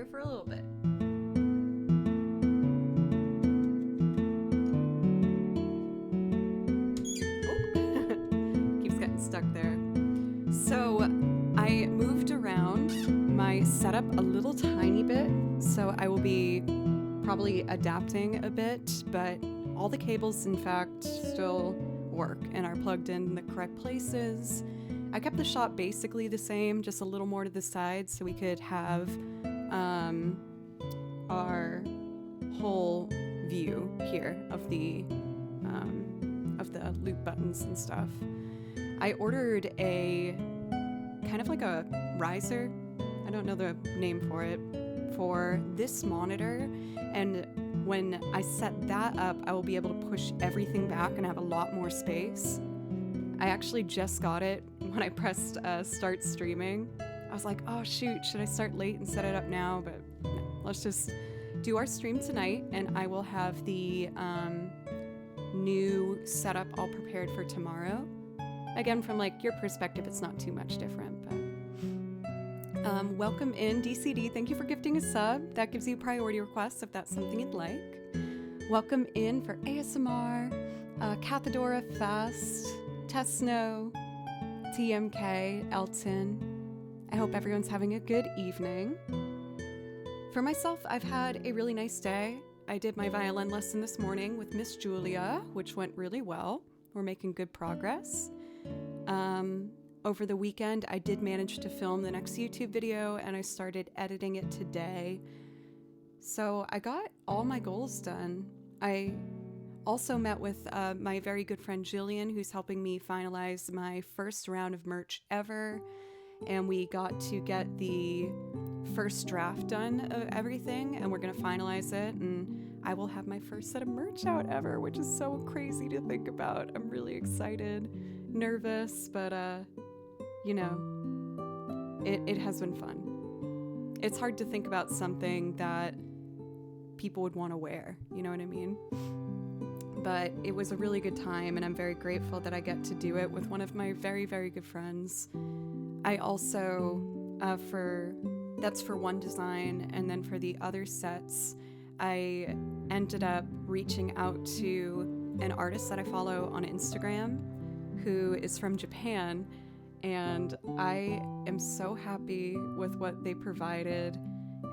here for a little bit. Oh, keeps getting stuck there. So I moved around my setup a little tiny bit, so I will be probably adapting a bit, but all the cables, in fact, still work and are plugged in the correct places. I kept the shot basically the same, just a little more to the side so we could have our whole view here of the loop buttons and stuff. I ordered a kind of like a riser, I don't know the name for it, for this monitor, and when I set that up, I will be able to push everything back and have a lot more space. I actually just got it when I pressed start streaming. I was like, oh shoot, should I start late and set it up now? But no, let's just do our stream tonight, and I will have the new setup all prepared for tomorrow. Again, from like your perspective, it's not too much different, but welcome in DCD. Thank you for gifting a sub. That gives you priority requests if that's something you'd like. Welcome in for ASMR, Cathedora Fast, Tesno, TMK, Elton. I hope everyone's having a good evening. For myself, I've had a really nice day. I did my violin lesson this morning with Miss Julia, which went really well. We're making good progress. Over the weekend, I did manage to film the next YouTube video, and I started editing it today. So I got all my goals done. I also met with my very good friend Jillian, who's helping me finalize my first round of merch ever. And we got to get the first draft done of everything, and we're going to finalize it. And I will have my first set of merch out ever, which is so crazy to think about. I'm really excited, nervous, but you know, it has been fun. It's hard to think about something that people would want to wear, you know what I mean? But it was a really good time, and I'm very grateful that I get to do it with one of my very, very good friends. I also, that's for one design, and then for the other sets, I ended up reaching out to an artist that I follow on Instagram who is from Japan, and I am so happy with what they provided,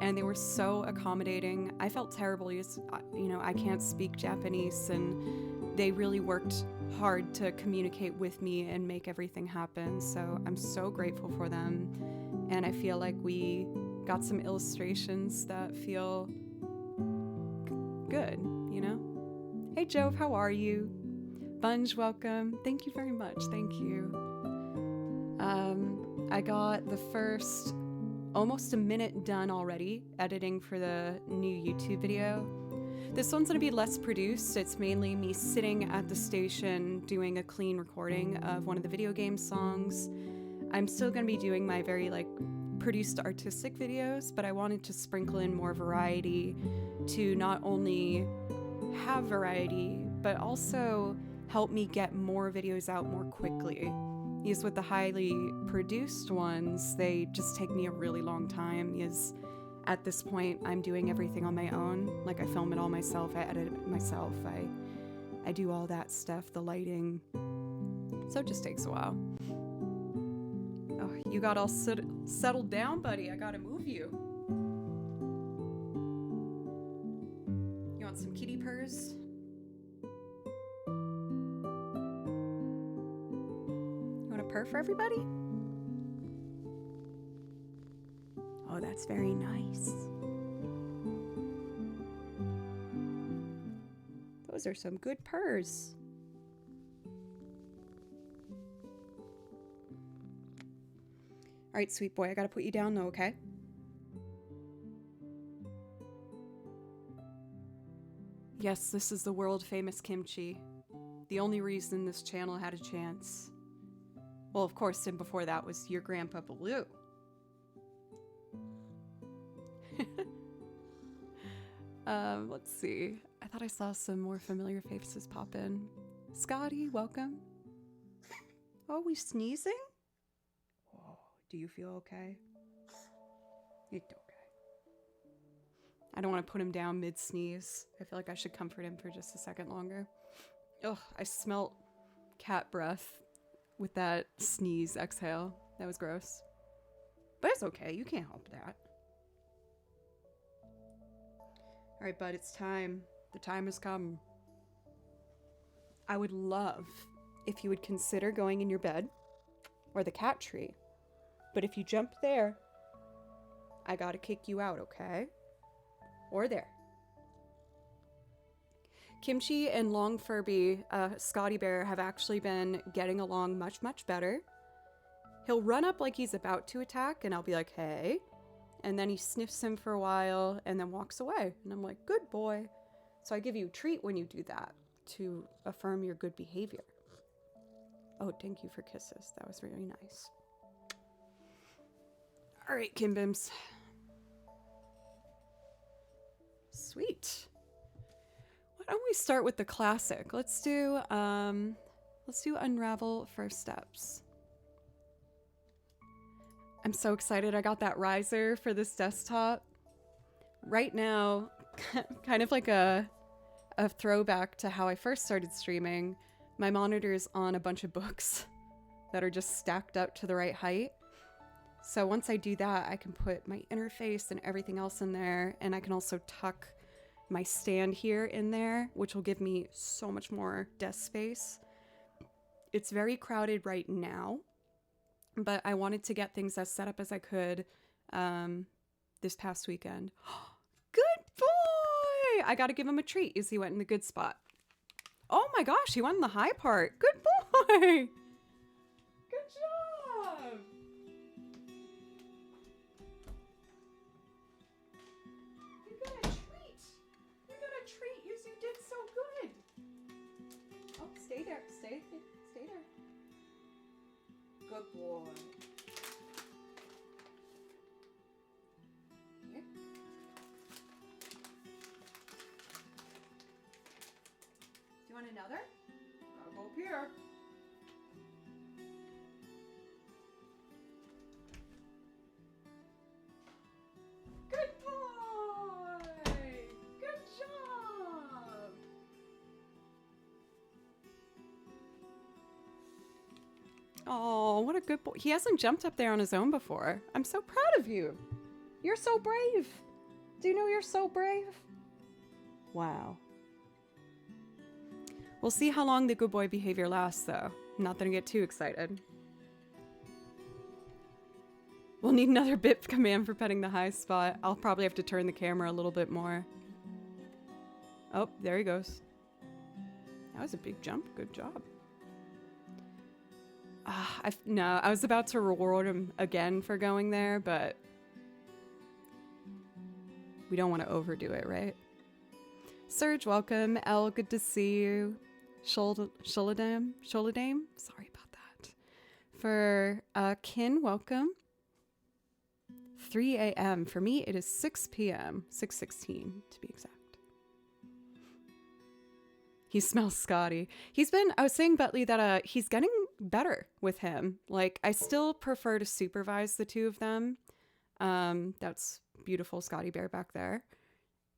and they were so accommodating. I felt terrible because, you know, I can't speak Japanese, and they really worked hard to communicate with me and make everything happen. So I'm so grateful for them, and I feel like we got some illustrations that feel good, you know? Hey Jove, how are you? Bunge, welcome. Thank you very much. Thank you. I got the first almost a minute done already editing for the new YouTube video. This one's gonna be less produced. It's mainly me sitting at the station doing a clean recording of one of the video game songs. I'm still gonna be doing my very like produced artistic videos, but I wanted to sprinkle in more variety to not only have variety, but also help me get more videos out more quickly. Because with the highly produced ones, they just take me a really long time, because at this point I'm doing everything on my own. Like I film it all myself, I edit it myself, I do all that stuff, the lighting. So it just takes a while. Oh, you got all settled down, buddy. I gotta move you. You want some kitty purrs? Purr for everybody? Oh, that's very nice. Those are some good purrs. All right, sweet boy, I gotta put you down though, okay? Yes, this is the world famous kimchi. The only reason this channel had a chance. Well, of course, and before that was your grandpa Baloo. Let's see. I thought I saw some more familiar faces pop in. Scotty, welcome. Oh, we sneezing? Oh, do you feel okay? It's okay. I don't want to put him down mid-sneeze. I feel like I should comfort him for just a second longer. Ugh, I smelt cat breath with that sneeze exhale. That was gross. But it's okay. You can't help that. All right, bud, it's time. The time has come. I would love if you would consider going in your bed or the cat tree. But if you jump there, I gotta kick you out, okay? Or there. Kimchi and Long Furby, Scotty Bear, have actually been getting along much, much better. He'll run up like he's about to attack, and I'll be like, hey. And then he sniffs him for a while and then walks away. And I'm like, good boy. So I give you a treat when you do that to affirm your good behavior. Oh, thank you for kisses. That was really nice. All right, Kim Bims. Sweet. Why don't we start with the classic? Let's do Unravel First Steps. I'm so excited I got that riser for this desktop. Right now, kind of like a throwback to how I first started streaming, my monitor is on a bunch of books that are just stacked up to the right height. So once I do that, I can put my interface and everything else in there, and I can also tuck my stand here in there, which will give me so much more desk space. It's very crowded right now, but I wanted to get things as set up as I could this past weekend. Good boy! I gotta give him a treat as he went in the good spot. Oh my gosh, he went in the high part. Good boy! Good job! You got a treat! You got a treat! You did so good! Oh, stay there. Stay there. Good boy. Here. Do you want another? Gotta go up here. Good boy! Good job! Oh, what a good boy. He hasn't jumped up there on his own before. I'm so proud of you. You're so brave. Do you know you're so brave? Wow. We'll see how long the good boy behavior lasts, though. I'm not gonna get too excited. We'll need another bip command for petting the high spot. I'll probably have to turn the camera a little bit more. Oh, there he goes. That was a big jump. Good job. No, I was about to reward him again for going there, but we don't want to overdo it, right? Surge, welcome. Elle, good to see you. Sholadam? Sorry about that. For Kin, welcome. 3 a.m. For me, it is 6 p.m. 6:16 to be exact. He smells Scotty. I was saying, Bentley, that he's getting better with him. Like, I still prefer to supervise the two of them. That's beautiful Scotty Bear back there.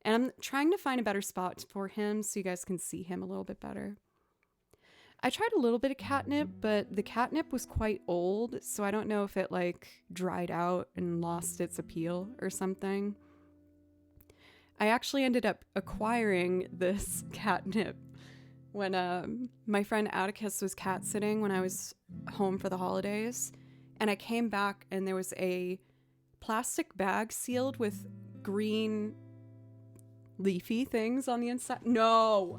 And I'm trying to find a better spot for him so you guys can see him a little bit better. I tried a little bit of catnip, but the catnip was quite old, so I don't know if it, like, dried out and lost its appeal or something. I actually ended up acquiring this catnip when my friend Atticus was cat sitting when I was home for the holidays, and I came back and there was a plastic bag sealed with green leafy things on the inside. No.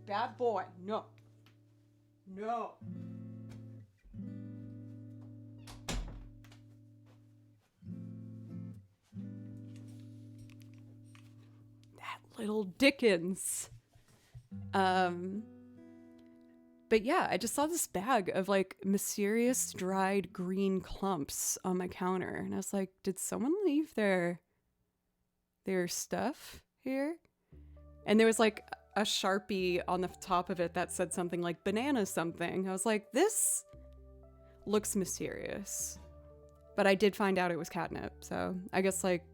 Bad boy. No. That little Dickens. But yeah, I just saw this bag of like mysterious dried green clumps on my counter, and I was like, did someone leave their stuff here? And there was like a Sharpie on the top of it that said something like banana something. I was like, this looks mysterious. But I did find out it was catnip, so I guess like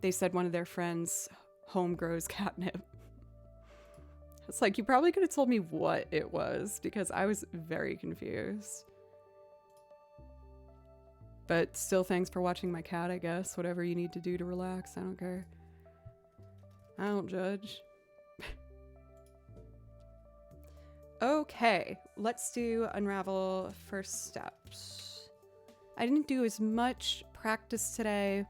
they said one of their friends home grows catnip. It's like, you probably could have told me what it was, because I was very confused. But still, thanks for watching my cat, I guess. Whatever you need to do to relax, I don't care. I don't judge. Okay, let's do unravel first steps. I didn't do as much practice today.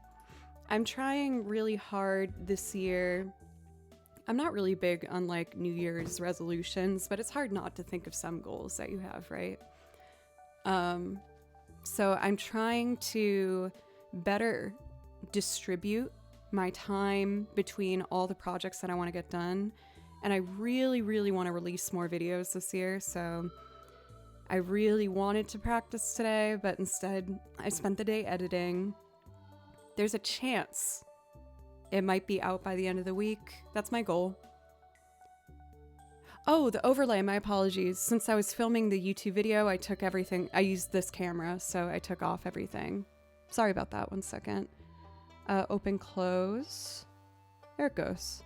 I'm trying really hard this year. I'm not really big on like New Year's resolutions, but it's hard not to think of some goals that you have, right? So I'm trying to better distribute my time between all the projects that I want to get done. And I really, really want to release more videos this year. So I really wanted to practice today, but instead I spent the day editing. There's a chance it might be out by the end of the week. That's my goal. Oh, the overlay, my apologies. Since I was filming the YouTube video, I took everything. I used this camera, so I took off everything. Sorry about that, 1 second. Open, close. There it goes.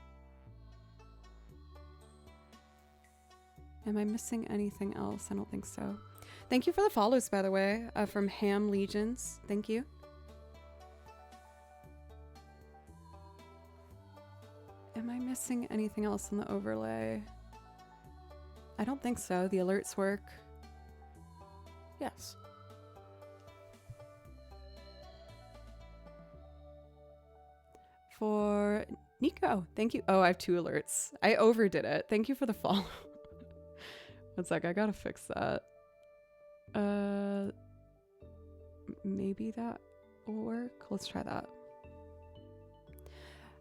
Am I missing anything else? I don't think so. Thank you for the follows, by the way, from Ham Legions. Thank you. Am I missing anything else in the overlay? I don't think so. The alerts work. Yes. For Nico, thank you. Oh, I have 2 alerts. I overdid it. Thank you for the follow. 1 sec, I gotta fix that. Maybe that will work. Let's try that.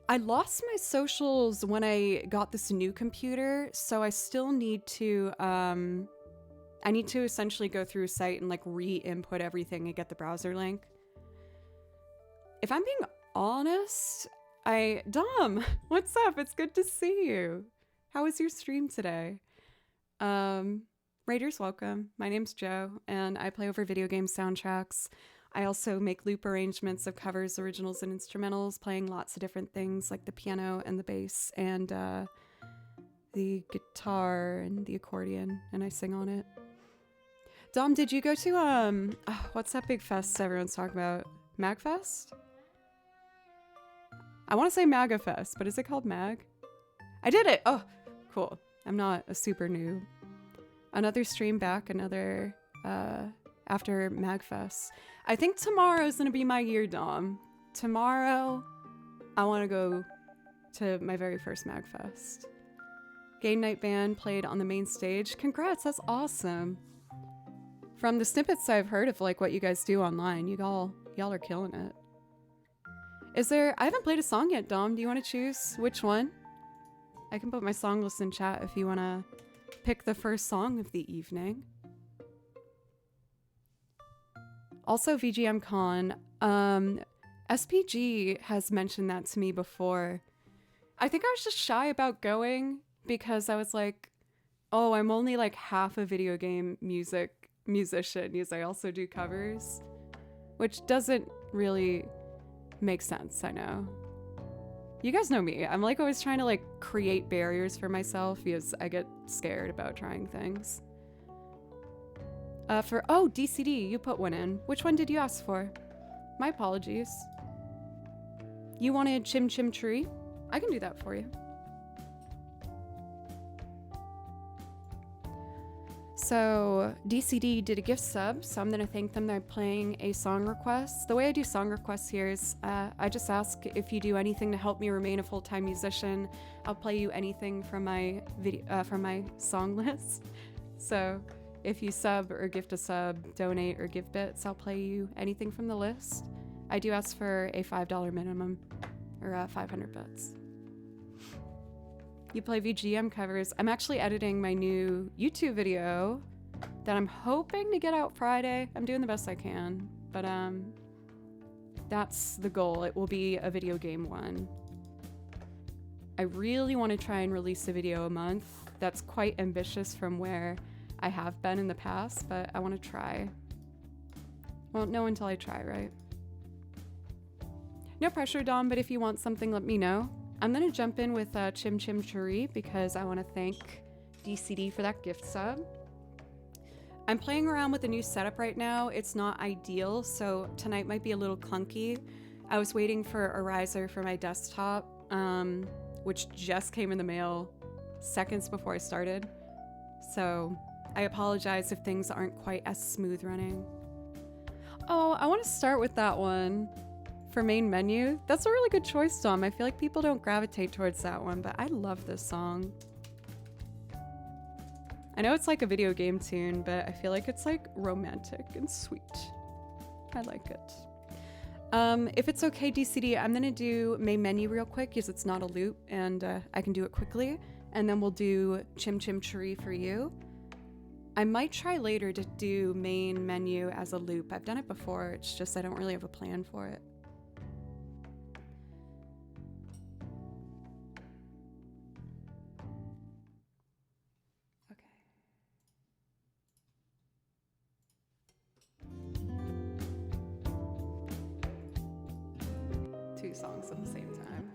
I lost my socials when I got this new computer, so I still need to, I need to essentially go through a site and like re-input everything and get the browser link. If I'm being honest, Dom, what's up? It's good to see you. How was your stream today? Raiders, welcome. My name's Joe, and I play over video game soundtracks. I also make loop arrangements of covers, originals, and instrumentals, playing lots of different things like the piano and the bass and the guitar and the accordion, and I sing on it. Dom, did you go to, what's that big fest everyone's talking about? Magfest? I want to say MagaFest, but is it called Mag? I did it! Oh, cool. I'm not a super noob. Another stream back, another, after MagFest. I think tomorrow is going to be my year, Dom. Tomorrow, I want to go to my very first MagFest. Game Night Band played on the main stage. Congrats, that's awesome. From the snippets I've heard of like what you guys do online, y'all are killing it. I haven't played a song yet, Dom. Do you want to choose which one? I can put my song list in chat if you want to pick the first song of the evening. Also, VGM Con, SPG has mentioned that to me before. I think I was just shy about going because I was like, oh, I'm only like half a video game musician because I also do covers, which doesn't really make sense, I know. You guys know me. I'm like always trying to like create barriers for myself because I get scared about trying things. Oh, DCD, you put one in. Which one did you ask for? My apologies. You wanted Chim Chim Tree? I can do that for you. So DCD did a gift sub, so I'm gonna thank them. They're playing a song request. The way I do song requests here is I just ask if you do anything to help me remain a full-time musician. I'll play you anything from my from my song list. So if you sub or gift a sub, donate or give bits, I'll play you anything from the list. I do ask for a $5 minimum, or 500 bits. You play VGM covers. I'm actually editing my new YouTube video that I'm hoping to get out Friday. I'm doing the best I can, but that's the goal. It will be a video game one. I really want to try and release a video a month. That's quite ambitious from where I have been in the past, but I want to try. Won't know until I try, right? No pressure, Dom, but if you want something, let me know. I'm going to jump in with Chim Chim Cherie because I want to thank DCD for that gift sub. I'm playing around with a new setup right now. It's not ideal, so tonight might be a little clunky. I was waiting for a riser for my desktop, which just came in the mail seconds before I started. So I apologize if things aren't quite as smooth running. Oh, I want to start with that one for main menu. That's a really good choice, Dom. I feel like people don't gravitate towards that one, but I love this song. I know it's like a video game tune, but I feel like it's like romantic and sweet. I like it. If it's okay, DCD, I'm gonna do main menu real quick because it's not a loop and I can do it quickly. And then we'll do Chim Chim Cherie for you. I might try later to do main menu as a loop. I've done it before, it's just I don't really have a plan for it. Two songs at the same time.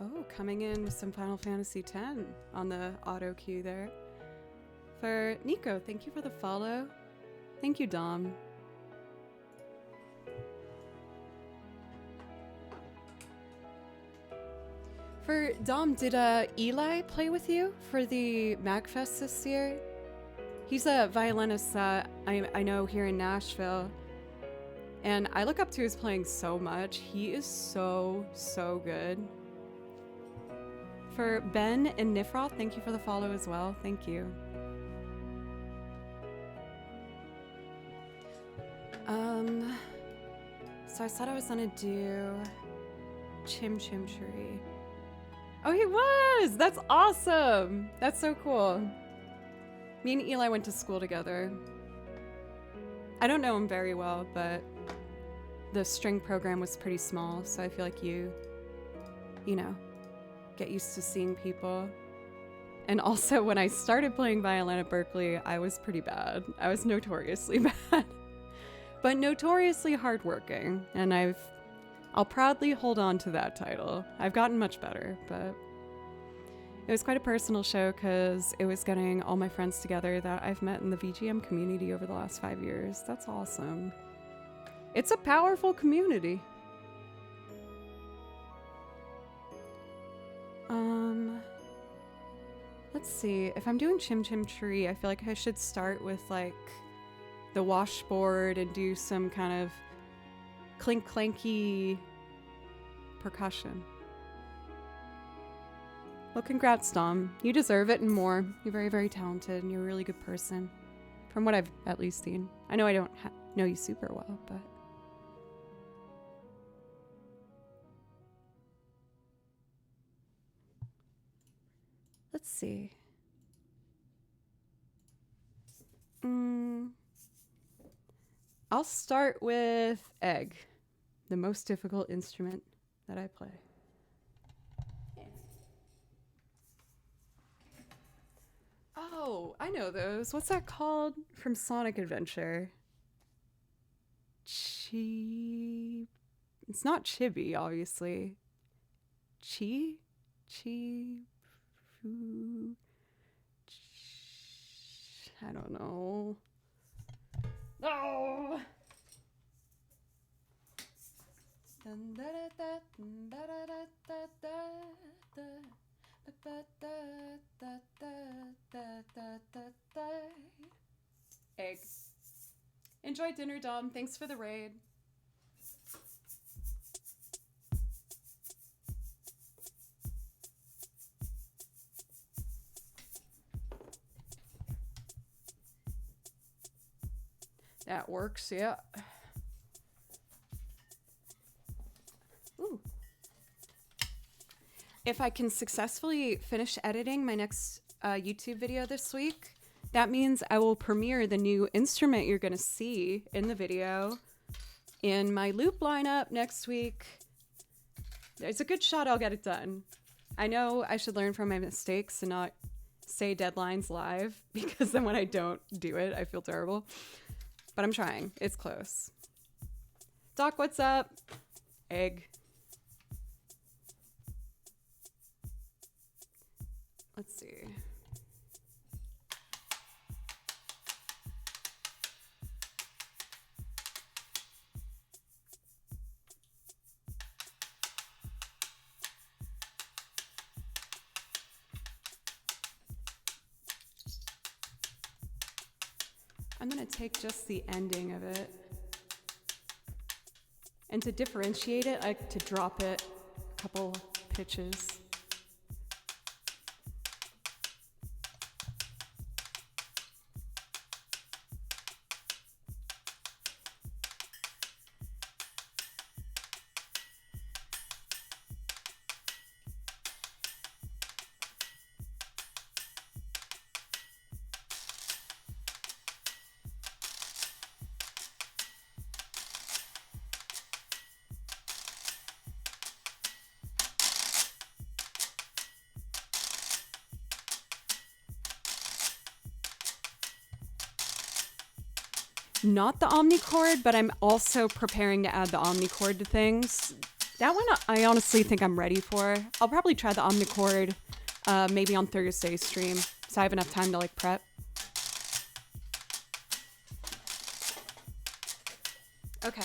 Oh, coming in with some Final Fantasy X on the auto cue there. For Nico, thank you for the follow. Thank you, Dom. For Dom, did Eli play with you for the MagFest this year? He's a violinist that I know here in Nashville. And I look up to his playing so much. He is so good. For Ben and Nifroth, thank you for the follow as well. Thank you. So I said I was gonna do Chim Chim Cherie. Oh, he was! That's awesome! That's so cool. Me and Eli went to school together. I don't know him very well, but the string program was pretty small, so I feel like you know, get used to seeing people. And also, when I started playing violin at Berkeley, I was pretty bad. I was notoriously bad. But notoriously hardworking, and I'll proudly hold on to that title. I've gotten much better, but it was quite a personal show because it was getting all my friends together that I've met in the VGM community over the last 5 years. That's awesome. It's a powerful community. Let's see. If I'm doing Chim Chim Tree, I feel like I should start with like the washboard and do some kind of clink clanky percussion. Well, congrats, Dom. You deserve it and more. You're very, very talented and you're a really good person. From what I've at least seen. I know I don't know you super well, but... Let's see. I'll start with Egg, the most difficult instrument that I play. Oh, I know those. What's that called from Sonic Adventure? It's not Chibi, obviously. I don't know. Oh! Egg. Enjoy dinner, Dom. Thanks for the raid. That works, yeah. Ooh. If I can successfully finish editing my next YouTube video this week, that means I will premiere the new instrument you're going to see in the video in my loop lineup next week. There's a good shot I'll get it done. I know I should learn from my mistakes and not say deadlines live, because then when I don't do it, I feel terrible. But I'm trying. It's close. Doc, what's up? Egg. Let's see. I'm going to take just the ending of it. And to differentiate it, I like to drop it a couple pitches. Not the omnichord, but I'm also preparing to add the omnichord to things. That one I honestly think I'm ready for. I'll probably try the omnichord maybe on Thursday's stream, so I have enough time to like prep. Okay.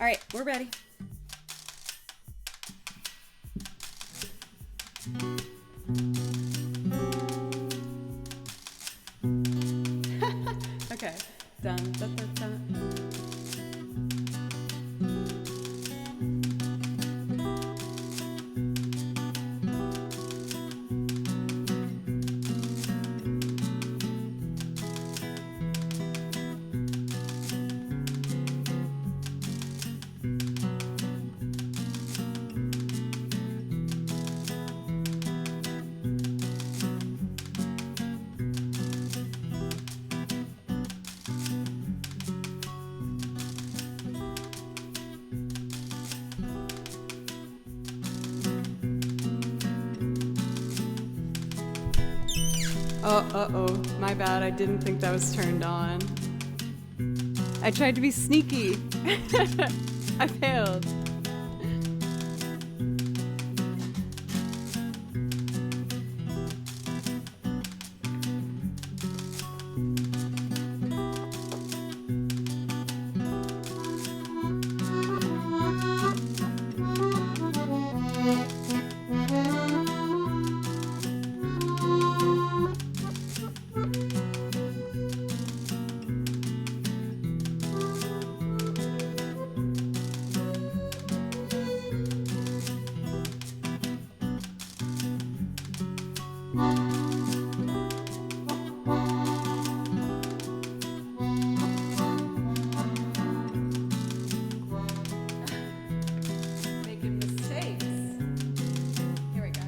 All right, we're ready. Okay. Dun, dun, dun, dun. Oh, uh-oh, my bad, I didn't think that was turned on. I tried to be sneaky. I failed. Making mistakes. Here we go.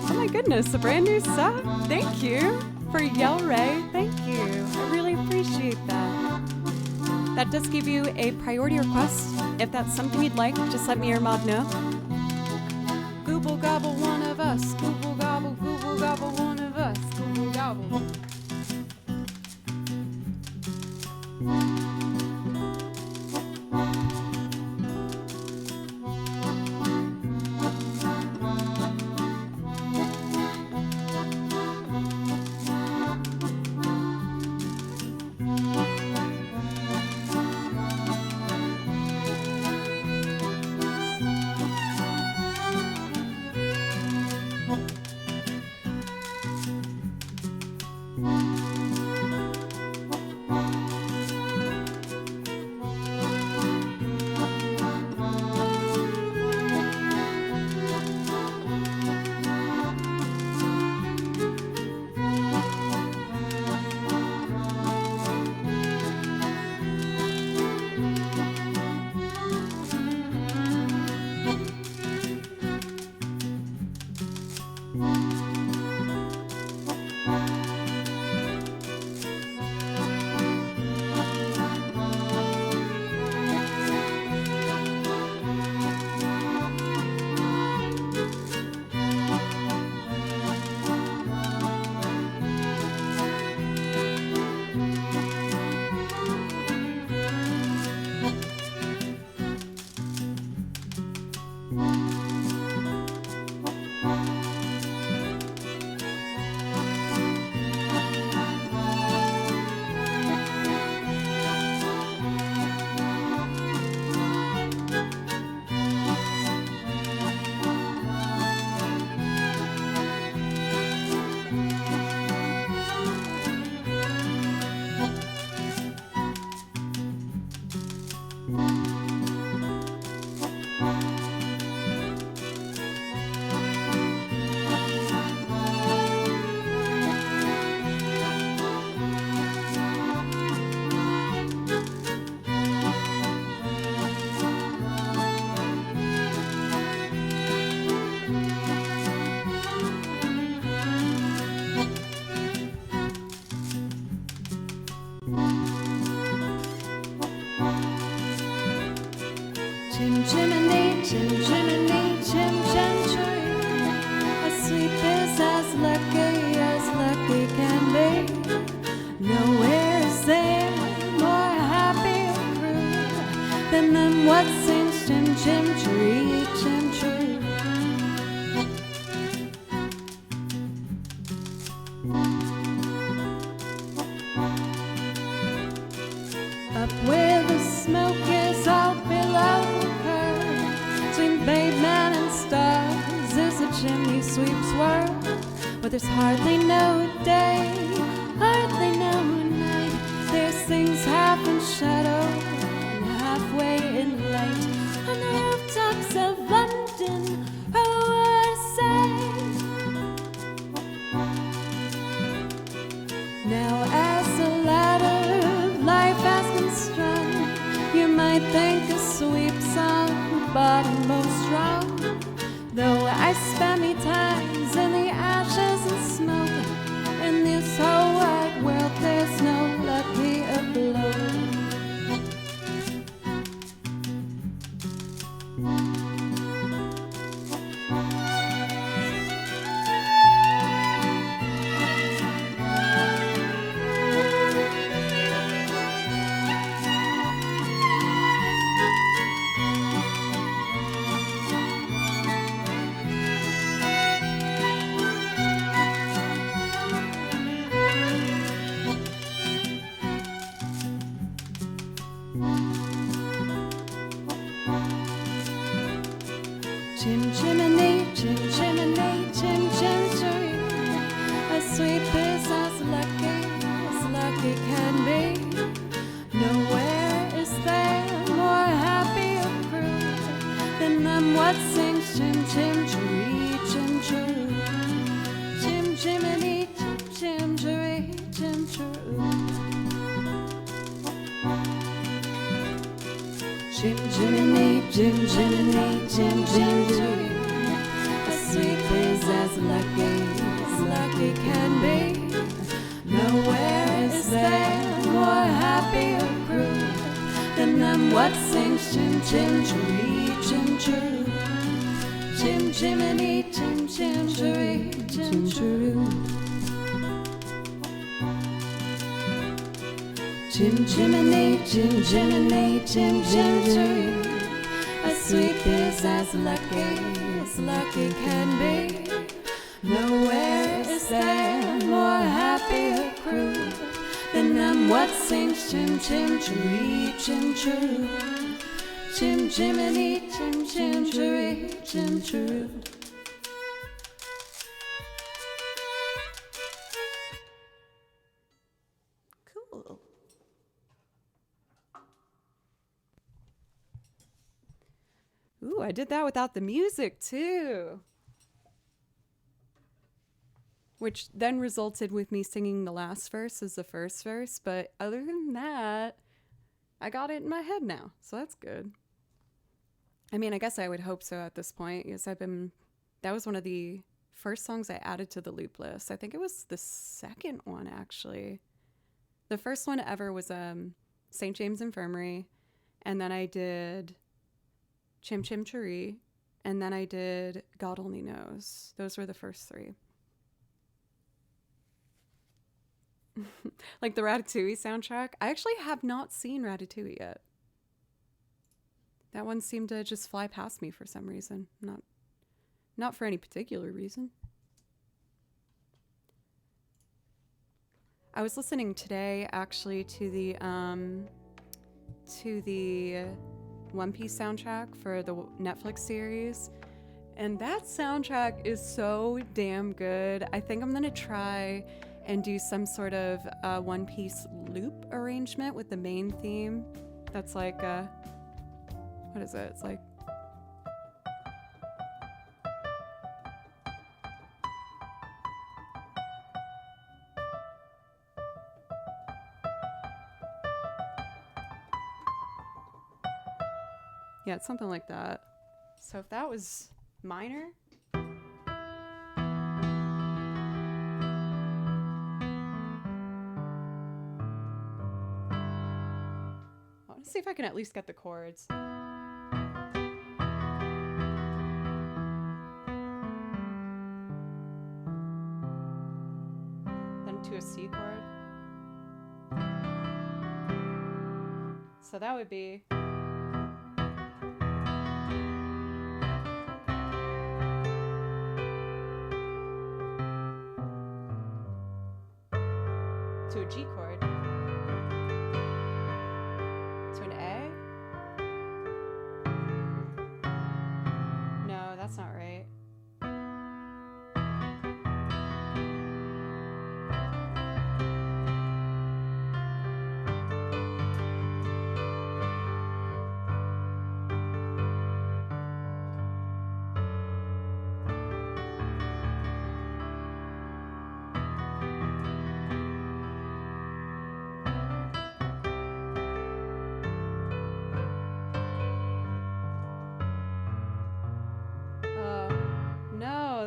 Oh my goodness, a brand new sub. Thank you for Yell Ray. Thank you. I really appreciate that. That does give you a priority request. If that's something you'd like, just let me or Mob know. Google gobble one of us. Google gobble one of us. Google gobble. Chim chimney, chim chimney, chim chantry. A sweep is as lucky can be. Nowhere is there more happy crew than what sings chim chim tree, chim tree. Up where the smoke is all below the curve, between babe man and stars is a chimney sweep's world, with There's hardly no day, hardly no night. There's things half in shadow and halfway in light. On the rooftops of London, oh, what a sight. Now as the ladder of life has been strung, you might think a sweep song would bottom most wrong. Though I spent me times in the ashes and smoke, in this whole wide world there's no luckier blow. Chim chimney, chim chimney, chim chim chim. A sweep is as lucky can be. Nowhere is there more happy a crew than them what sings chim chim chiree, chim chiroo. Chim chimney, chim chim chiree, chim chiroo. Chim chimney, chim chimney, chim chim chim. A sweep is as lucky can be. Nowhere is there more happy a crew than them what sings chim chim chiree, chim chiroo. Chim chimney, chim chim chiree, chim chiroo. Chim chimney, chim chimney, chim chim chim. A sweep is as lucky can be. Nowhere is there more happy a crew than them what sings chim chim chiree, chim chiroo. Chim chimney, chim chim chiree, chim chiroo. Cool. Ooh, I did that without the music too. Which then resulted with me singing the last verse as the first verse. But other than that, I got it in my head now. So that's good. I mean, I guess I would hope so at this point, because that was one of the first songs I added to the loop list. I think it was the second one, actually. The first one ever was St. James Infirmary. And then I did Chim Chim Chiree. And then I did God Only Knows. Those were the first three. Like the Ratatouille soundtrack. I actually have not seen Ratatouille yet. That one seemed to just fly past me for some reason. Not for any particular reason. I was listening today actually to the One Piece soundtrack for the Netflix series. And that soundtrack is so damn good. I think I'm gonna try and do some sort of One Piece loop arrangement with the main theme. That's like, what is it? It's like, yeah, it's something like that. So if that was minor, let's see if I can at least get the chords. Then to a C chord. So that would be. To a G chord. To an A? No, that's not right.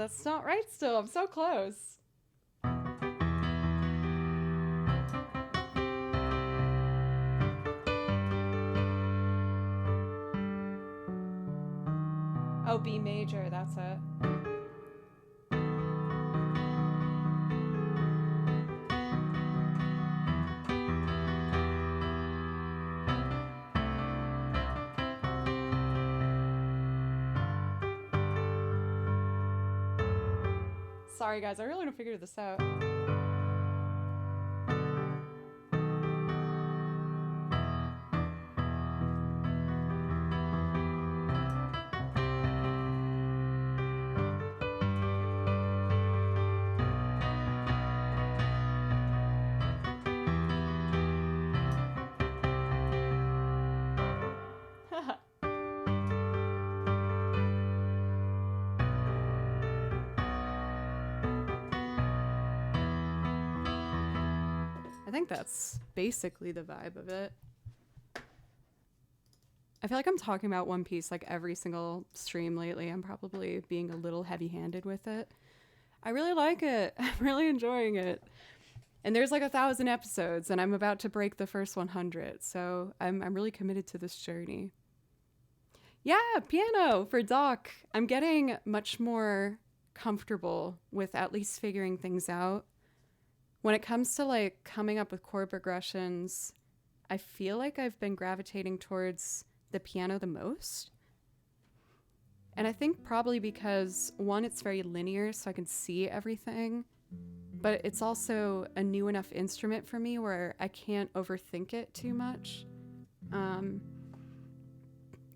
That's not right still. I'm so close. Oh, B major, that's it. Sorry guys, I really don't figure this out. I think that's basically the vibe of it. I feel like I'm talking about One Piece like every single stream lately. I'm probably being a little heavy-handed with it. I really like it. I'm really enjoying it. And there's like 1,000 episodes, and I'm about to break the first 100, so I'm really committed to this journey. Yeah, piano for Doc. I'm getting much more comfortable with at least figuring things out. When it comes to like coming up with chord progressions, I feel like I've been gravitating towards the piano the most. And I think probably because, one, it's very linear, so I can see everything, but it's also a new enough instrument for me where I can't overthink it too much.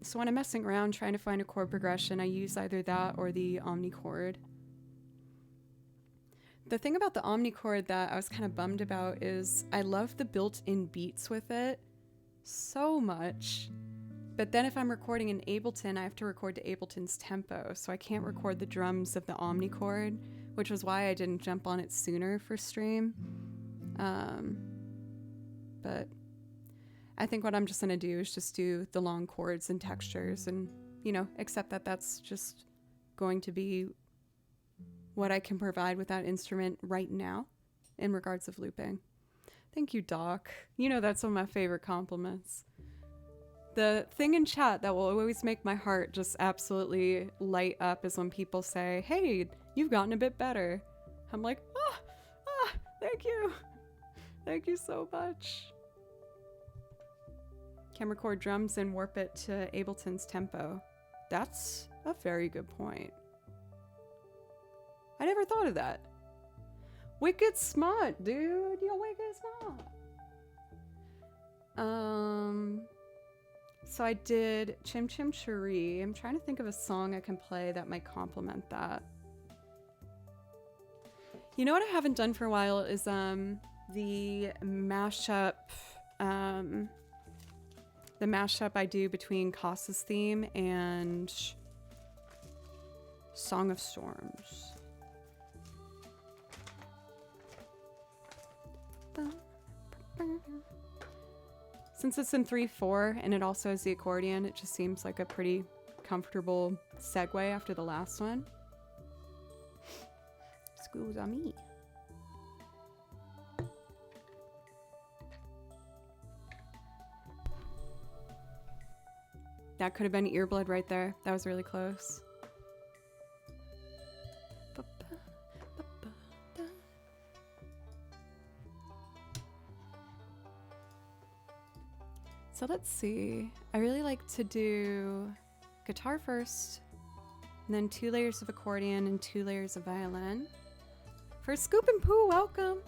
So when I'm messing around trying to find a chord progression, I use either that or the omnichord. The thing about the omnichord that I was kind of bummed about is I love the built-in beats with it so much. But then if I'm recording in Ableton, I have to record to Ableton's tempo, so I can't record the drums of the omnichord, which was why I didn't jump on it sooner for stream. But I think what I'm just gonna do is just do the long chords and textures and, you know, accept that that's just going to be what I can provide with that instrument right now in regards of looping. Thank you, Doc. You know that's one of my favorite compliments. The thing in chat that will always make my heart just absolutely light up is when people say, hey, you've gotten a bit better. I'm like, thank you. Thank you so much. Can record drums and warp it to Ableton's tempo. That's a very good point. I never thought of that. Wicked smart, dude. You're wicked smart. So I did Chim Chim Cheree. I'm trying to think of a song I can play that might complement that. You know what I haven't done for a while is the mashup I do between Kasa's theme and Song of Storms. Since it's in 3/4 and it also has the accordion, it just seems like a pretty comfortable segue after the last one. Excuse me. That could have been earblood right there. That was really close. So let's see. I really like to do guitar first, and then 2 layers of accordion and 2 layers of violin. For Scoop and Pooh, welcome!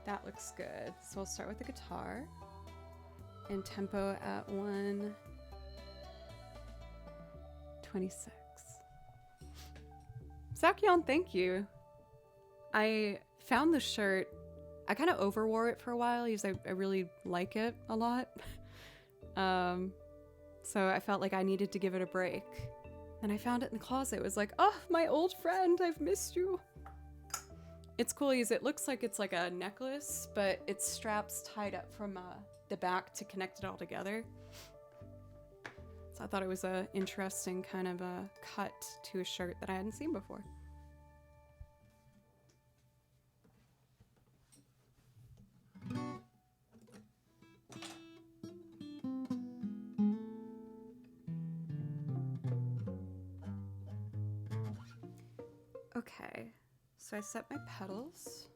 That looks good. So we'll start with the guitar and tempo at 1:26. Sakyon, thank you. I found this shirt. I kind of overwore it for a while because I really like it a lot. So I felt like I needed to give it a break. And I found it in the closet. It was like, oh, my old friend, I've missed you. It's cool because it looks like it's like a necklace, but its straps tied up from the back to connect it all together. So I thought it was a interesting kind of a cut to a shirt that I hadn't seen before. Okay, so I set my pedals.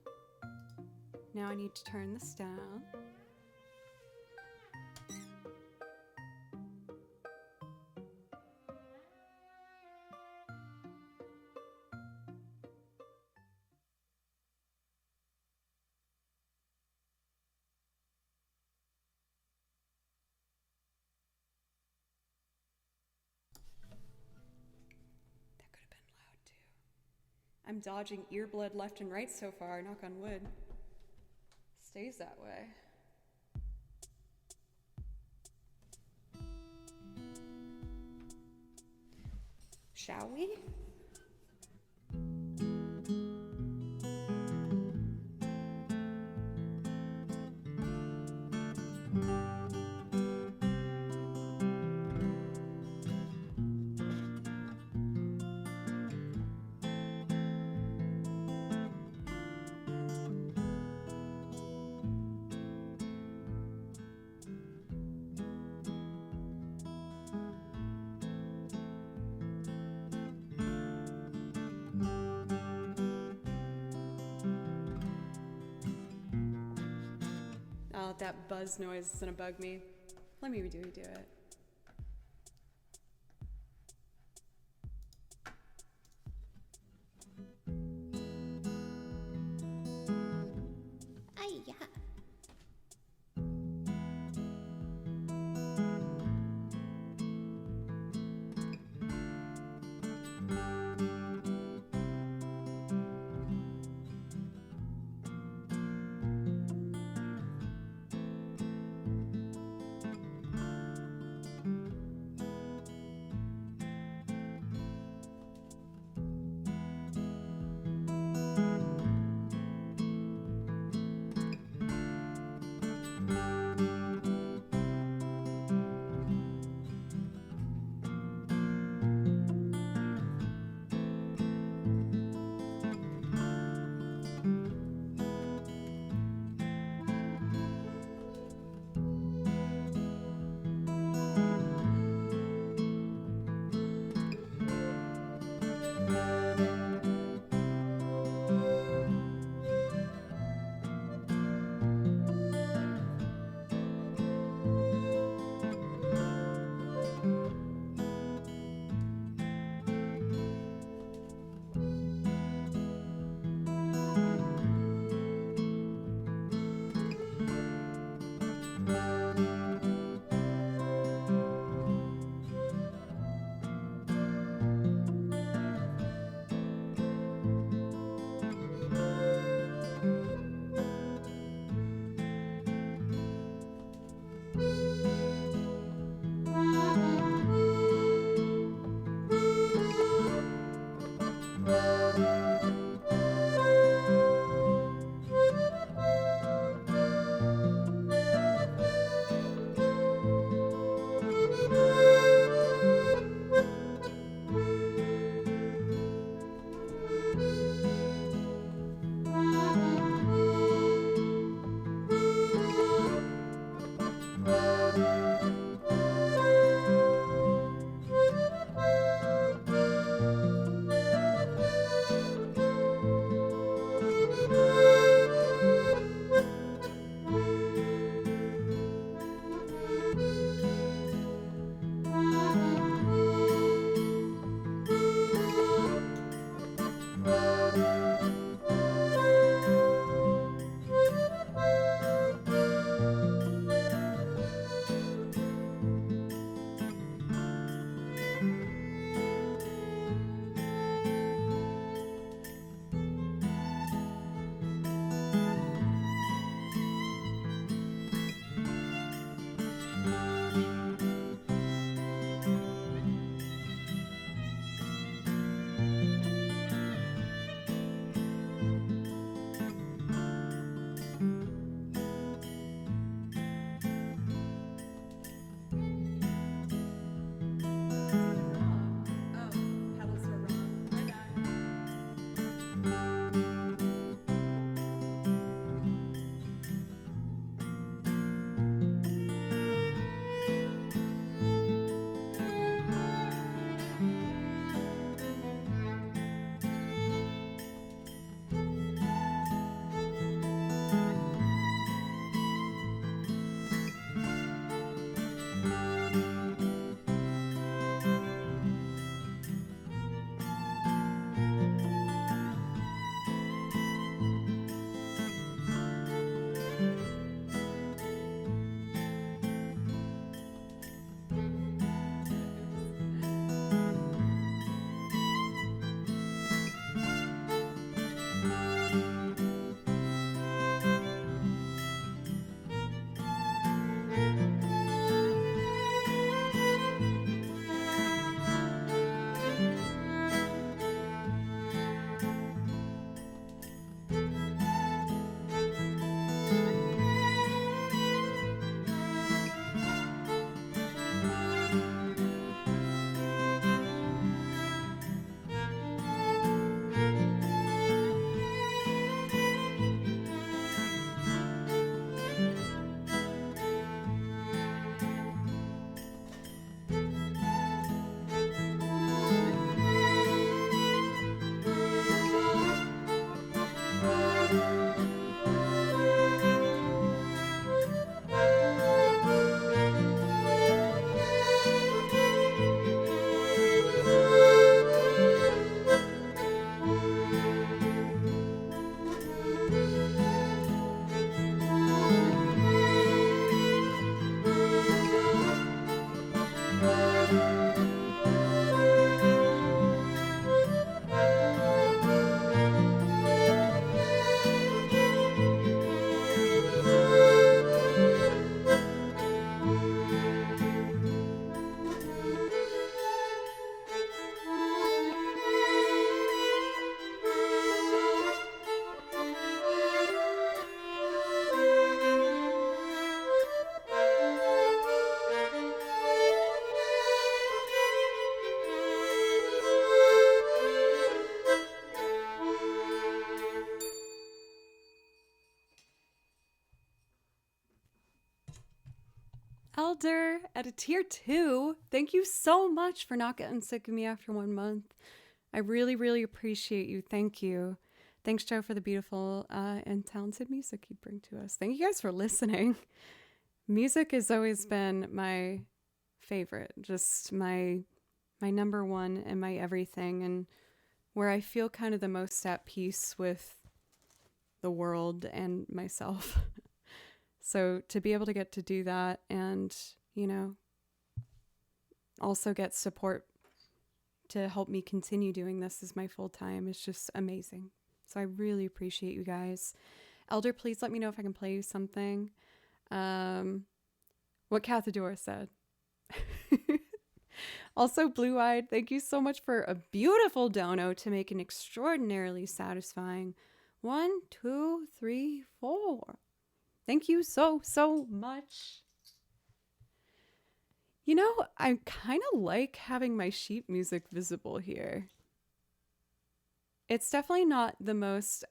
Now I need to turn this down. That could have been loud too. I'm dodging ear blood left and right so far, knock on wood. Stays that way. Shall we? Oh, that buzz noise is gonna bug me. Let me redo it. Ay-ya. Elder at a tier 2. Thank you so much for not getting sick of me after 1 month. I really, really appreciate you. Thank you. Thanks, Joe, for the beautiful and talented music you bring to us. Thank you guys for listening. Music has always been my favorite, just my number one and my everything, and where I feel kind of the most at peace with the world and myself. So to be able to get to do that and, you know, also get support to help me continue doing this as my full time is just amazing. So I really appreciate you guys. Elder, please let me know if I can play you something. What Cathedora said. Also, Blue Eyed, thank you so much for a beautiful dono to make an extraordinarily satisfying 1, 2, 3, 4. Thank you so, so much. You know, I kind of like having my sheet music visible here. It's definitely not the most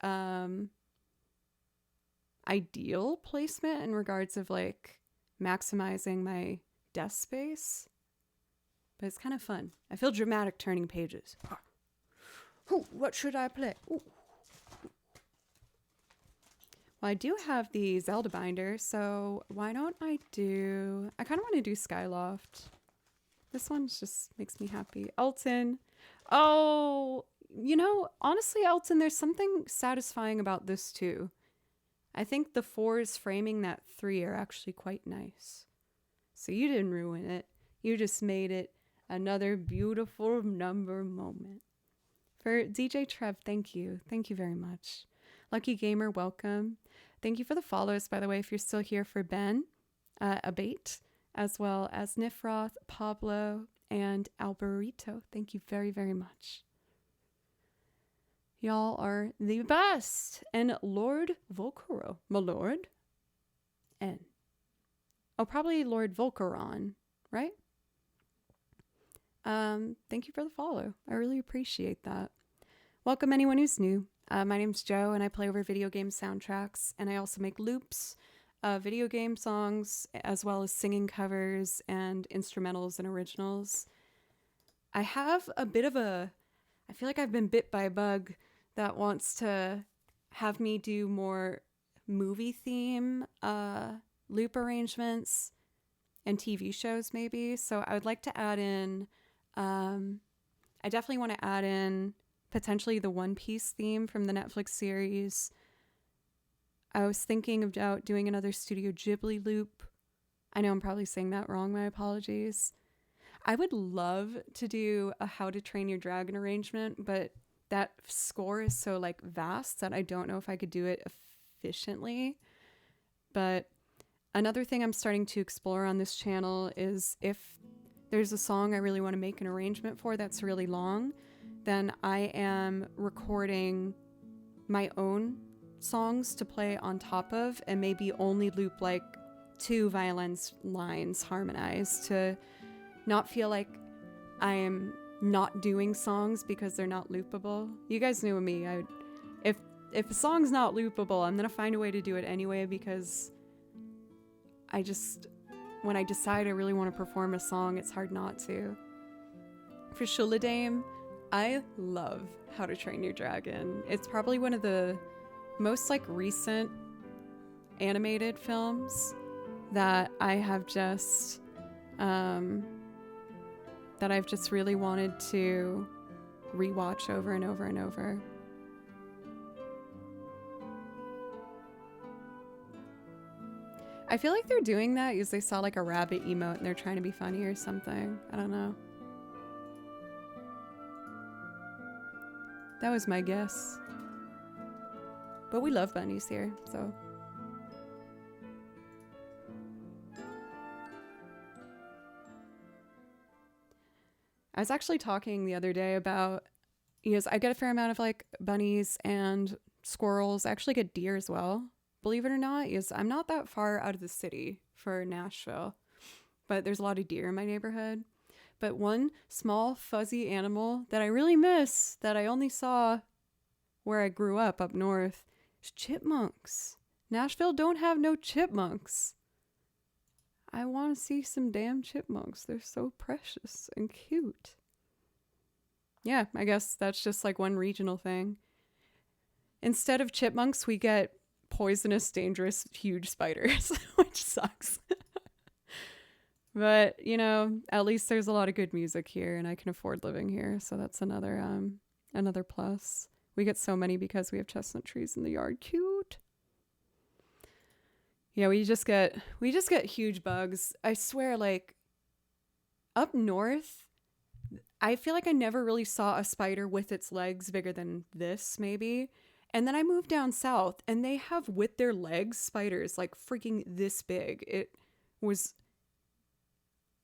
ideal placement in regards of like maximizing my desk space, but it's kind of fun. I feel dramatic turning pages. Ooh, what should I play? Ooh. Well, I do have the Zelda binder, so why don't I kind of want to do Skyloft. This one just makes me happy. Elton. Oh, you know, honestly, Elton, there's something satisfying about this too. I think the 4s framing that 3 are actually quite nice. So you didn't ruin it. You just made it another beautiful number moment. For DJ Trev, thank you. Thank you very much. Lucky Gamer, welcome. Thank you for the follows, by the way, if you're still here for Ben, Abate, as well as Nifroth, Pablo, and Alberito. Thank you very, very much. Y'all are the best. And Lord Volcaro, my lord. N. Oh, probably Lord Volcaron, right? Thank you for the follow. I really appreciate that. Welcome anyone who's new. My name's Joe, and I play over video game soundtracks, and I also make loops, video game songs, as well as singing covers and instrumentals and originals. I have a bit of I feel like I've been bit by a bug that wants to have me do more movie theme loop arrangements and TV shows maybe. So I would like to add in, I definitely want to add in potentially the One Piece theme from the Netflix series. I was thinking about doing another Studio Ghibli loop. I know I'm probably saying that wrong, my apologies. I would love to do a How to Train Your Dragon arrangement, but that score is so like vast that I don't know if I could do it efficiently. But another thing I'm starting to explore on this channel is if there's a song I really want to make an arrangement for that's really long, then I am recording my own songs to play on top of and maybe only loop like 2 violin lines harmonized to not feel like I am not doing songs because they're not loopable. You guys know me. If a song's not loopable, I'm gonna find a way to do it anyway because when I decide I really want to perform a song, it's hard not to. For Shuladame, I love How to Train Your Dragon. It's probably one of the most like recent animated films that I have just that I've just really wanted to rewatch over and over and over. I feel like they're doing that because they saw like a rabbit emote and they're trying to be funny or something. I don't know. That was my guess. But we love bunnies here, so. I was actually talking the other day about, because I get a fair amount of like bunnies and squirrels. I actually get deer as well, believe it or not. Is I'm not that far out of the city for Nashville, but there's a lot of deer in my neighborhood. But one small fuzzy animal that I really miss that I only saw where I grew up north is chipmunks. Nashville don't have no chipmunks. I want to see some damn chipmunks. They're so precious and cute. Yeah, I guess that's just like one regional thing. Instead of chipmunks, we get poisonous, dangerous, huge spiders, which sucks. But, you know, at least there's a lot of good music here and I can afford living here. So that's another plus. We get so many because we have chestnut trees in the yard. Cute. Yeah, we just get huge bugs. I swear, like, up north, I feel like I never really saw a spider with its legs bigger than this, maybe. And then I moved down south and they have with their legs spiders like freaking this big. It was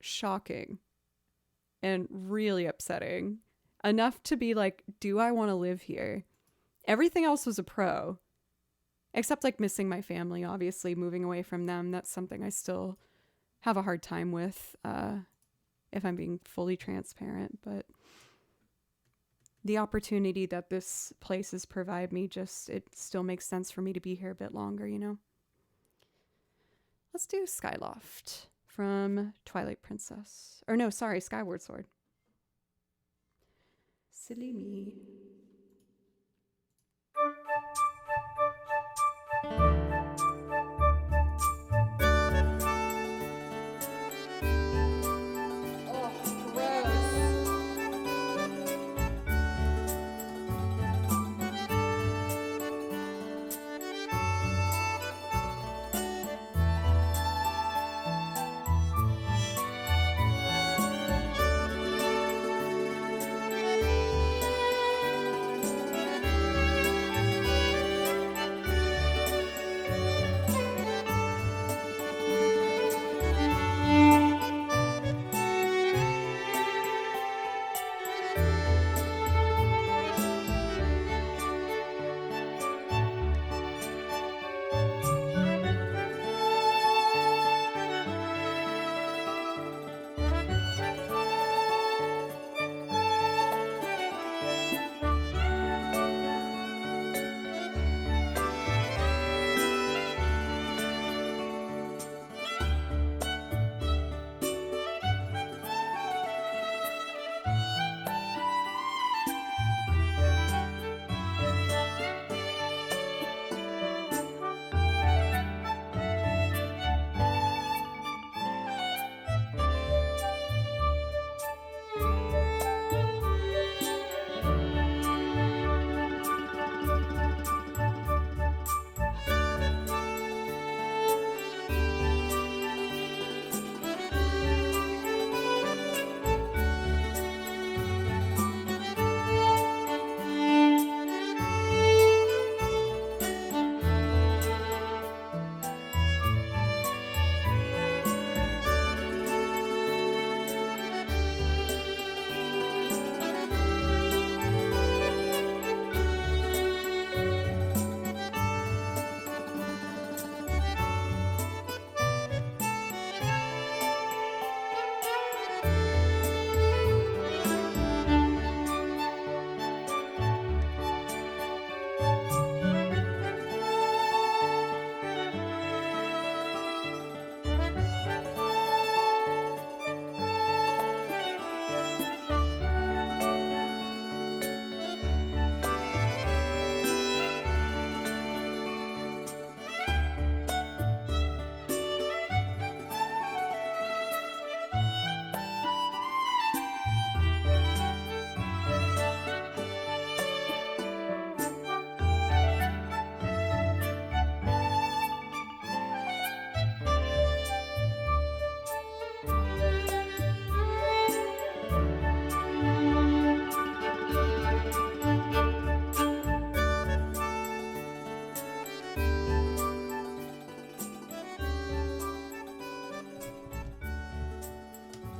shocking and really upsetting. Enough to be like, do I want to live here? Everything else was a pro. Except like missing my family, obviously, moving away from them. That's something I still have a hard time with, if I'm being fully transparent. But the opportunity that this place has provided me, it still makes sense for me to be here a bit longer, you know? Let's do Skyloft from Twilight Princess. Or no, sorry, Skyward Sword. Silly me.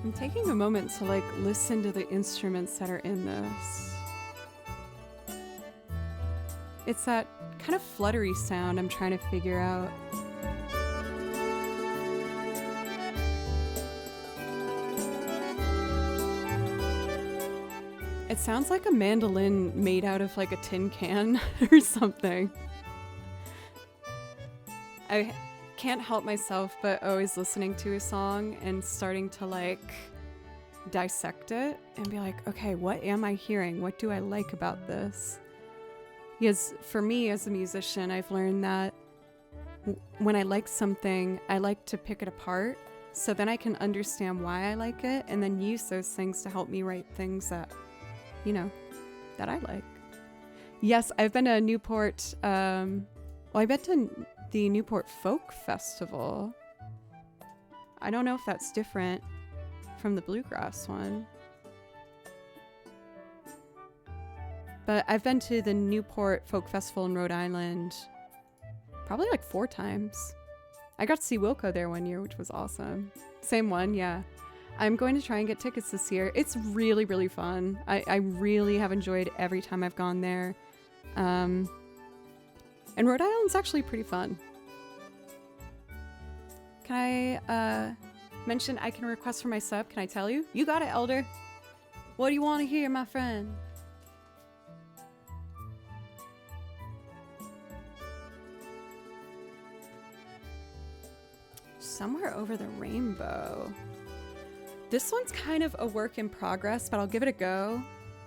I'm taking a moment to like listen to the instruments that are in this. It's that kind of fluttery sound I'm trying to figure out. It sounds like a mandolin made out of like a tin can or something. I can't help myself but always listening to a song and starting to like dissect it and be like, okay, what am I hearing? What do I like about this? Because for me as a musician, I've learned that when I like something, I like to pick it apart so then I can understand why I like it and then use those things to help me write things that, you know, that I like. Yes, I've been to Newport. I've been to the Newport Folk Festival. I don't know if that's different from the bluegrass one. But I've been to the Newport Folk Festival in Rhode Island probably like 4 times. I got to see Wilco there one year, which was awesome. Same one, yeah. I'm going to try and get tickets this year. It's really, really fun. I really have enjoyed every time I've gone there. And Rhode Island's actually pretty fun. Can I mention I can request for my sub? Can I tell you? You got it, Elder. What do you want to hear, my friend? Somewhere Over the Rainbow. This one's kind of a work in progress, but I'll give it a go.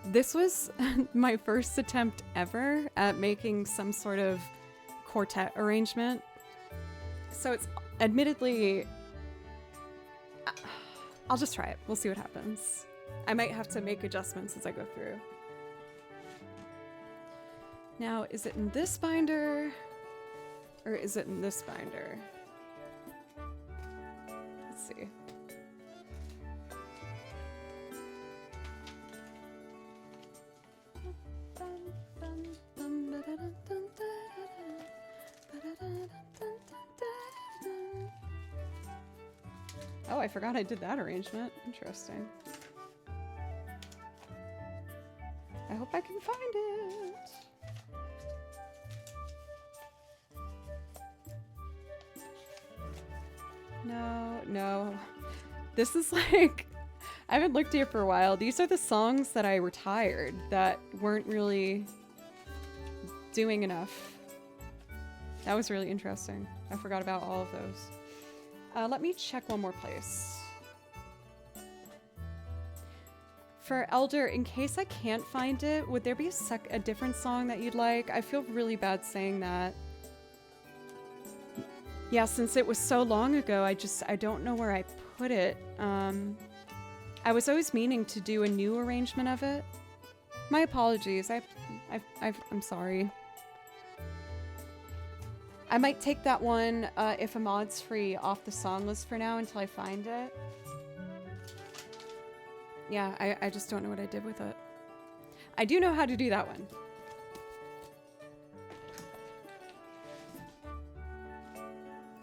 This was my first attempt ever at making some sort of quartet arrangement. So it's admittedly, I'll just try it. We'll see what happens. I might have to make adjustments as I go through. Now, is it in this binder or is it in this binder? Let's see. Oh, I forgot I did that arrangement. Interesting. I hope I can find it. No. This is like, I haven't looked here for a while. These are the songs that I retired that weren't really doing enough. That was really interesting. I forgot about all of those. Let me check one more place. For Elder, in case I can't find it, would there be a different song that you'd like? I feel really bad saying that. Yeah, since it was so long ago, I don't know where I put it. I was always meaning to do a new arrangement of it. My apologies. I'm sorry. I might take that one, if a mod's free, off the song list for now until I find it. Yeah, I just don't know what I did with it. I do know how to do that one.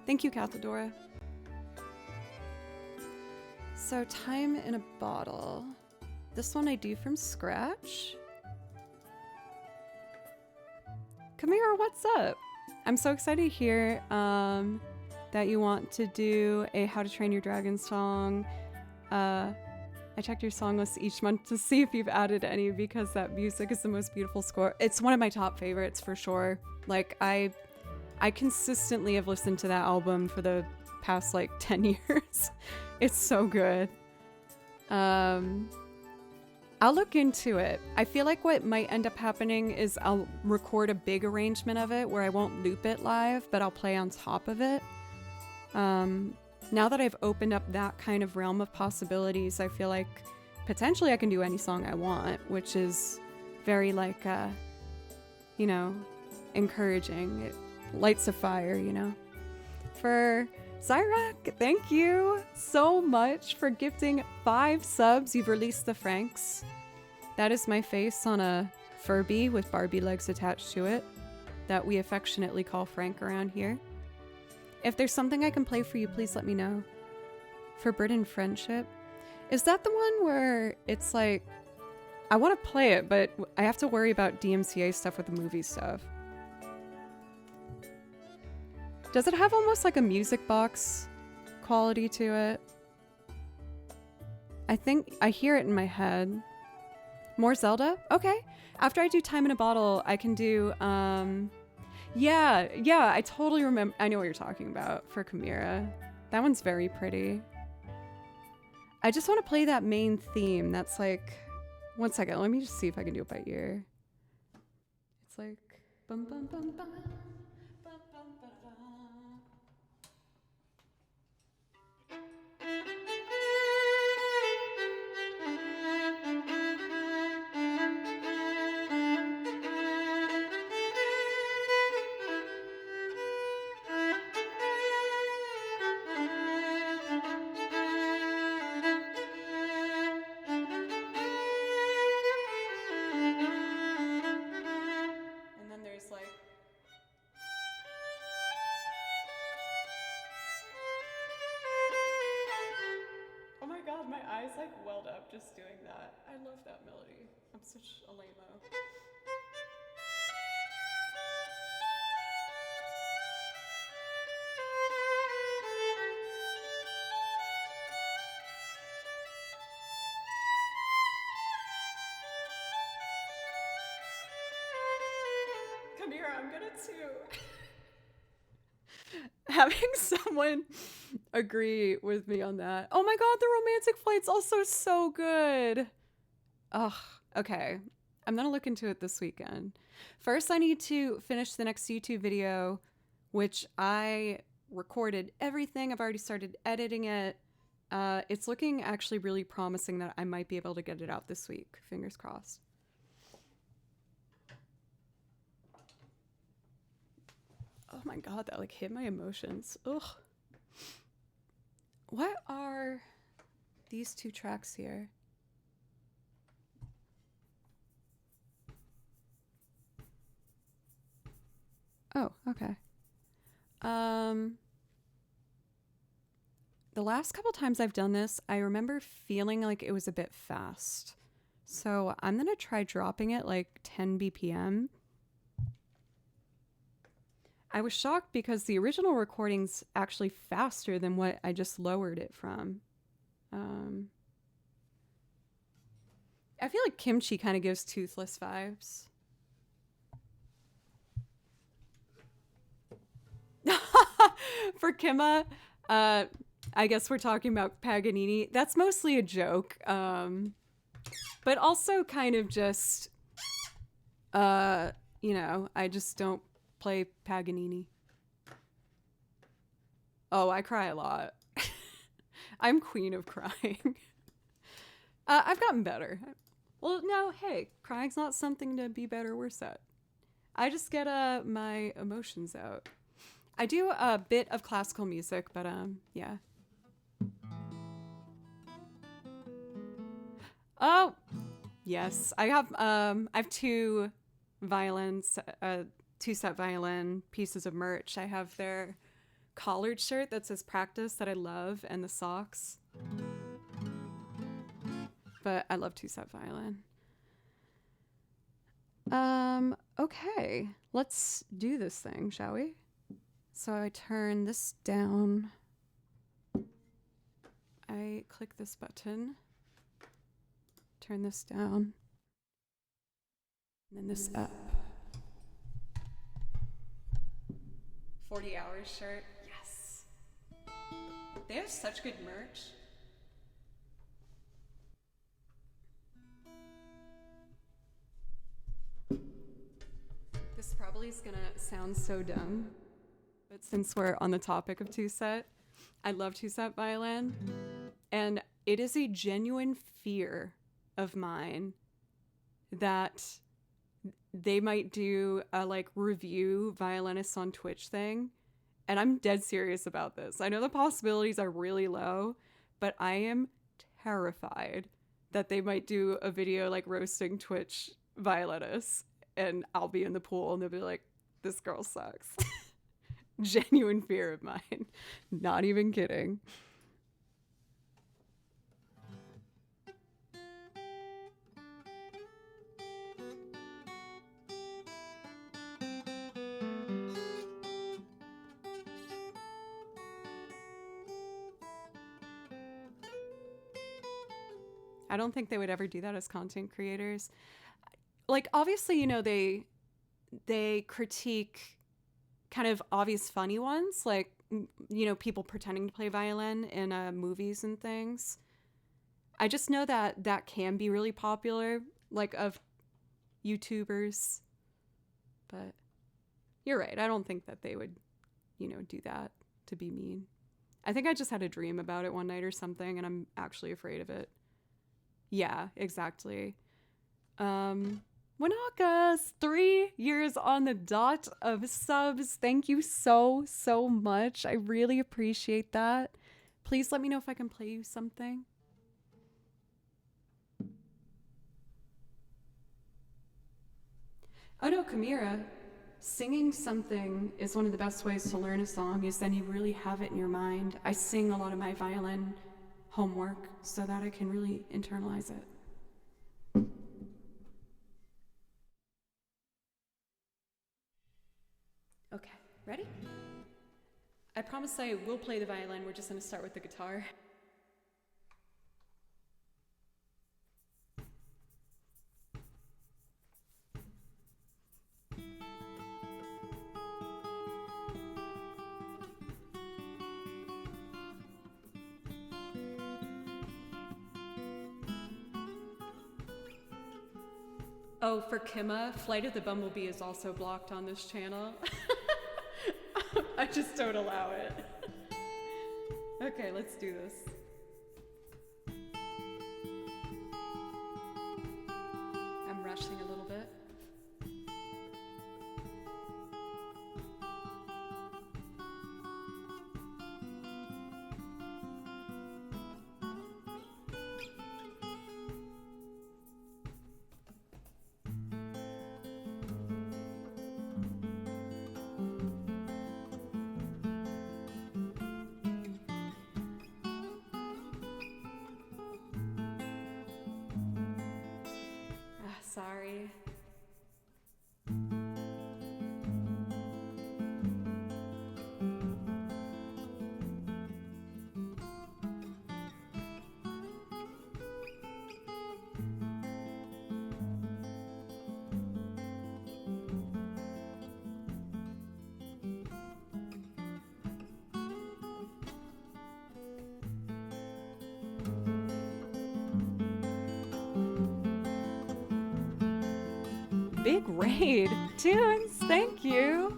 Thank you, Cathedora. So, Time in a Bottle. This one I do from scratch. Kamira, what's up? I'm so excited to hear that you want to do a How to Train Your Dragon song. I checked your song list each month to see if you've added any because that music is the most beautiful score. It's one of my top favorites for sure. Like I consistently have listened to that album for the past like 10 years. It's so good. I'll look into it. I feel like what might end up happening is I'll record a big arrangement of it where I won't loop it live, but I'll play on top of it. Now that I've opened up that kind of realm of possibilities, I feel like potentially I can do any song I want, which is very like, you know, encouraging. It lights a fire, you know. For Zyrak, thank you so much for gifting 5 subs. You've released the Franks. That is my face on a Furby with Barbie legs attached to it that we affectionately call Frank around here. If there's something I can play for you, please let me know. Forbidden Friendship. Is that the one where it's like, I want to play it, but I have to worry about DMCA stuff with the movie stuff. Does it have almost like a music box quality to it? I think I hear it in my head. More Zelda? Okay. After I do Time in a Bottle, I can do, Yeah, yeah, I totally remember. I know what you're talking about for Chimera. That one's very pretty. I just want to play that main theme. That's like, one second, let me just see if I can do it by ear. It's like, bum bum bum bum. Bum, bum, ba-da-da. And then there's like, oh my god, my eyes like welled up just doing that. I love that melody. I'm such a lame-o. Come here, I'm gonna too. Having someone agree with me on that. Oh my god, the romantic flight's also so good. Ugh, okay. I'm gonna look into it this weekend. First, I need to finish the next YouTube video, which I recorded everything. I've already started editing it. It's looking actually really promising that I might be able to get it out this week. Fingers crossed. Oh my god, that like hit my emotions. Ugh. What are these two tracks here? Oh, okay. The last couple times I've done this, I remember feeling like it was a bit fast. So I'm gonna try dropping it like 10 BPM. I was shocked because the original recording's actually faster than what I just lowered it from. I feel like Kimchi kind of gives Toothless vibes. For Kimma, I guess we're talking about Paganini. That's mostly a joke, but also kind of just, you know, I just don't play Paganini. Oh, I cry a lot. I'm queen of crying. I've gotten better. Well, no, hey, crying's not something to be better or worse at. I just get my emotions out. I do a bit of classical music, but yeah. Oh, yes. I have two violins, two-set violin pieces of merch. I have their collared shirt that says practice that I love and the socks. But I love two-set violin. Okay. Let's do this thing, shall we? So I turn this down. I click this button. Turn this down. And then this up. 40 hours shirt. Yes. They have such good merch. This probably is gonna sound so dumb, but since we're on the topic of two-set, I love two-set violin, and it is a genuine fear of mine that they might do a like review violinists on Twitch thing, and I'm dead serious about this. I know the possibilities are really low, but I am terrified that they might do a video like roasting Twitch violinists, and I'll be in the pool and they'll be like, this girl sucks. Genuine fear of mine. Not even kidding. I don't think they would ever do that as content creators. Like, obviously, you know, they critique kind of obvious funny ones, like, people pretending to play violin in movies and things. I just know that that can be really popular, like of YouTubers. But you're right. I don't think that they would, do that to be mean. I think I just had a dream about it one night or something, and I'm actually afraid of it. Yeah, exactly. Wanakas, 3 years on the dot of subs. Thank you so, so much. I really appreciate that. Please let me know if I can play you something. Oh no, Kamira. Singing something is one of the best ways to learn a song, is then you really have it in your mind. I sing a lot of my violin homework so that I can really internalize it. Okay, ready? I promise I will play the violin. We're just going to start with the guitar. Oh, for Kima, Flight of the Bumblebee is also blocked on this channel. I just don't allow it. Okay, let's do this. I'm rushing a little bit. Sorry. Big raid. Tunes, thank you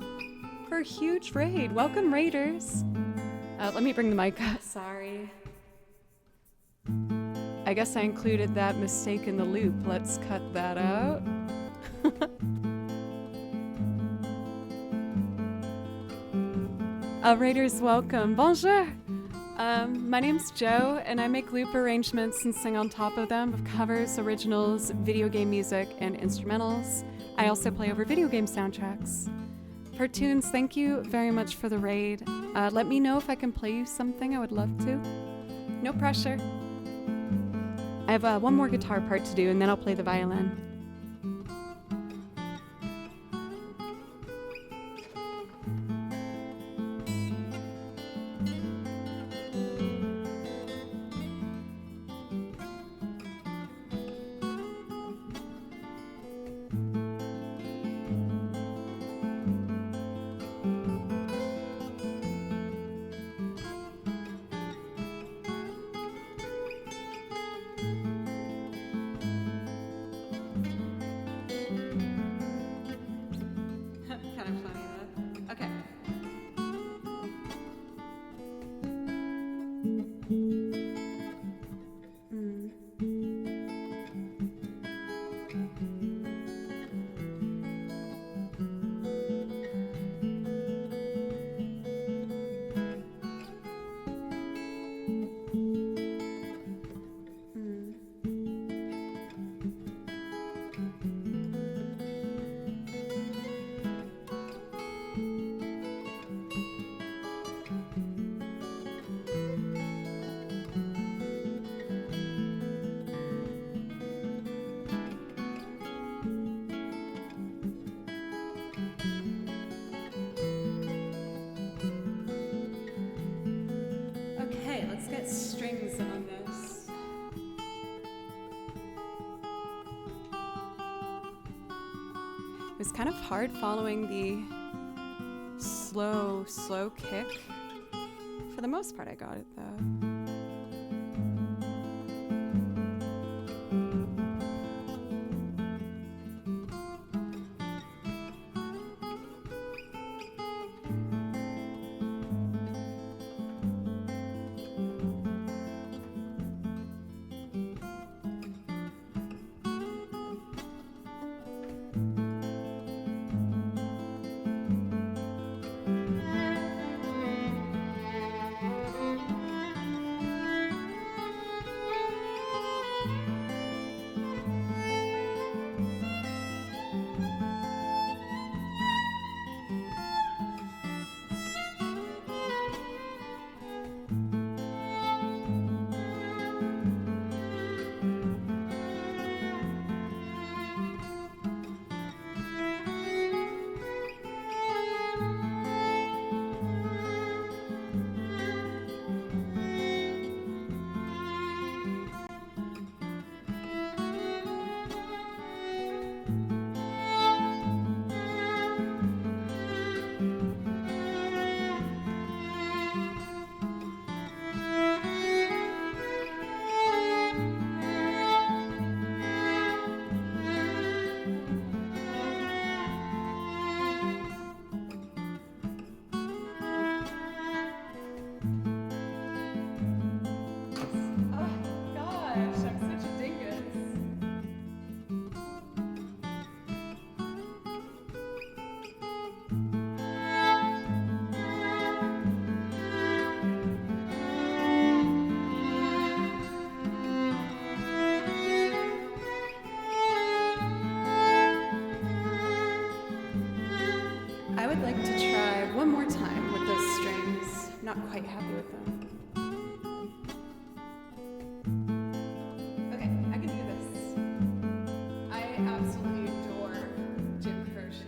for a huge raid. Welcome, raiders. Let me bring the mic up. Sorry. I guess I included that mistake in the loop. Let's cut that out. Raiders, welcome. Bonjour. My name's Joe, and I make loop arrangements and sing on top of them of covers, originals, video game music, and instrumentals. I also play over video game soundtracks. For Tunes, thank you very much for the raid. Let me know if I can play you something. I would love to. No pressure. I have one more guitar part to do, and then I'll play the violin. Strings in on this. It was kind of hard following the slow kick. For the most part, I got it though. I would like to try one more time with those strings. Not quite happy with them. Okay, I can do this. I absolutely adore Jim Croce.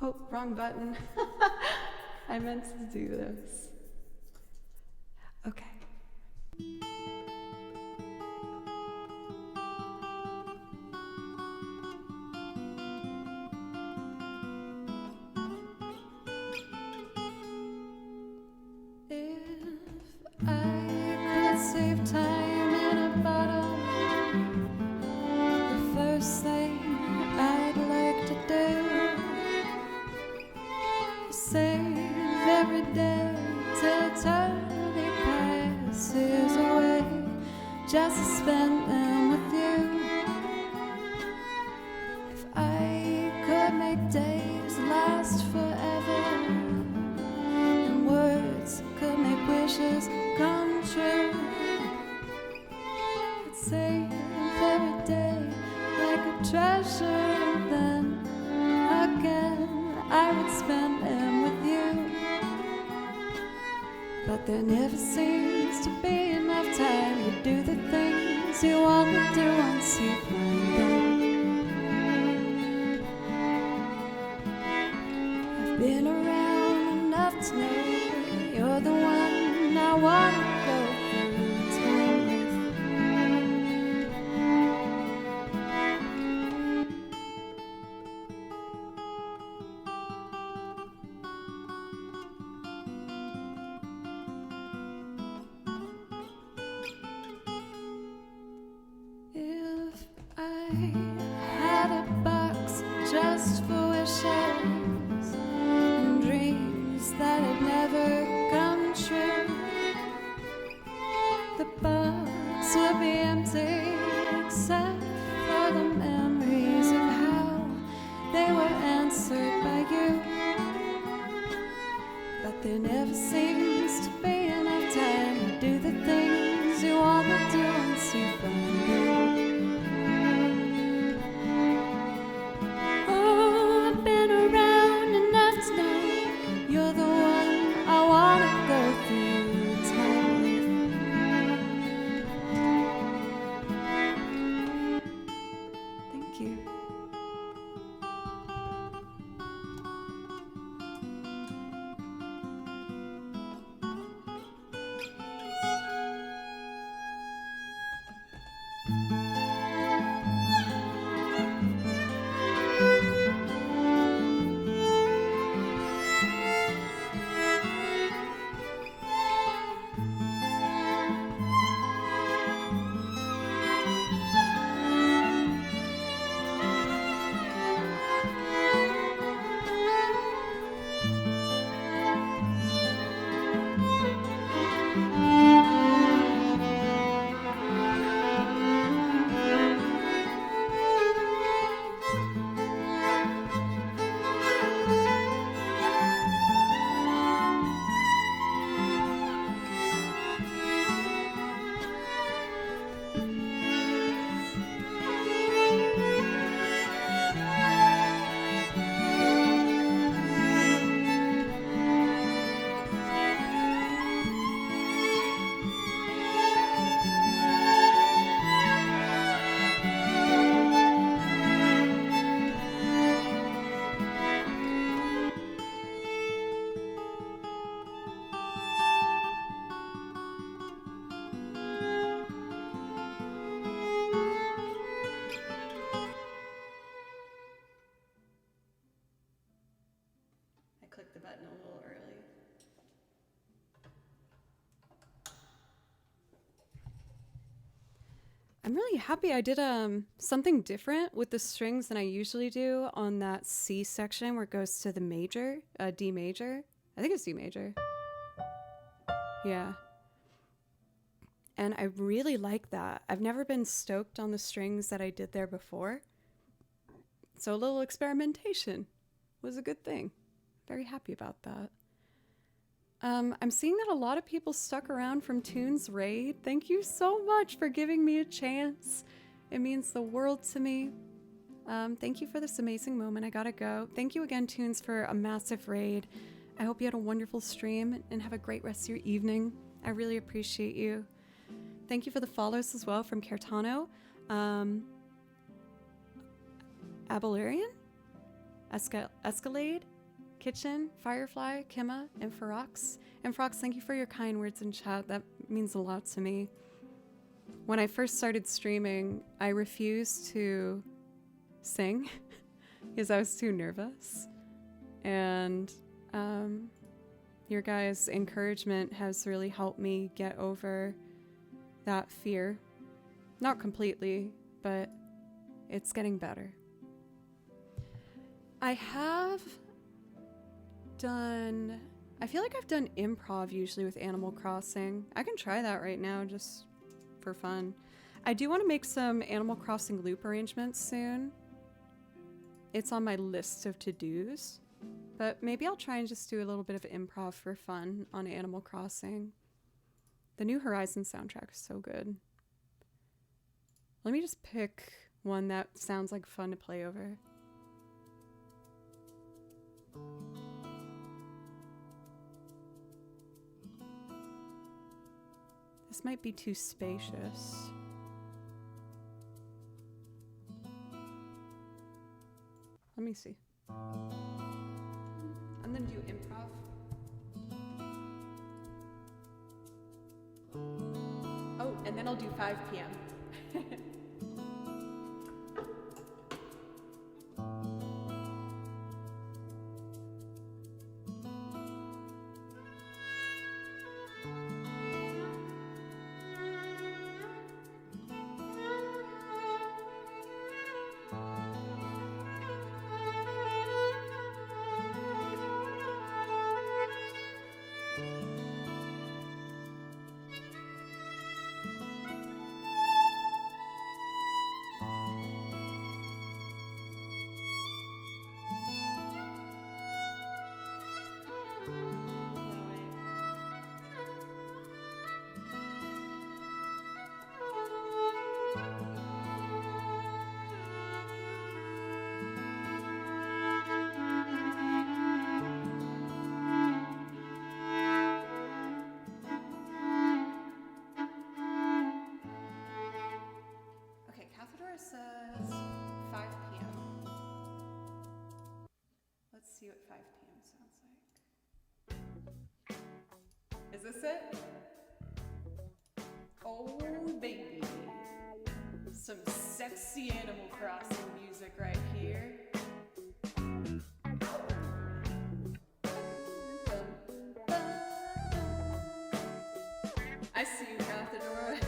Oh, wrong button. I meant to do this. Okay. If I could save time in a bottle, the first thing I'd like to do is save every day till eternity passes away, just to spend them with you. If I could make days last forever, and words could make wishes come true, I'd save every day like a treasure, and then again I would spend them with you. But there never seems to be enough time to do the things you want to do once you find them. I've been around enough to know you're the one I want to go through time with. If I had a box just for wishes and dreams that had never come true, the box would be empty except for the memories of how they were answered by you. But there never seems to be enough time to do the things you want to do once you find them. Oh, I've been around enough to know you're the one I want to go through time with. Thank you. I clicked the button a little early. I'm really happy I did something different with the strings than I usually do on that C section where it goes to the major, D major. I think it's D major. Yeah. And I really like that. I've never been stoked on the strings that I did there before. So a little experimentation was a good thing. Very happy about that. I'm seeing that a lot of people stuck around from Tunes Raid. Thank you so much for giving me a chance. It means the world to me. Thank you for this amazing moment. I gotta go. Thank you again, Tunes, for a massive raid. I hope you had a wonderful stream and have a great rest of your evening. I really appreciate you. Thank you for the follows as well from Kertano. Abalarian? Escalade, Kitchen, Firefly, Kima, and Ferox. And Ferox, thank you for your kind words in chat. That means a lot to me. When I first started streaming, I refused to sing because I was too nervous. And your guys' encouragement has really helped me get over that fear. Not completely, but it's getting better. I feel like I've done improv usually with Animal Crossing. I can try that right now just for fun. I do want to make some Animal Crossing loop arrangements soon. It's on my list of to-dos. But maybe I'll try and just do a little bit of improv for fun on Animal Crossing. The New Horizons soundtrack is so good. Let me just pick one that sounds like fun to play over. This might be too spacious. Let me see. I'm gonna do improv. Oh, and then I'll do 5 p.m. Says 5 p.m. Let's see what 5 p.m. sounds like. Is this it? Oh, baby. Some sexy Animal Crossing music right here. I see you, Cathedora.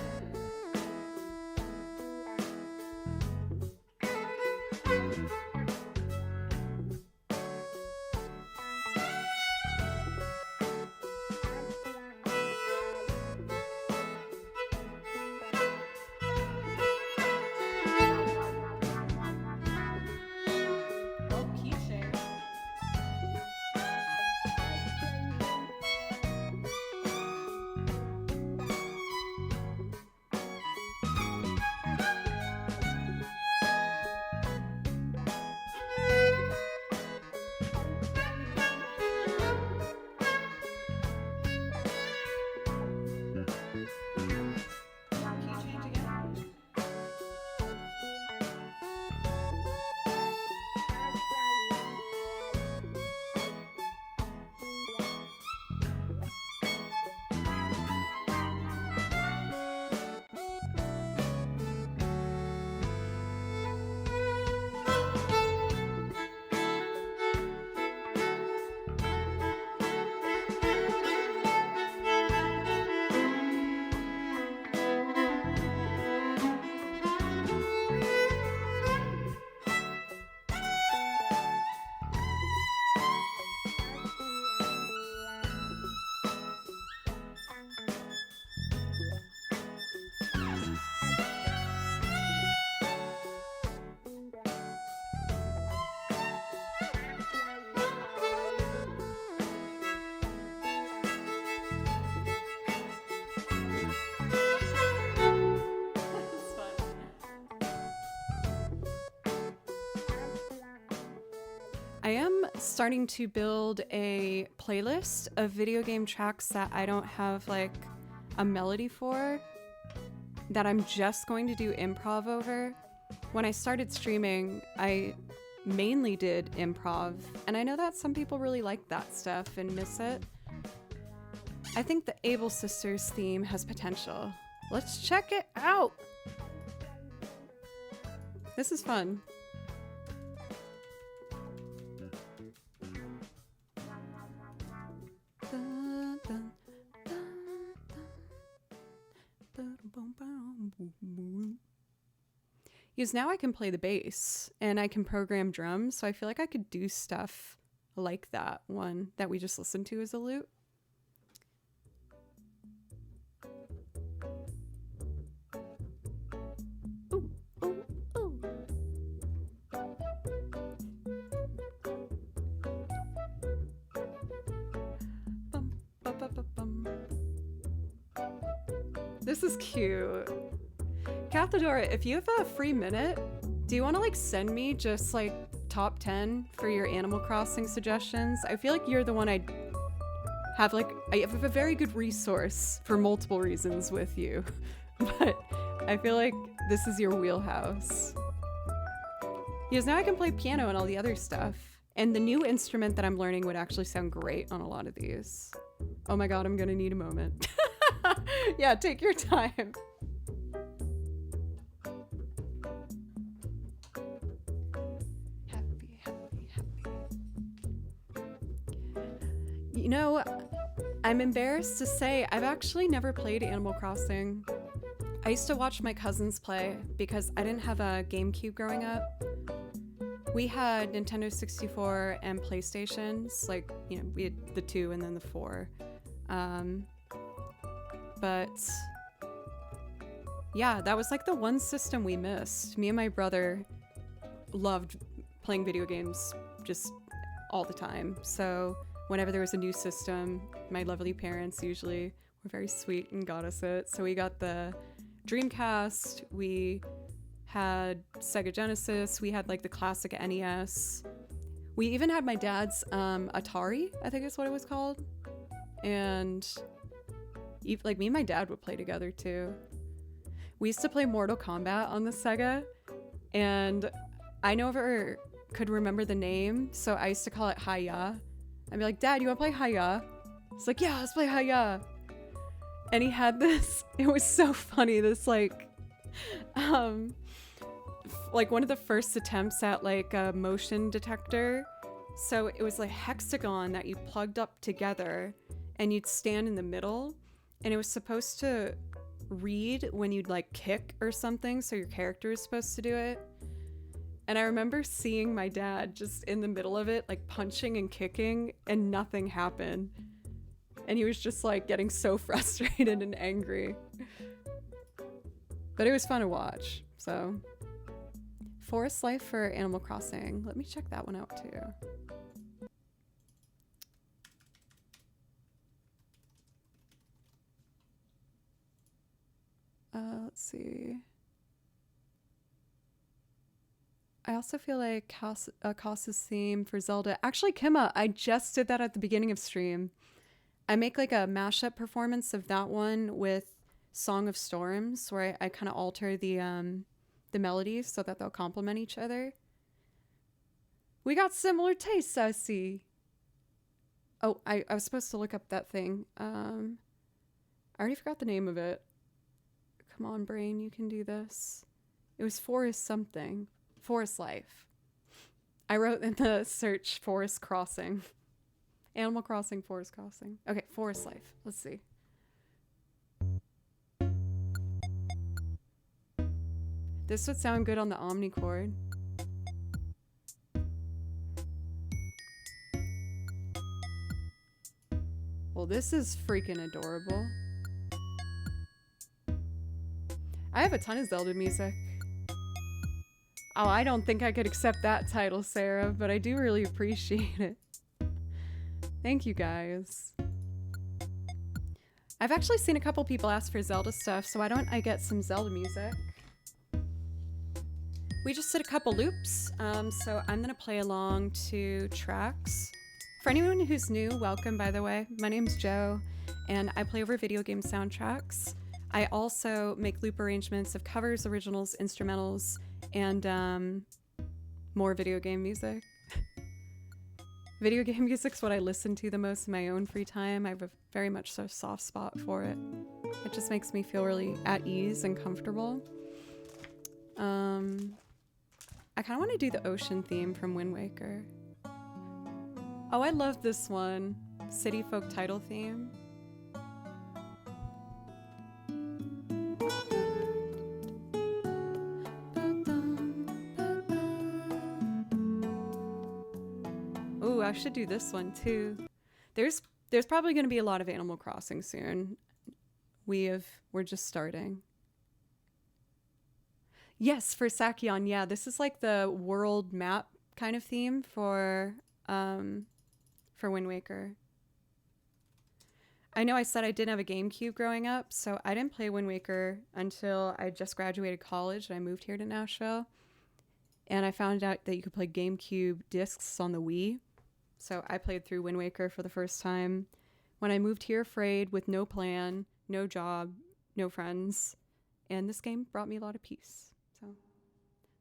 I am starting to build a playlist of video game tracks that I don't have like a melody for, that I'm just going to do improv over. When I started streaming, I mainly did improv, and I know that some people really like that stuff and miss it. I think the Able Sisters theme has potential. Let's check it out! This is fun. Because now I can play the bass and I can program drums, so I feel like I could do stuff like that one that we just listened to as a loop. Ooh, ooh, ooh. Bum, ba, ba, ba, bum. This is cute. Cathedora, if you have a free minute, do you want to like send me just like top 10 for your Animal Crossing suggestions? I feel like you're the one I have a very good resource for multiple reasons with you, but I feel like this is your wheelhouse. Because now I can play piano and all the other stuff, and the new instrument that I'm learning would actually sound great on a lot of these. Oh my god, I'm gonna need a moment. Yeah, take your time. You know, I'm embarrassed to say I've actually never played Animal Crossing. I used to watch my cousins play because I didn't have a GameCube growing up. We had Nintendo 64 and PlayStations, like, you know, we had the 2 and then the 4. But yeah, that was like the one system we missed. Me and my brother loved playing video games just all the time. So whenever there was a new system, my lovely parents usually were very sweet and got us it. So we got the Dreamcast, we had Sega Genesis, we had like the classic NES. We even had my dad's Atari, I think is what it was called. And like me and my dad would play together too. We used to play Mortal Kombat on the Sega, and I never could remember the name, so I used to call it Hi-Ya. I'd be like, Dad, you wanna play Hi-Ya? He's like, yeah, let's play Hi-Ya. And he had this, it was so funny, this like one of the first attempts at like a motion detector. So it was like hexagon that you plugged up together and you'd stand in the middle, and it was supposed to read when you'd like kick or something, so your character is supposed to do it. And I remember seeing my dad just in the middle of it, like punching and kicking, and nothing happened. And he was just like getting so frustrated and angry. But it was fun to watch, so. Forest Life for Animal Crossing. Let me check that one out too. Let's see. I also feel like Casa's theme for Zelda. Actually, Kima, I just did that at the beginning of stream. I make like a mashup performance of that one with Song of Storms, where I kind of alter the melodies so that they'll complement each other. We got similar tastes, I see. Oh, I was supposed to look up that thing. I already forgot the name of it. Come on, brain, you can do this. It was Forest something. Forest Life. I wrote in the search Forest Crossing. Animal Crossing, Forest Crossing. Okay, Forest Life. Let's see. This would sound good on the omnichord. Well, this is freaking adorable. I have a ton of Zelda music. Oh, I don't think I could accept that title, Sarah, but I do really appreciate it. Thank you, guys. I've actually seen a couple people ask for Zelda stuff, so why don't I get some Zelda music? We just did a couple loops, so I'm gonna play along to tracks. For anyone who's new, welcome, by the way. My name's Jo, and I play over video game soundtracks. I also make loop arrangements of covers, originals, instrumentals, and more video game music. Video game music's what I listen to the most in my own free time. I have a very much so soft spot for it. It just makes me feel really at ease and comfortable. I kind of want to do the ocean theme from Wind Waker. Oh, I love this one. City folk title theme. Ooh, I should do this one too. There's probably going to be a lot of Animal Crossing soon. We're just starting. Yes, for Sakyon, yeah, this is like the world map kind of theme for Wind Waker. I know I said I didn't have a GameCube growing up, so I didn't play Wind Waker until I just graduated college and I moved here to Nashville. And I found out that you could play GameCube discs on the Wii. So I played through Wind Waker for the first time when I moved here afraid with no plan, no job, no friends. And this game brought me a lot of peace. So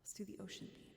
let's do the ocean theme.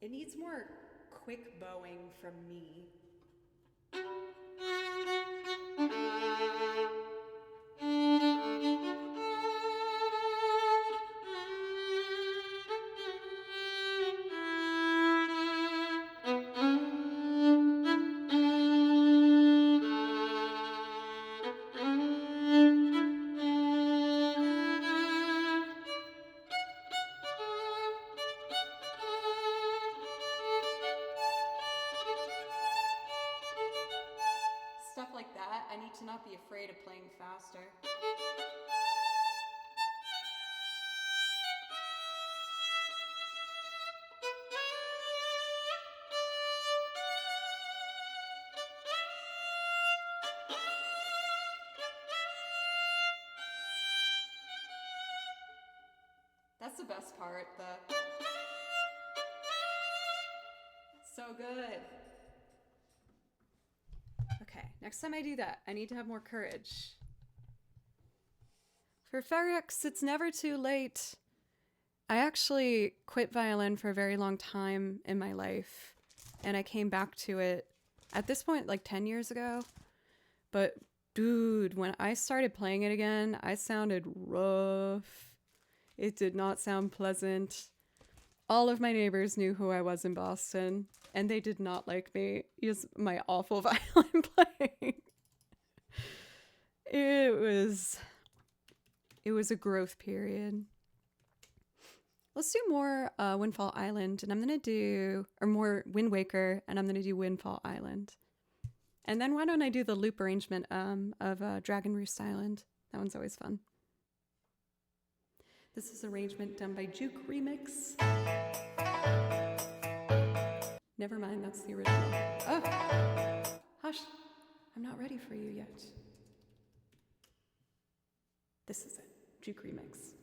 It needs more quick bowing from me. Stuff like that. I need to not be afraid of playing faster. That's the best part, so good. Okay, next time I do that, I need to have more courage. For Ferex, it's never too late. I actually quit violin for a very long time in my life, and I came back to it at this point like 10 years ago. But dude, when I started playing it again, I sounded rough. It did not sound pleasant. All of my neighbors knew who I was in Boston, and they did not like me. Just my awful violin playing. It was a growth period. Let's do more Windfall Island, and I'm going to do, or more Wind Waker, and I'm going to do Windfall Island. And then why don't I do the loop arrangement of Dragon Roost Island? That one's always fun. This is arrangement done by Juke Remix. Never mind, that's the original. Oh, hush, I'm not ready for you yet. This is it, Juke Remix.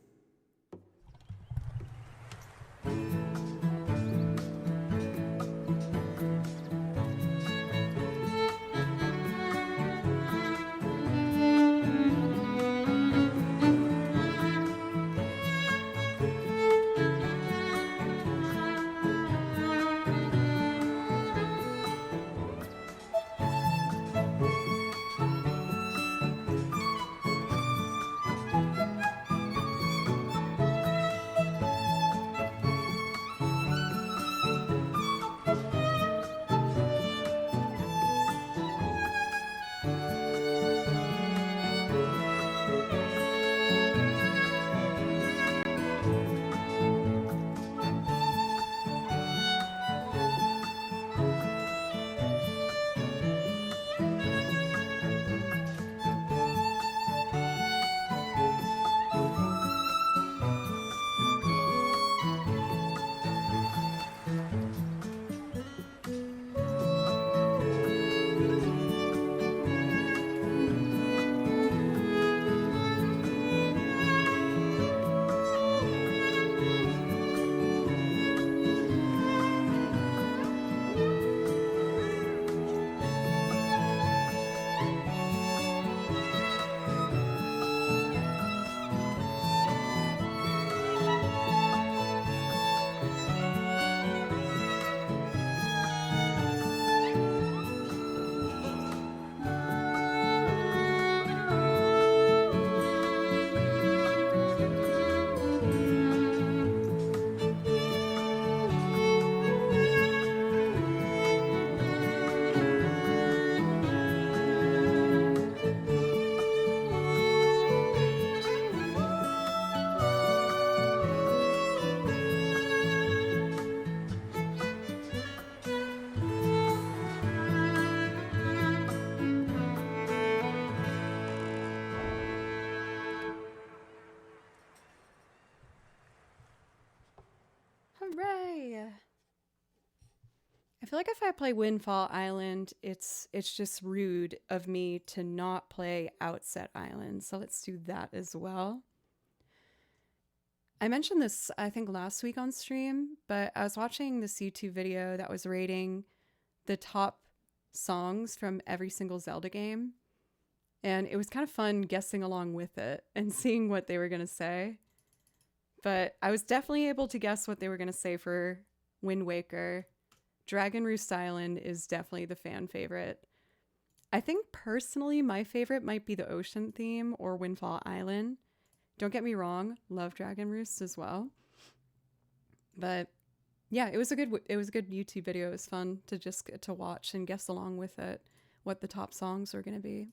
Hooray! I feel like if I play Windfall Island, it's just rude of me to not play Outset Island. So let's do that as well. I mentioned this, I think, last week on stream, but I was watching this YouTube video that was rating the top songs from every single Zelda game. And it was kind of fun guessing along with it and seeing what they were going to say. But I was definitely able to guess what they were going to say for Wind Waker. Dragon Roost Island is definitely the fan favorite. I think personally my favorite might be the ocean theme or Windfall Island. Don't get me wrong, love Dragon Roost as well. But yeah, it was a good YouTube video. It was fun to just get to watch and guess along with it what the top songs were going to be.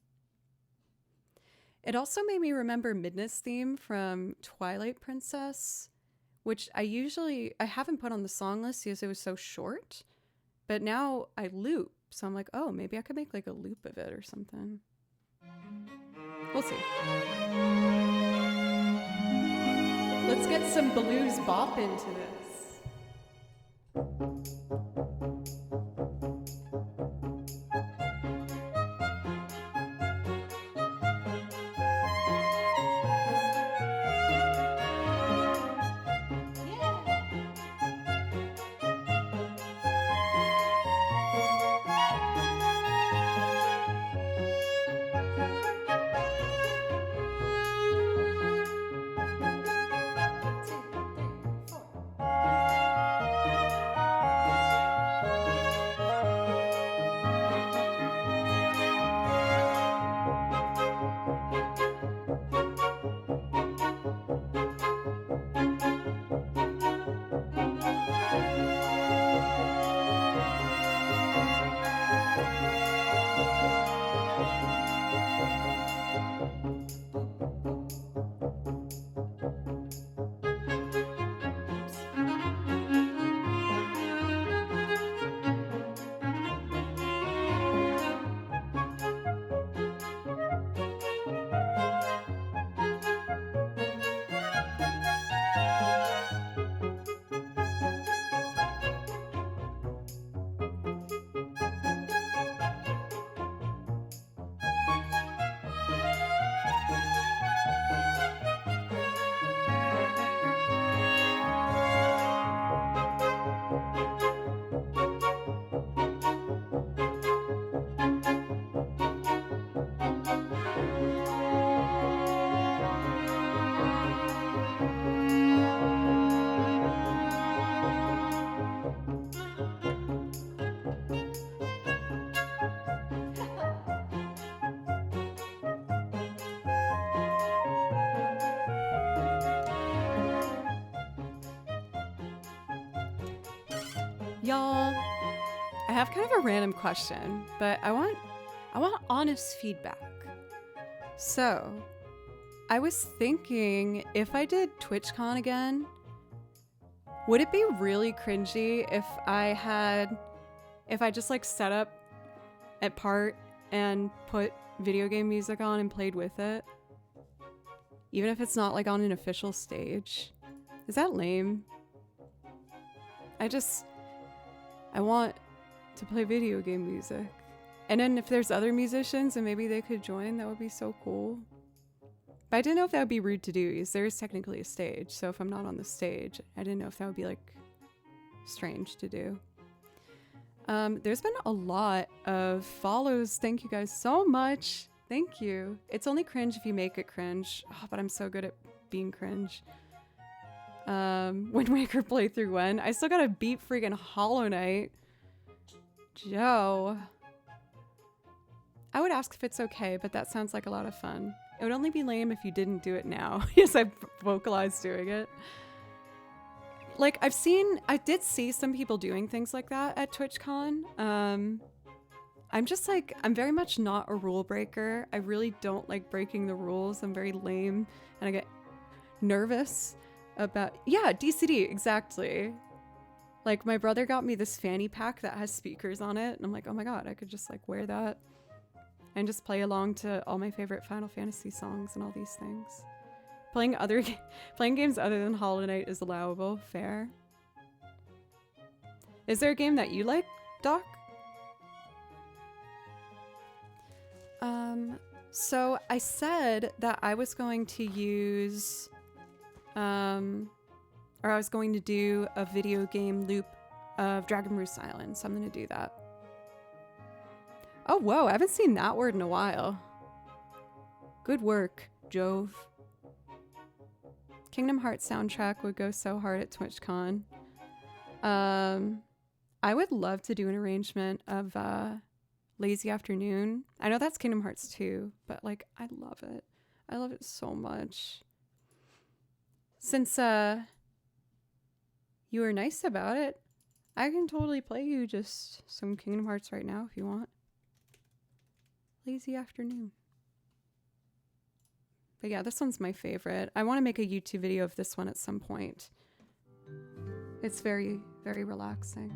It also made me remember Midna's theme from Twilight Princess, which I haven't put on the song list because it was so short, but now I loop. So I'm like, oh, maybe I could make like a loop of it or something. We'll see. Let's get some blues bop into this. Y'all, I have kind of a random question, but I want honest feedback. So, I was thinking if I did TwitchCon again, would it be really cringy if I just like set up at part and put video game music on and played with it? Even if it's not like on an official stage. Is that lame? I want to play video game music. And then if there's other musicians and maybe they could join, that would be so cool. But I didn't know if that would be rude to do, because there is technically a stage. So if I'm not on the stage, I didn't know if that would be like strange to do. There's been a lot of follows. Thank you guys so much. Thank you. It's only cringe if you make it cringe. Oh, but I'm so good at being cringe. Wind Waker playthrough when? I still gotta beat freaking Hollow Knight. Joe. I would ask if it's okay, but that sounds like a lot of fun. It would only be lame if you didn't do it now. Yes, I vocalized doing it. Like, I did see some people doing things like that at TwitchCon. I'm very much not a rule breaker. I really don't like breaking the rules. I'm very lame and I get nervous about, yeah, DCD, exactly. Like, my brother got me this fanny pack that has speakers on it, and I'm like, oh my god, I could just like wear that and just play along to all my favorite Final Fantasy songs and all these things. Playing games other than Hollow Knight is allowable. Fair. Is there a game that you like, Doc? So I said that I was going to use, or I was going to do a video game loop of Dragon Roost Island, so I'm going to do that. Oh, whoa, I haven't seen that word in a while. Good work, Jove. Kingdom Hearts soundtrack would go so hard at TwitchCon. I would love to do an arrangement of Lazy Afternoon. I know that's Kingdom Hearts 2, but like, I love it. I love it so much. Since you were nice about it, I can totally play you just some Kingdom Hearts right now if you want. Lazy Afternoon. But yeah, this one's my favorite. I want to make a YouTube video of this one at some point. It's very, very relaxing.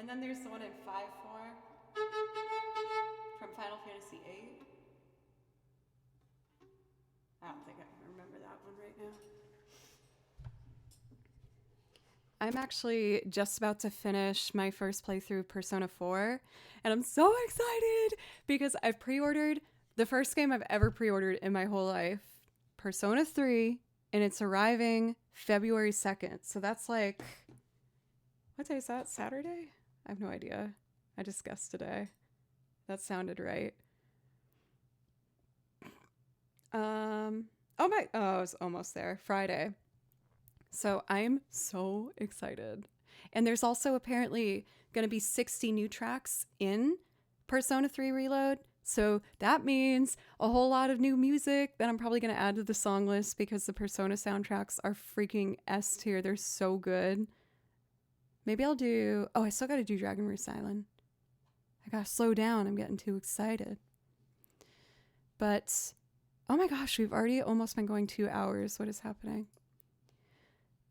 And then there's the one in 5/4 from Final Fantasy VIII. I don't think I can remember that one right now. I'm actually just about to finish my first playthrough of Persona 4, and I'm so excited because I've pre-ordered the first game I've ever pre-ordered in my whole life, Persona 3, and it's arriving February 2nd. So that's like, what day is that? Saturday? I have no idea. I just guessed today. That sounded right. Oh, it's almost there. Friday. So I'm so excited. And there's also apparently going to be 60 new tracks in Persona 3 Reload. So that means a whole lot of new music that I'm probably going to add to the song list because the Persona soundtracks are freaking S tier. They're so good. Maybe I'll do... Oh, I still got to do Dragon Roost Island. I got to slow down. I'm getting too excited. But, oh my gosh, we've already almost been going 2 hours. What is happening?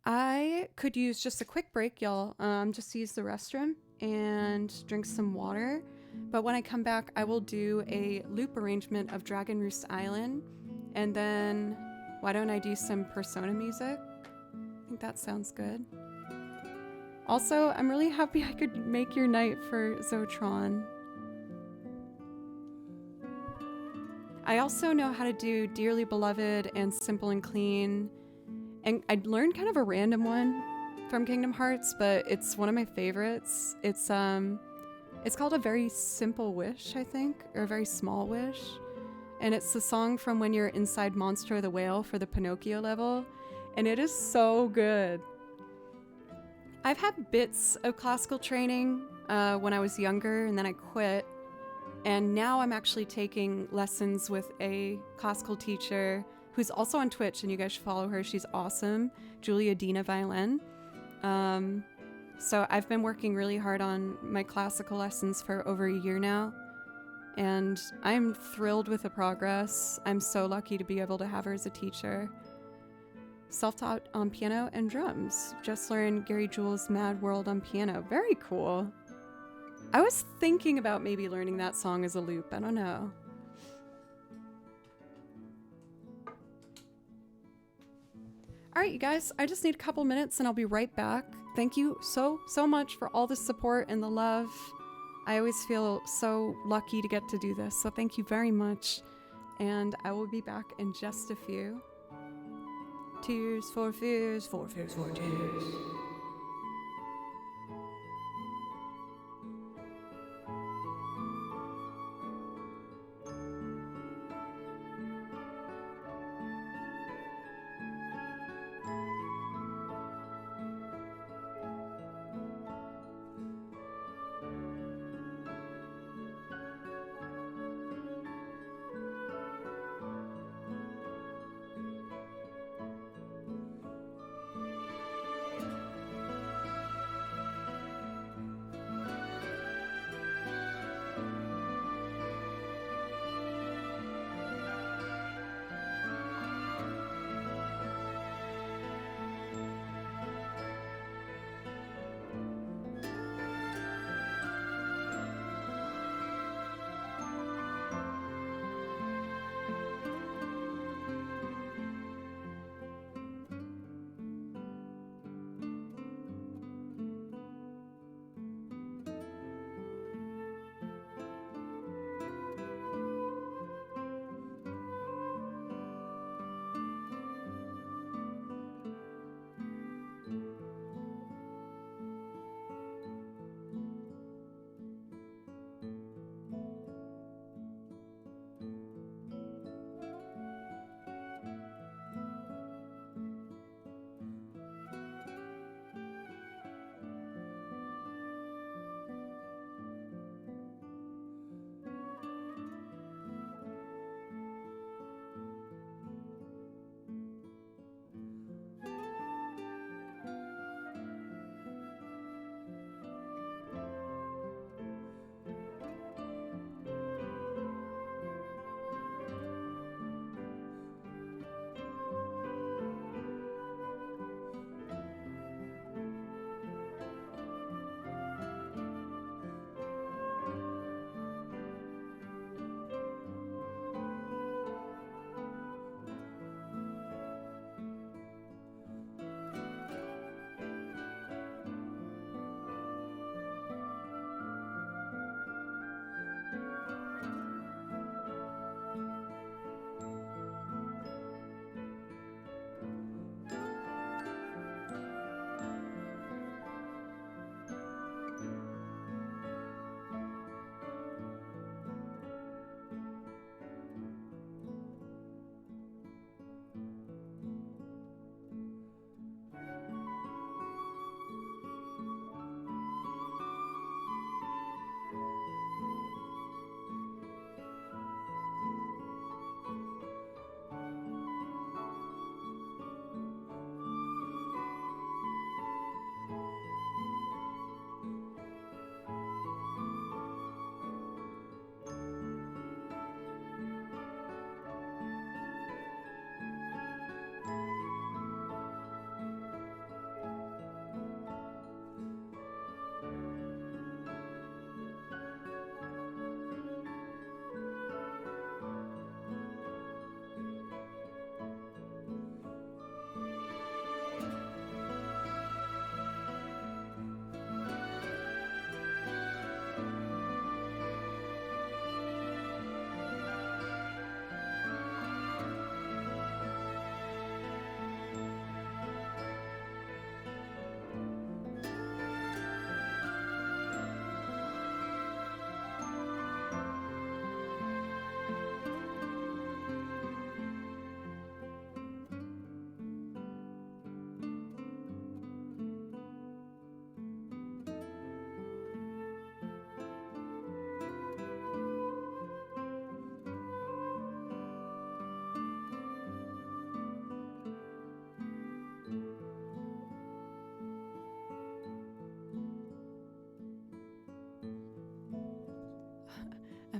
I could use just a quick break, y'all. Just to use the restroom and drink some water. But when I come back, I will do a loop arrangement of Dragon Roost Island. And then, why don't I do some Persona music? I think that sounds good. Also, I'm really happy I could make your night for Zotron. I also know how to do Dearly Beloved and Simple and Clean. And I learned kind of a random one from Kingdom Hearts, but it's one of my favorites. It's called A Very Simple Wish, I think, or A Very Small Wish. And it's the song from when you're inside Monster the Whale for the Pinocchio level. And it is so good. I've had bits of classical training when I was younger, and then I quit. And now I'm actually taking lessons with a classical teacher who's also on Twitch, and you guys should follow her. She's awesome. Julia Dina Violin. So I've been working really hard on my classical lessons for over a year now. And I'm thrilled with the progress. I'm so lucky to be able to have her as a teacher. Self-taught on piano and drums. Just learned Gary Jules' Mad World on piano. Very cool. I was thinking about maybe learning that song as a loop. I don't know. All right, you guys, I just need a couple minutes and I'll be right back. Thank you so much for all the support and the love. I always feel so lucky to get to do this, so thank you very much. And I will be back in just a few. Tears for fears, for fears for tears.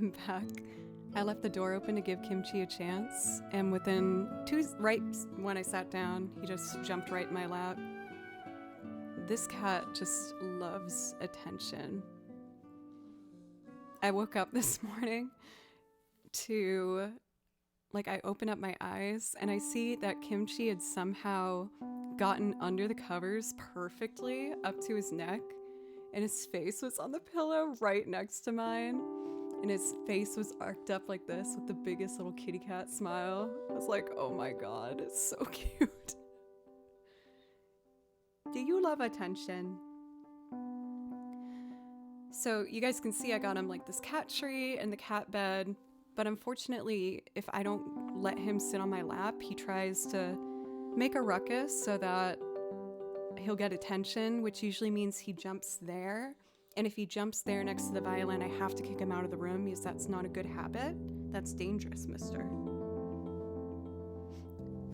I'm back. I left the door open to give Kimchi a chance, and within right when I sat down, he just jumped right in my lap. This cat just loves attention. I woke up this morning to, I open up my eyes and I see that Kimchi had somehow gotten under the covers perfectly up to his neck, and his face was on the pillow right next to mine, and his face was arched up like this with the biggest little kitty cat smile. I was like, oh my god, it's so cute. Do you love attention? So you guys can see I got him this cat tree and the cat bed, but unfortunately, if I don't let him sit on my lap, he tries to make a ruckus so that he'll get attention, which usually means he jumps there. And if he jumps there next to the violin, I have to kick him out of the room because that's not a good habit. That's dangerous, mister.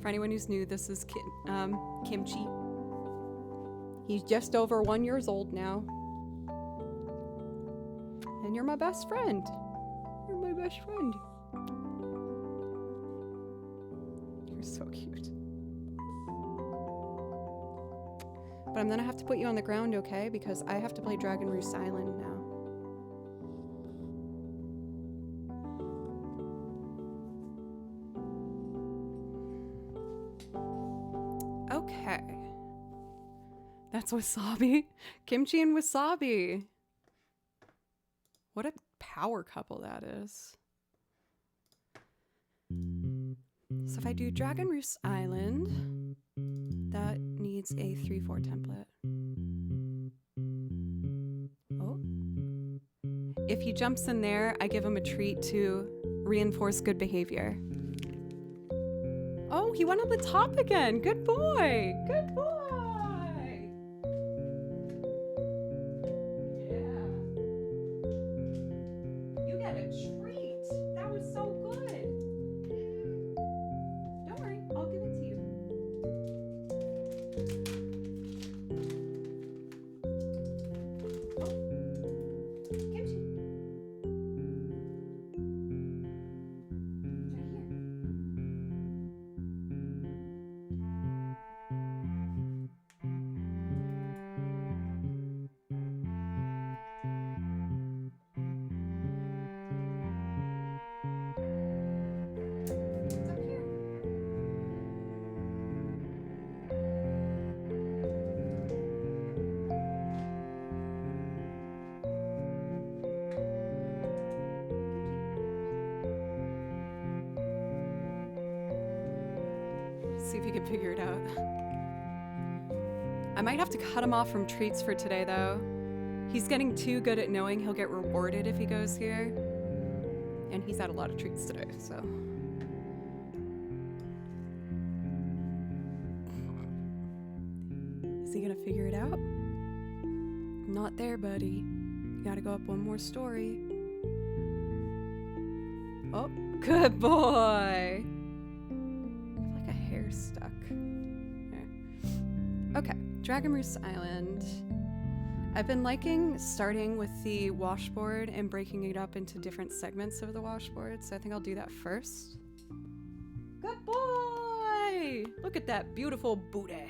For anyone who's new, this is Kimchi. He's just over 1 year old now. And you're my best friend. You're my best friend. You're so cute. But I'm gonna have to put you on the ground, okay? Because I have to play Dragon Roost Island now. Okay. That's wasabi. Kimchi and wasabi. What a power couple that is. So if I do Dragon Roost Island, that needs a 3/4 template. Oh. If he jumps in there, I give him a treat to reinforce good behavior. Oh, he went on the top again. Good boy. Good boy. See if you can figure it out. I might have to cut him off from treats for today, though. He's getting too good at knowing he'll get rewarded if he goes here. And he's had a lot of treats today, so. Is he gonna figure it out? Not there, buddy. You gotta go up one more story. Oh, good boy! Stuck. Okay, Dragon Roost Island. I've been liking starting with the washboard and breaking it up into different segments of the washboard, so I think I'll do that first. Good boy! Look at that beautiful booty.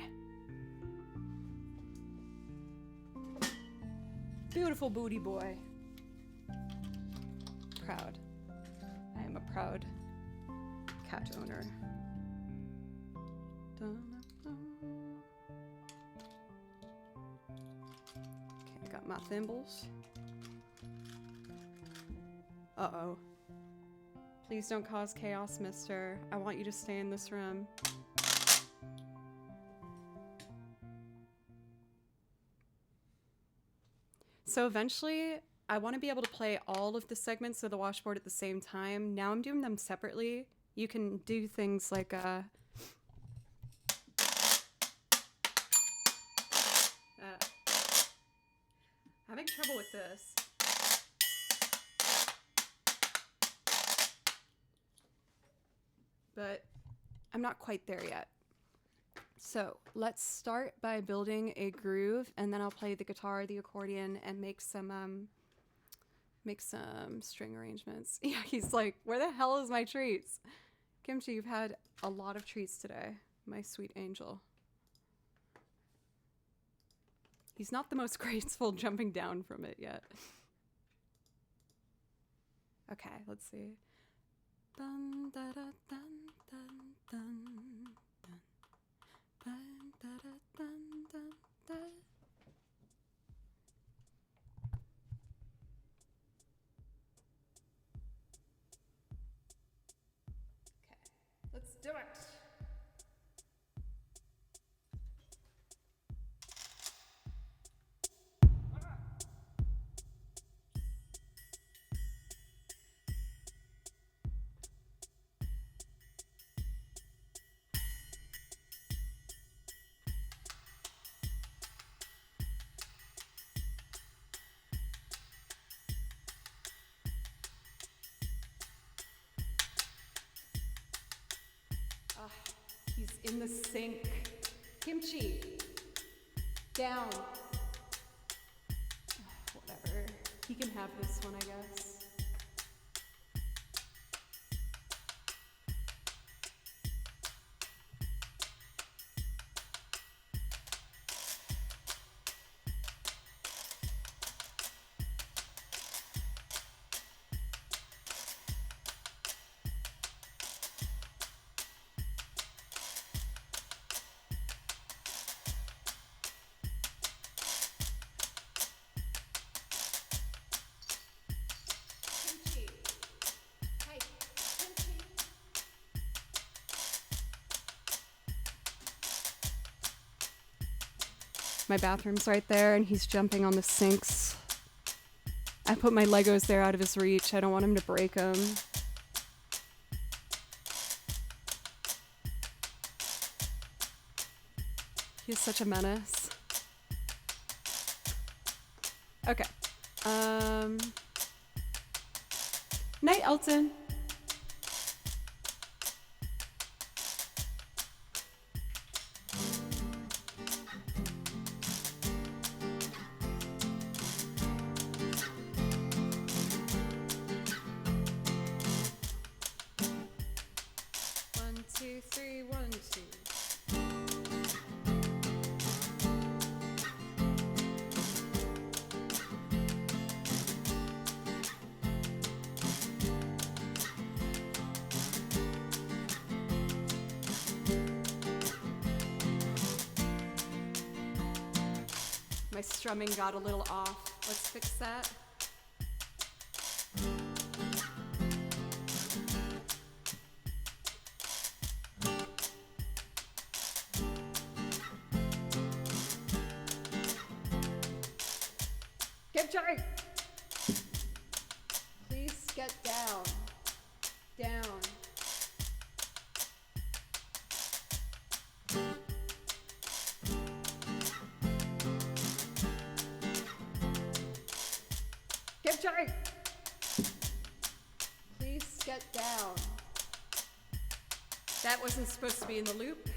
Beautiful booty boy. Proud. I am a proud cat owner. Okay, I got my thimbles. Uh-oh. Please don't cause chaos, mister. I want you to stay in this room. So eventually, I want to be able to play all of the segments of the washboard at the same time. Now I'm doing them separately. You can do things like having trouble with this. But I'm not quite there yet. So let's start by building a groove, and then I'll play the guitar, the accordion, and make some Make some string arrangements. Yeah, he's like, where the hell is my treats? Kimchi, you've had a lot of treats today, my sweet angel. He's not the most graceful jumping down from it yet. Okay, let's see. Dun, da, da, dun, dun, dun, dun. Dun, da, da, dun, dun, dun. Okay, let's do it. He's in the sink. Kimchi. Down. Whatever. He can have this one, I guess. My bathroom's right there, and he's jumping on the sinks. I put my Legos there out of his reach. I don't want him to break them. He's such a menace. Okay. Night, Elton. My strumming got a little off. Let's fix that. Get Jerry! Please get down. Down. Jerry! Please get down. That wasn't supposed to be in the loop.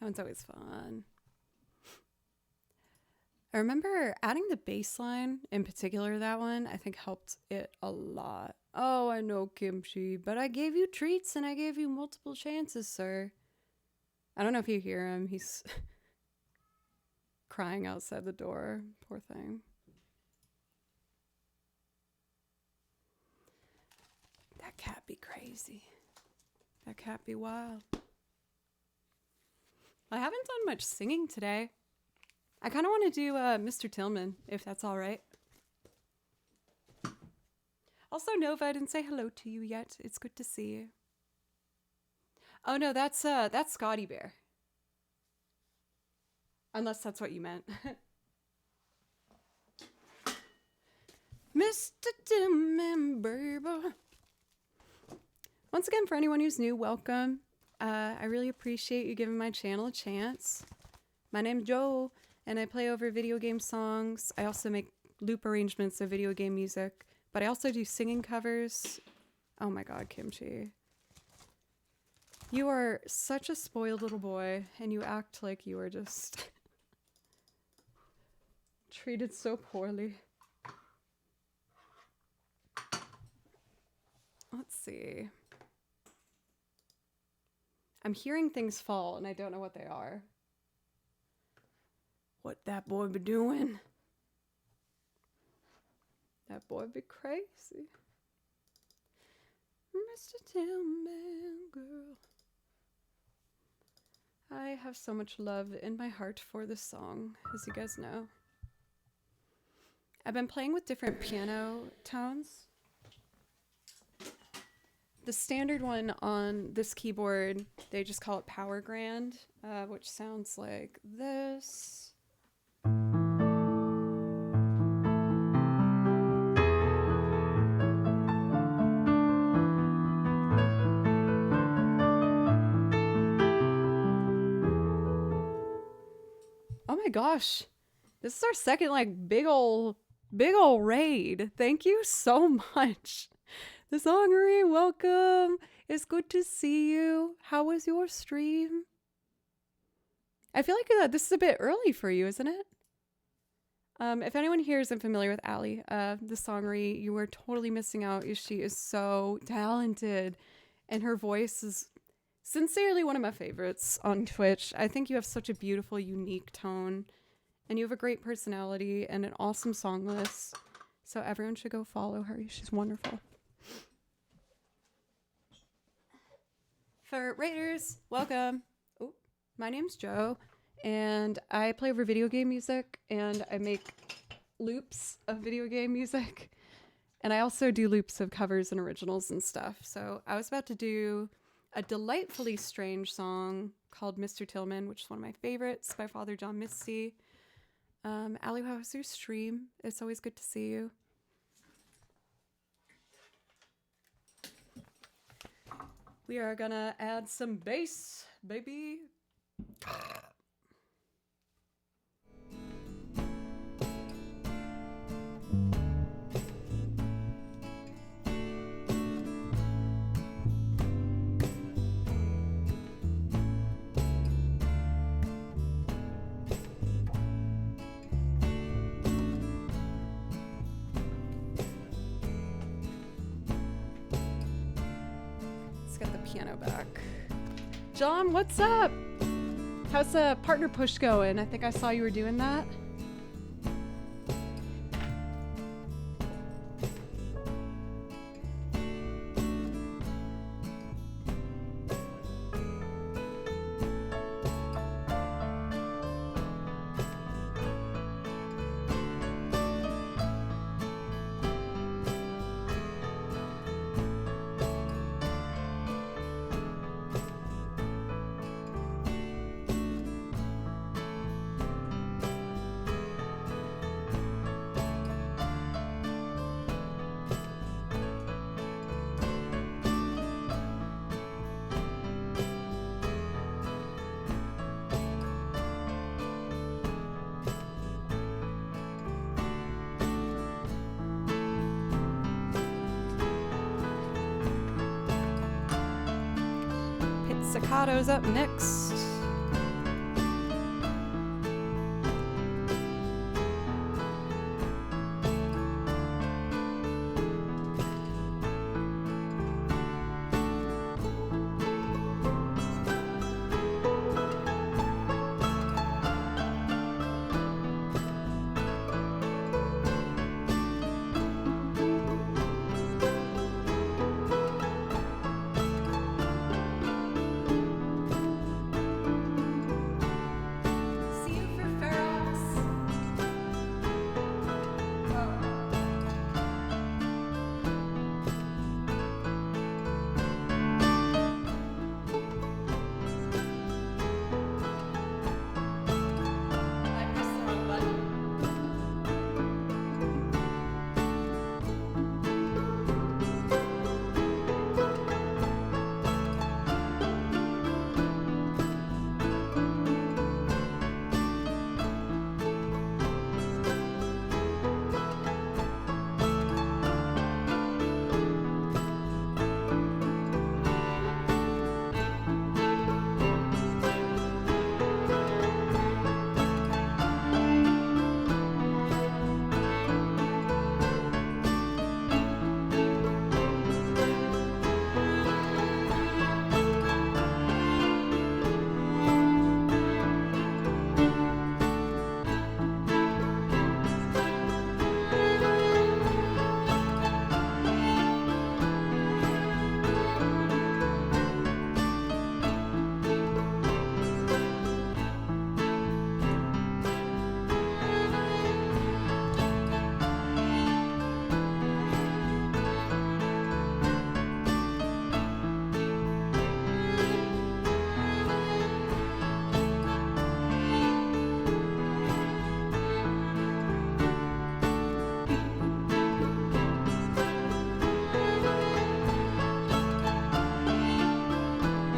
one's always fun. I remember adding the bass line, in particular that one, I think helped it a lot. Oh, I know, Kimchi, but I gave you treats and I gave you multiple chances, sir. I don't know if you hear him. He's crying outside the door. Poor thing. That cat be crazy. That cat be wild. I haven't done much singing today. I kind of want to do Mr. Tillman, if that's all right. Also, Nova, I didn't say hello to you yet. It's good to see you. Oh no, that's Scotty Bear. Unless that's what you meant. Mr. Tillman, baby. Once again, for anyone who's new, welcome. I really appreciate you giving my channel a chance. My name's Joe, and I play over video game songs. I also make loop arrangements of video game music, but I also do singing covers. Oh my god, Kimchi. You are such a spoiled little boy, and you act like you are just treated so poorly. Let's see. I'm hearing things fall, and I don't know what they are. What that boy be doing? That boy be crazy. Mr. Tillman, girl. I have so much love in my heart for this song, as you guys know. I've been playing with different piano tones. The standard one on this keyboard, they just call it Power Grand, which sounds like this. Oh my gosh. This is our second like big ol' raid. Thank you so much. The Songery, welcome. It's good to see you. How was your stream? I feel like this is a bit early for you, isn't it? If anyone here isn't familiar with Allie, the Songery, you are totally missing out. She is so talented, and her voice is sincerely one of my favorites on Twitch. I think you have such a beautiful, unique tone, and you have a great personality and an awesome song list. So everyone should go follow her. She's wonderful. For Raiders, welcome. Oh, my name's Joe, and I play over video game music, and I make loops of video game music, and I also do loops of covers and originals and stuff. So I was about to do a delightfully strange song called Mr. Tillman, which is one of my favorites by Father John Misty. Allie, how was your stream? It's always good to see you. We are gonna add some bass, baby. Piano back. John, what's up? How's the partner push going? I think I saw you were doing that. Staccato's up next.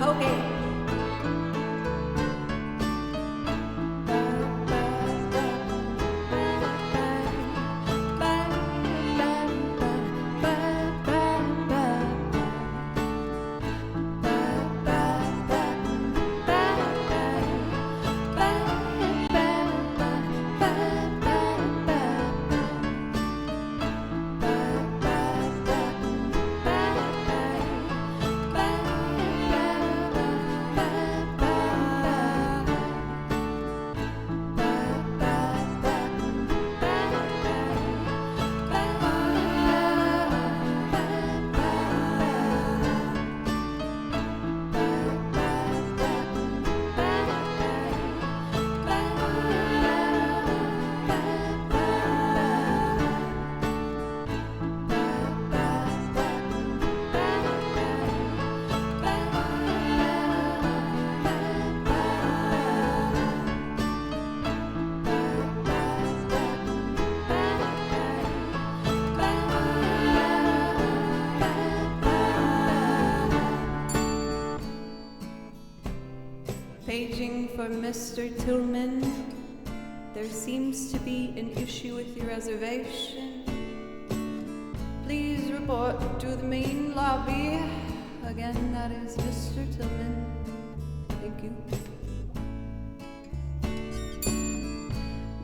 Okay. Paging for Mr. Tillman. There seems to be an issue with your reservation. Please report to the main lobby. Again, that is Mr. Tillman. Thank you.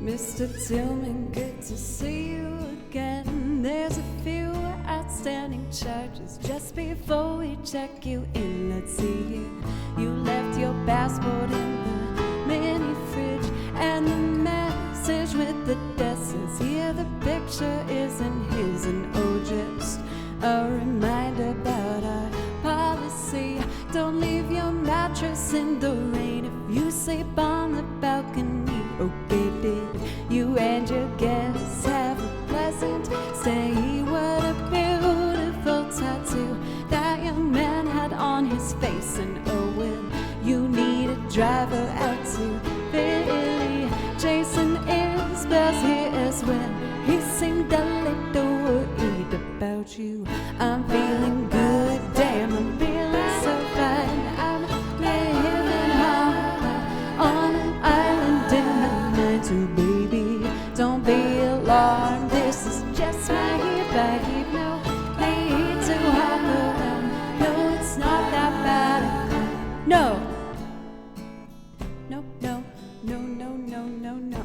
Mr. Tillman, good to see you again. There's a few outstanding charges. Just before we check you in, let's see here. You left your passport in the mini fridge, and the message with the desk says here the picture isn't his. And oh, just a reminder about our policy. Don't leave your mattress in the rain if you sleep on the balcony. Okay, did you and your guests have a pleasant stay? What a beautiful tattoo that young man had on his face. And oh, will you need a driver out to Philly? Jason is bells here as well. He seemed a little worried about you. I'm feeling good, damn, I'm feeling so fine. I'm living high on an island in the night. So baby, don't be alarmed, this is just my heat. No need to hop around, no, it's not that bad. No, no, no, no, no, no, no, no.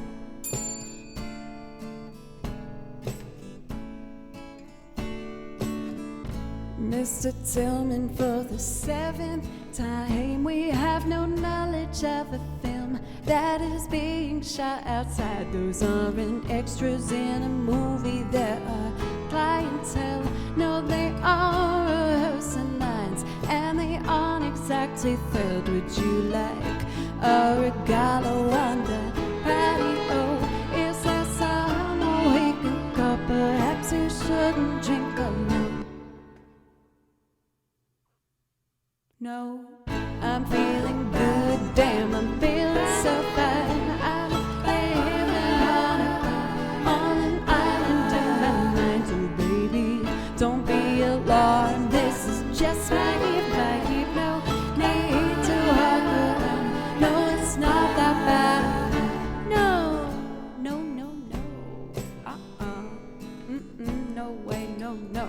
Mr. Tillman, for the 7th time, we have no knowledge of a film that is being shot outside. Those aren't extras in a movie, there are clientele. No, they are rehearsing lines, and they aren't exactly thrilled. Would you like a regalo on the patio? Is there someone we can call? Perhaps you shouldn't drink alone. No, I'm feeling good, damn, I'm feeling so fine. I'm living on an island in my mind. So baby, don't be alarmed, this is just my vibe. No need to hug around, no, it's not that bad. No, no, no, no, no way, no, no.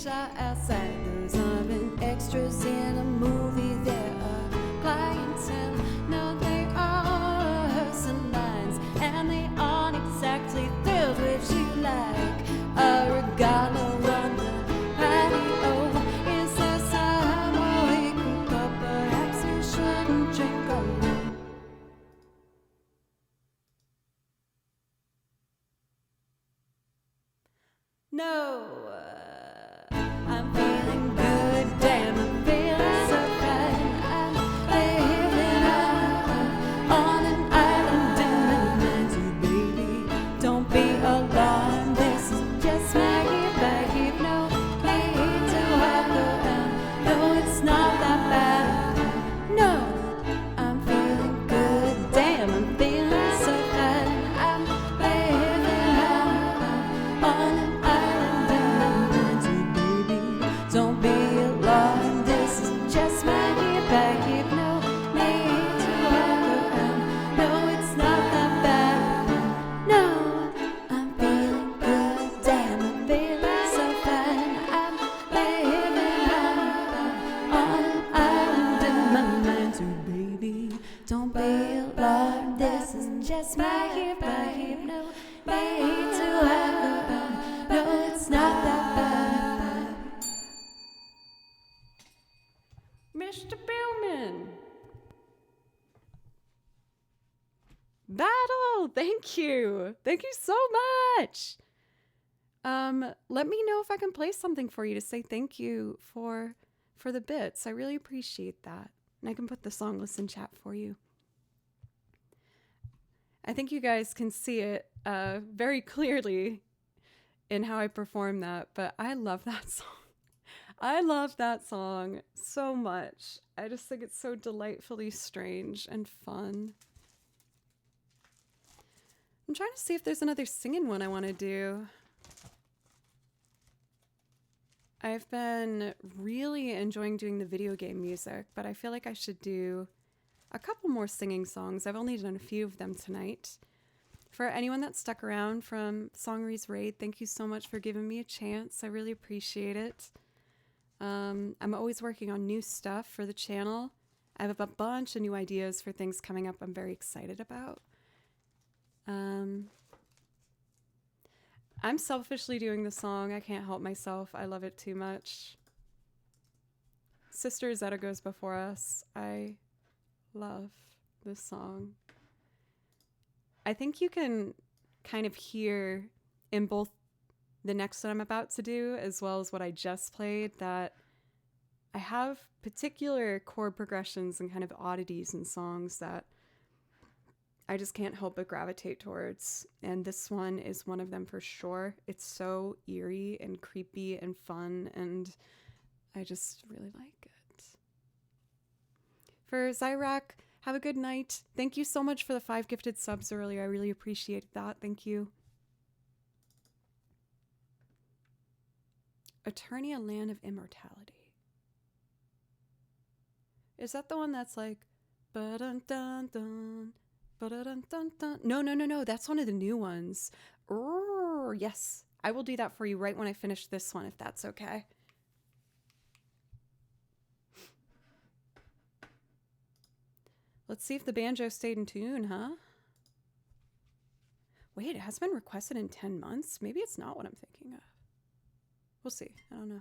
shot outside. Those aren't extras in a movie. They're a clientele. No, they are rehearsing lines, and they aren't exactly thrilled with you like a regalo on the patio. Is there some way group up? Perhaps you shouldn't drink alone. No, I'm feeling good, damn, I'm feeling so fine. I'm living on an island in the night, baby. Don't be alarmed, this is just Maggie, babe. No need to hug around, no, it's not that bad. No, I'm feeling good, damn, I'm feeling so fine. I'm living on an don't be alarmed, this is just Maggie, babe. No need to walk around, no, it's not that bad. No, I'm feeling good, damn, I'm feeling so fine. I'm living on an island in my mind, so baby, don't be alarmed, this is just Maggie, babe. No need to walk around, no, it's not that bad. Mr. Billman. Battle, thank you. Thank you so much. Let me know if I can play something for you to say thank you for the bits. I really appreciate that. And I can put the song list in chat for you. I think you guys can see it very clearly in how I perform that, but I love that song. I love that song so much. I just think it's so delightfully strange and fun. I'm trying to see if there's another singing one I want to do. I've been really enjoying doing the video game music, but I feel like I should do a couple more singing songs. I've only done a few of them tonight. For anyone that stuck around from Songery's Raid, thank you so much for giving me a chance. I really appreciate it. I'm always working on new stuff for the channel. I have a bunch of new ideas for things coming up I'm very excited about. I'm selfishly doing the song. I can't help myself. I love it too much. Sister Zeta Goes Before Us. I love this song. I think you can kind of hear in both the next one I'm about to do as well as what I just played that I have particular chord progressions and kind of oddities in songs that I just can't help but gravitate towards. And this one is one of them for sure. It's so eerie and creepy and fun, and I just really like it. For Zyrak, have a good night. Thank you so much for the 5 gifted subs earlier. I really appreciated that. Thank you. Eternia, Land of Immortality. Is that the one that's like ba-dun-dun-dun, ba-dun-dun-dun? No. That's one of the new ones. Yes. I will do that for you right when I finish this one, if that's okay. Let's see if the banjo stayed in tune, huh? Wait, it has been requested in 10 months? Maybe it's not what I'm thinking of. We'll see. I don't know.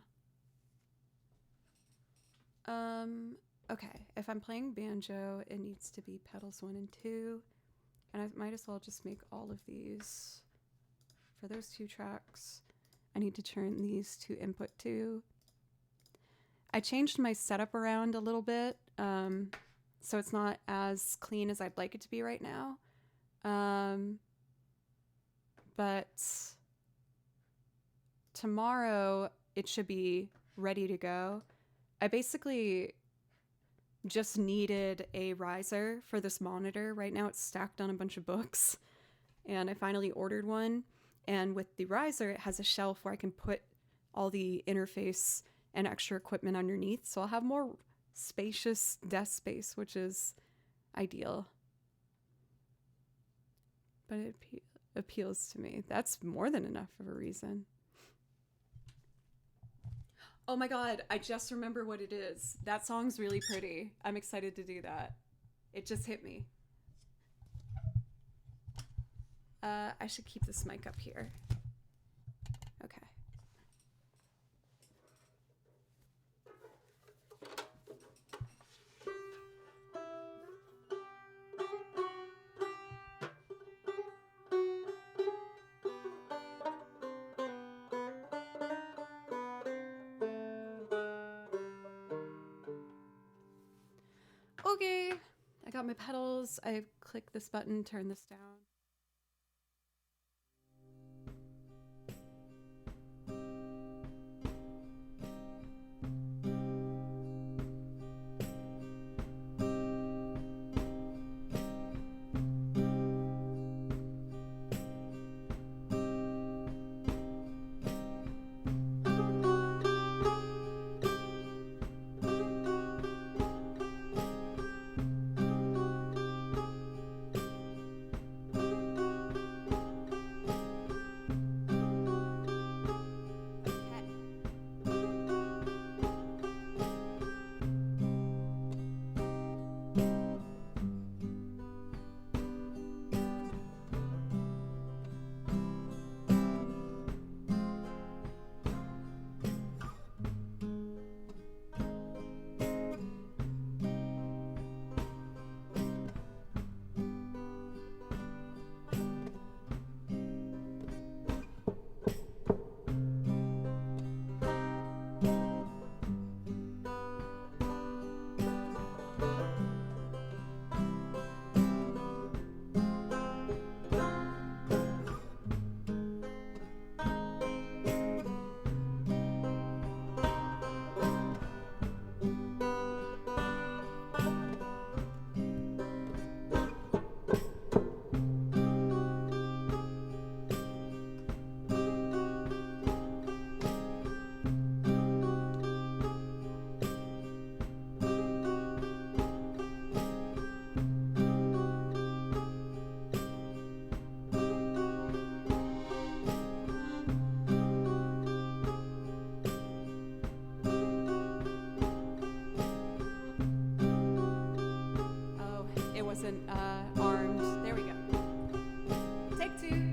Okay. If I'm playing banjo, it needs to be pedals 1 and 2. And I might as well just make all of these for those 2 tracks. I need to turn these to input 2. I changed my setup around a little bit, so it's not as clean as I'd like it to be right now. But tomorrow it should be ready to go. I basically just needed a riser for this monitor. Right now it's stacked on a bunch of books, and I finally ordered one. And with the riser, it has a shelf where I can put all the interface and extra equipment underneath. So I'll have more spacious desk space, which is ideal. But it appeals to me. That's more than enough of a reason. Oh my god, I just remember what it is. That song's really pretty. I'm excited to do that. It just hit me. I should keep this mic up here. Okay. Okay, I got my pedals. I click this button, turn this down. Wasn't armed. There we go. Take two.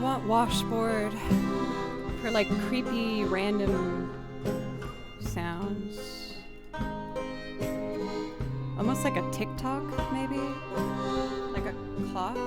want washboard for like creepy random sounds. Almost like a TikTok, maybe? Like a clock?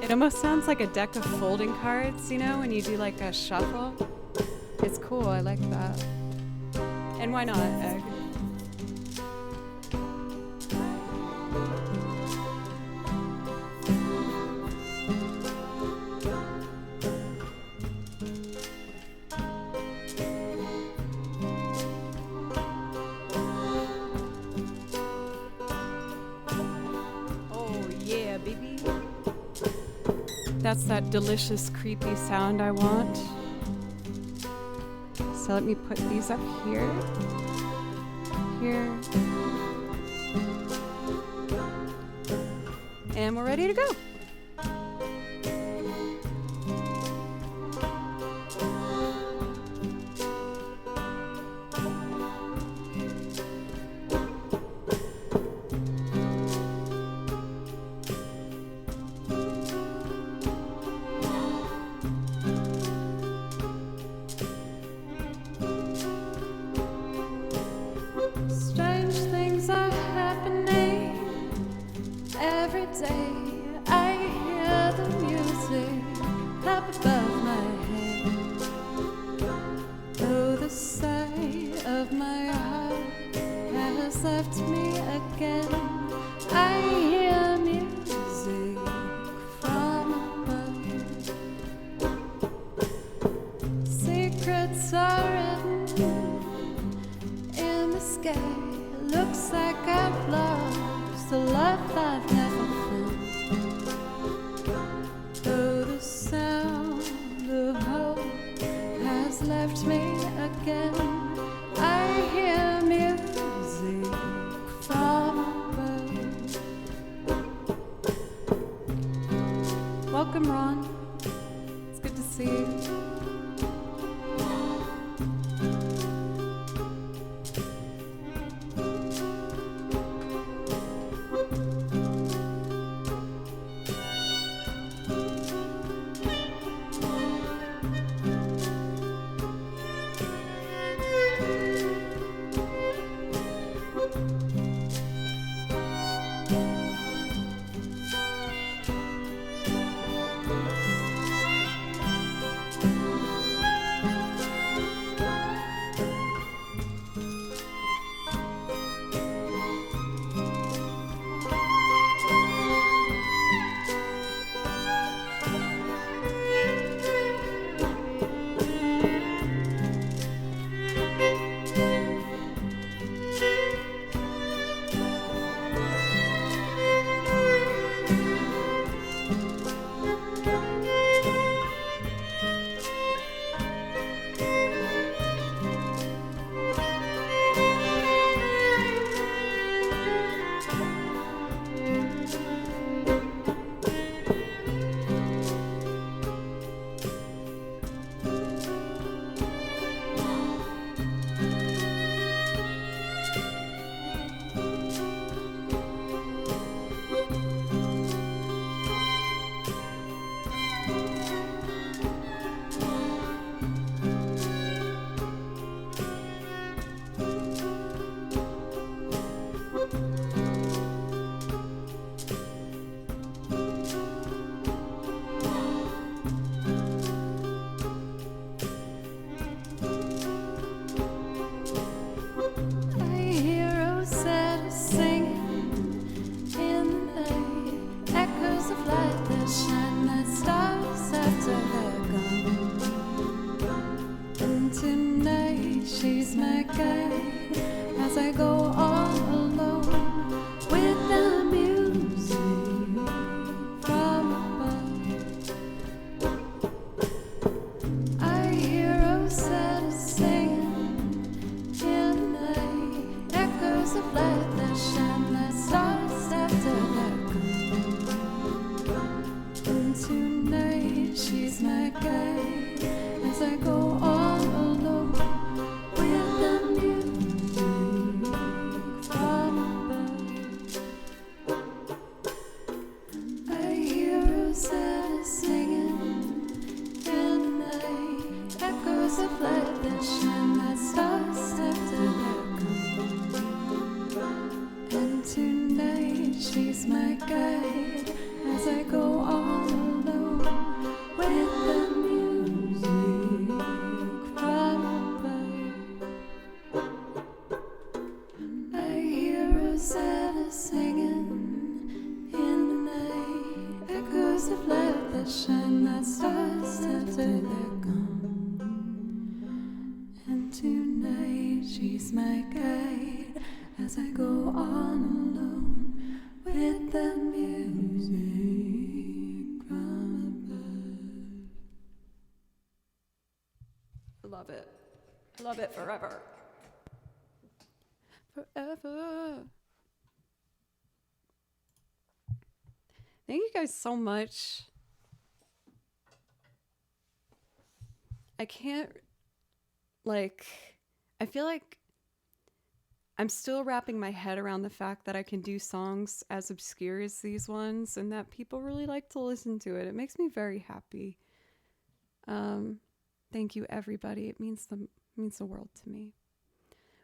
It almost sounds like a deck of folding cards, you know, when you do like a shuffle. It's cool, I like that. And why not, Egg? Oh yeah, baby. That's that delicious, creepy sound I want. So let me put these up here. Here. And we're ready to go. Strange things are happening every day. I hear the music up above my head. Though the sight of my heart has left me again, I hear music from above. Secrets are written in the sky. Looks like I've lost the love I've never found. Though the sound of hope has left me again, I hear music from above. Welcome, Ron. It's good to see you. I go all alone with the music from above. I hear Rosetta singing in the night, echoes of light that shine like stars after their come. And tonight she's my guide as I go all alone with the music from above. I hear Rosetta singing in the night, echoes of light that shine like stars after they're gone. And tonight she's my guide as I go on alone with the music from above. I love it. I love it forever. Forever. Thank you guys so much. I can't, I feel like I'm still wrapping my head around the fact that I can do songs as obscure as these ones and that people really like to listen to it. It makes me very happy. Thank you, everybody. It means the world to me.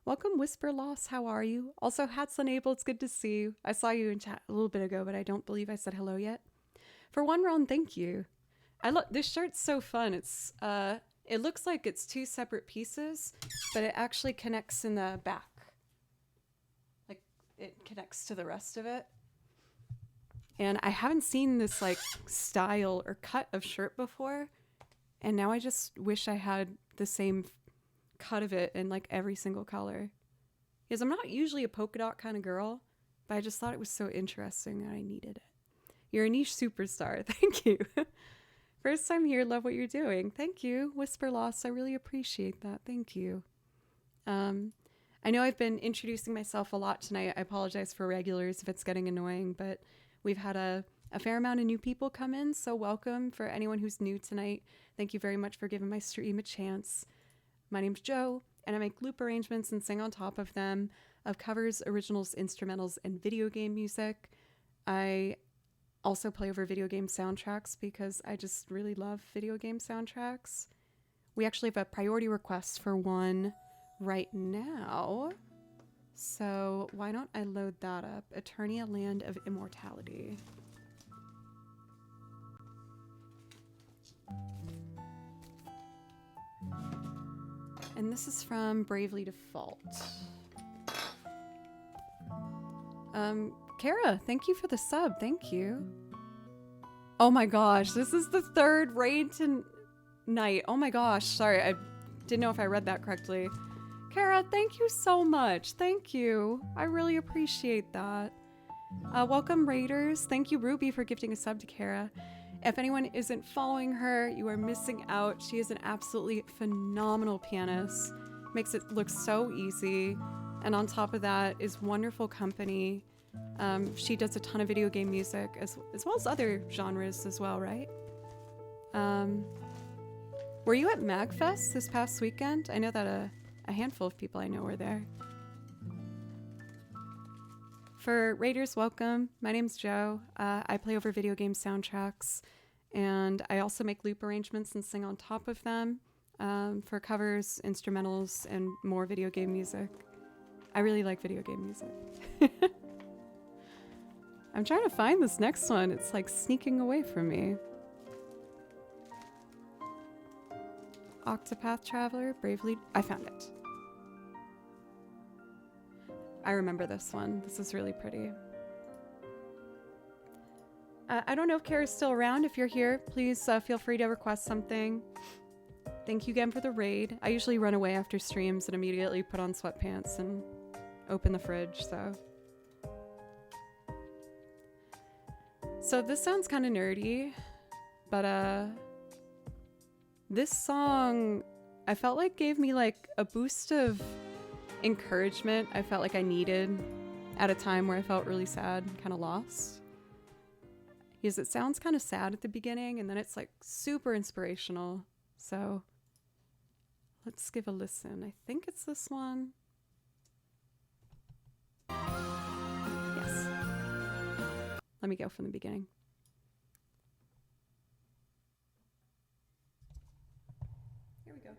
Welcome, Whisper Loss. How are you? Also, Hats Unable. It's good to see you. I saw you in chat a little bit ago, but I don't believe I said hello yet. For one round, thank you. This shirt's so fun. It's it looks like it's two separate pieces, but it actually connects in the back. Like it connects to the rest of it. And I haven't seen this like style or cut of shirt before. And now I just wish I had the same cut of it in like every single color. Because I'm not usually a polka dot kind of girl, but I just thought it was so interesting that I needed it. You're a niche superstar. Thank you. First time here, love what you're doing. Thank you, Whisper Loss. I really appreciate that. Thank you. I know I've been introducing myself a lot tonight. I apologize for regulars if it's getting annoying, but we've had a fair amount of new people come in, so welcome for anyone who's new tonight. Thank you very much for giving my stream a chance. My name's Joe, and I make loop arrangements and sing on top of them of covers, originals, instrumentals, and video game music. I also play over video game soundtracks because I just really love video game soundtracks. We actually have a priority request for one right now. So why don't I load that up? Eternia Land of Immortality. And this is from Bravely Default. Kara, thank you for the sub. Thank you. Oh my gosh, this is the third raid tonight. Oh my gosh, sorry, I didn't know if I read that correctly. Kara, thank you so much. Thank you. I really appreciate that. Welcome, raiders. Thank you, Ruby, for gifting a sub to Kara. If anyone isn't following her, you are missing out. She is an absolutely phenomenal pianist. Makes it look so easy. And on top of that is wonderful company. She does a ton of video game music as well as other genres as well, right? Were you at MagFest this past weekend? I know that a handful of people I know were there. For Raiders, welcome. My name's Joe. I play over video game soundtracks, and I also make loop arrangements and sing on top of them for covers, instrumentals, and more video game music. I really like video game music. I'm trying to find this next one. It's like sneaking away from me. Octopath Traveler, Bravely... I found it. I remember this one. This is really pretty. I don't know if Kara's still around. If you're here, please feel free to request something. Thank you again for the raid. I usually run away after streams and immediately put on sweatpants and open the fridge, so... So this sounds kind of nerdy, but this song I felt like gave me like a boost of encouragement I felt like I needed at a time where I felt really sad, kind of lost. Because it sounds kind of sad at the beginning and then it's like super inspirational. So Let's give a listen. I think it's this one. Yes. Let me go from the beginning. Here we go.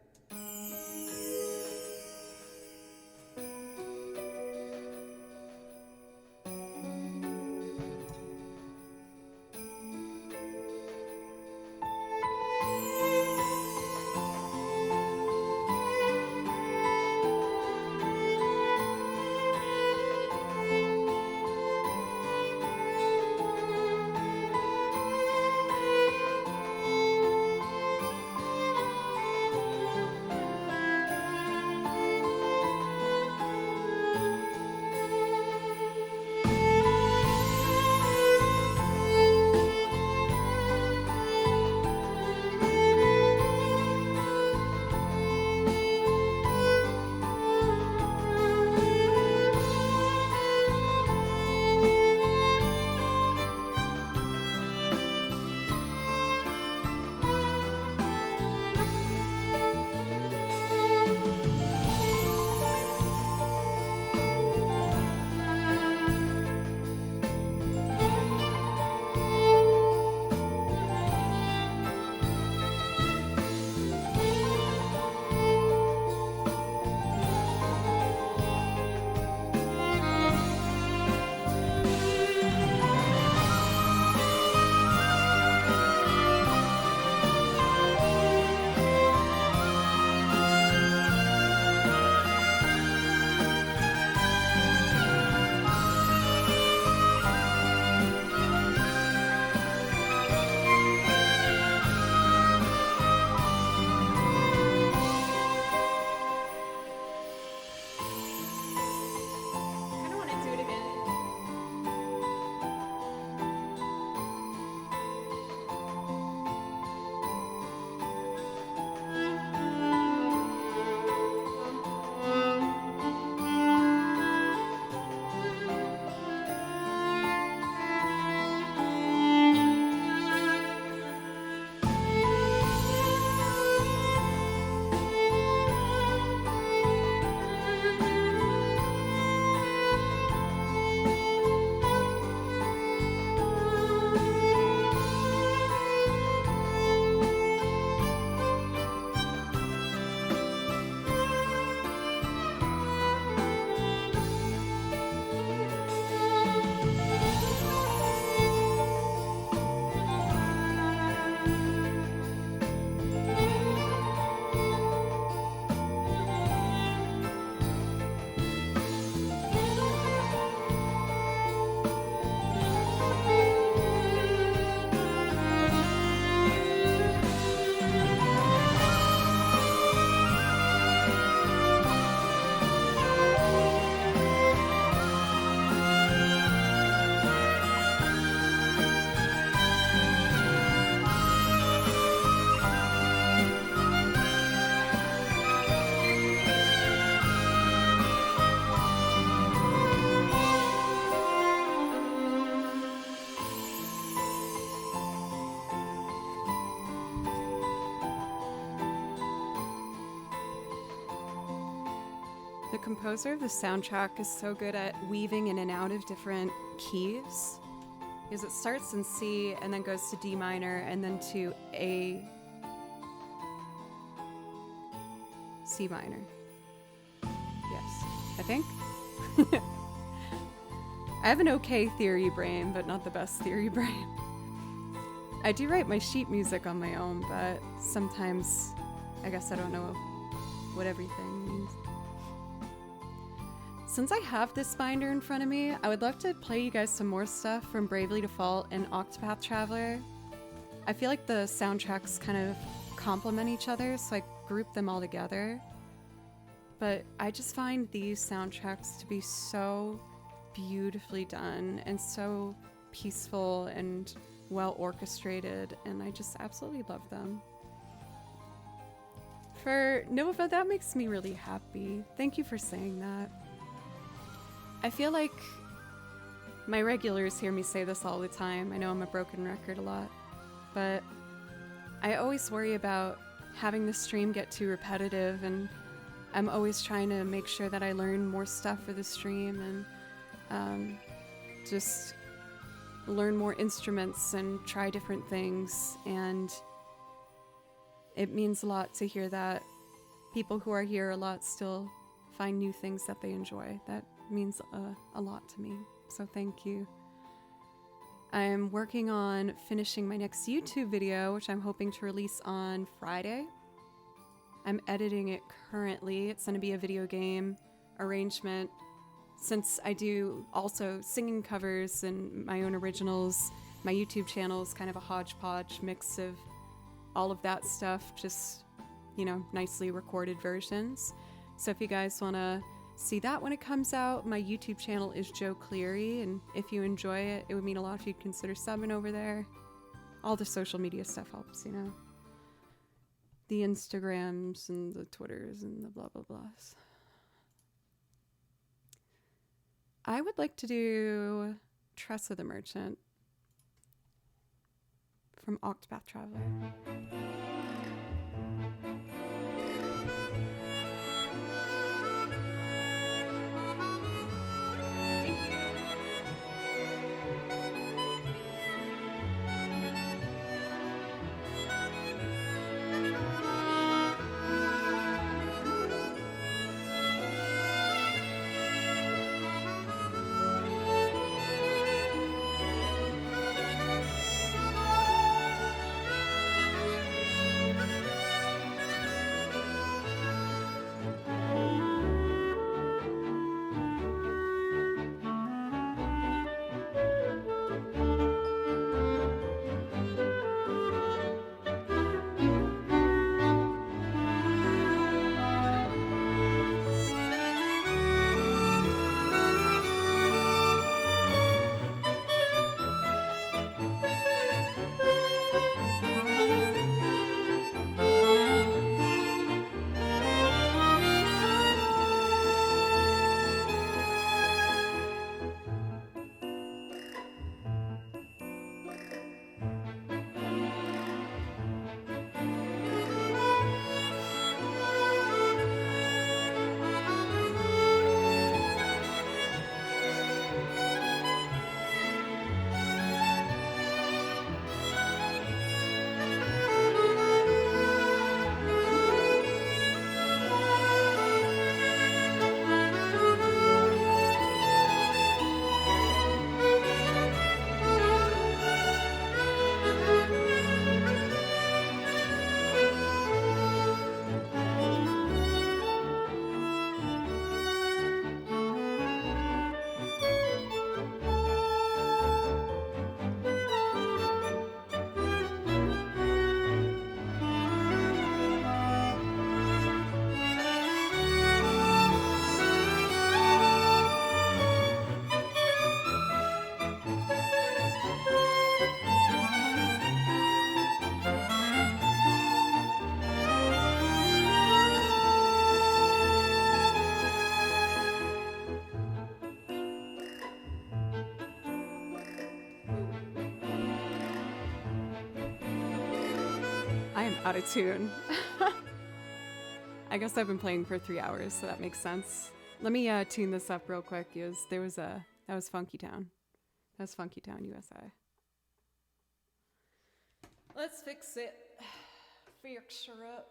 The composer of the soundtrack is so good at weaving in and out of different keys, because it starts in C and then goes to D minor and then to A, C minor. Yes, I think. I have an okay theory brain, but not the best theory brain. I do write my sheet music on my own, but sometimes I guess I don't know what everything means. Since I have this binder in front of me, I would love to play you guys some more stuff from Bravely Default and Octopath Traveler. I feel like the soundtracks kind of complement each other, so I group them all together. But I just find these soundtracks to be so beautifully done and so peaceful and well orchestrated, and I just absolutely love them. For Nova, that makes me really happy. Thank you for saying that. I feel like my regulars hear me say this all the time. I know I'm a broken record a lot, but I always worry about having the stream get too repetitive, and I'm always trying to make sure that I learn more stuff for the stream and just learn more instruments and try different things. And it means a lot to hear that people who are here a lot still find new things that they enjoy. That means a lot to me. So thank you. I'm working on finishing my next YouTube video, which I'm hoping to release on Friday. I'm editing it currently. It's going to be a video game arrangement. Since I do also singing covers and my own originals, my YouTube channel is kind of a hodgepodge mix of all of that stuff, just, you know, nicely recorded versions. So if you guys want to see that when it comes out, my YouTube channel is Joe Cleary, and if you enjoy it, it would mean a lot if you'd consider subbing over there. All the social media stuff helps, you know. The Instagrams and the Twitters and the blah blah blahs. I would like to do Tressa the Merchant from Octopath Traveler. I am out of tune. I guess I've been playing for 3 hours, so that makes sense. Let me tune this up real quick. That was Funky Town. That was Funky Town, USA. Let's fix it. Fix her up.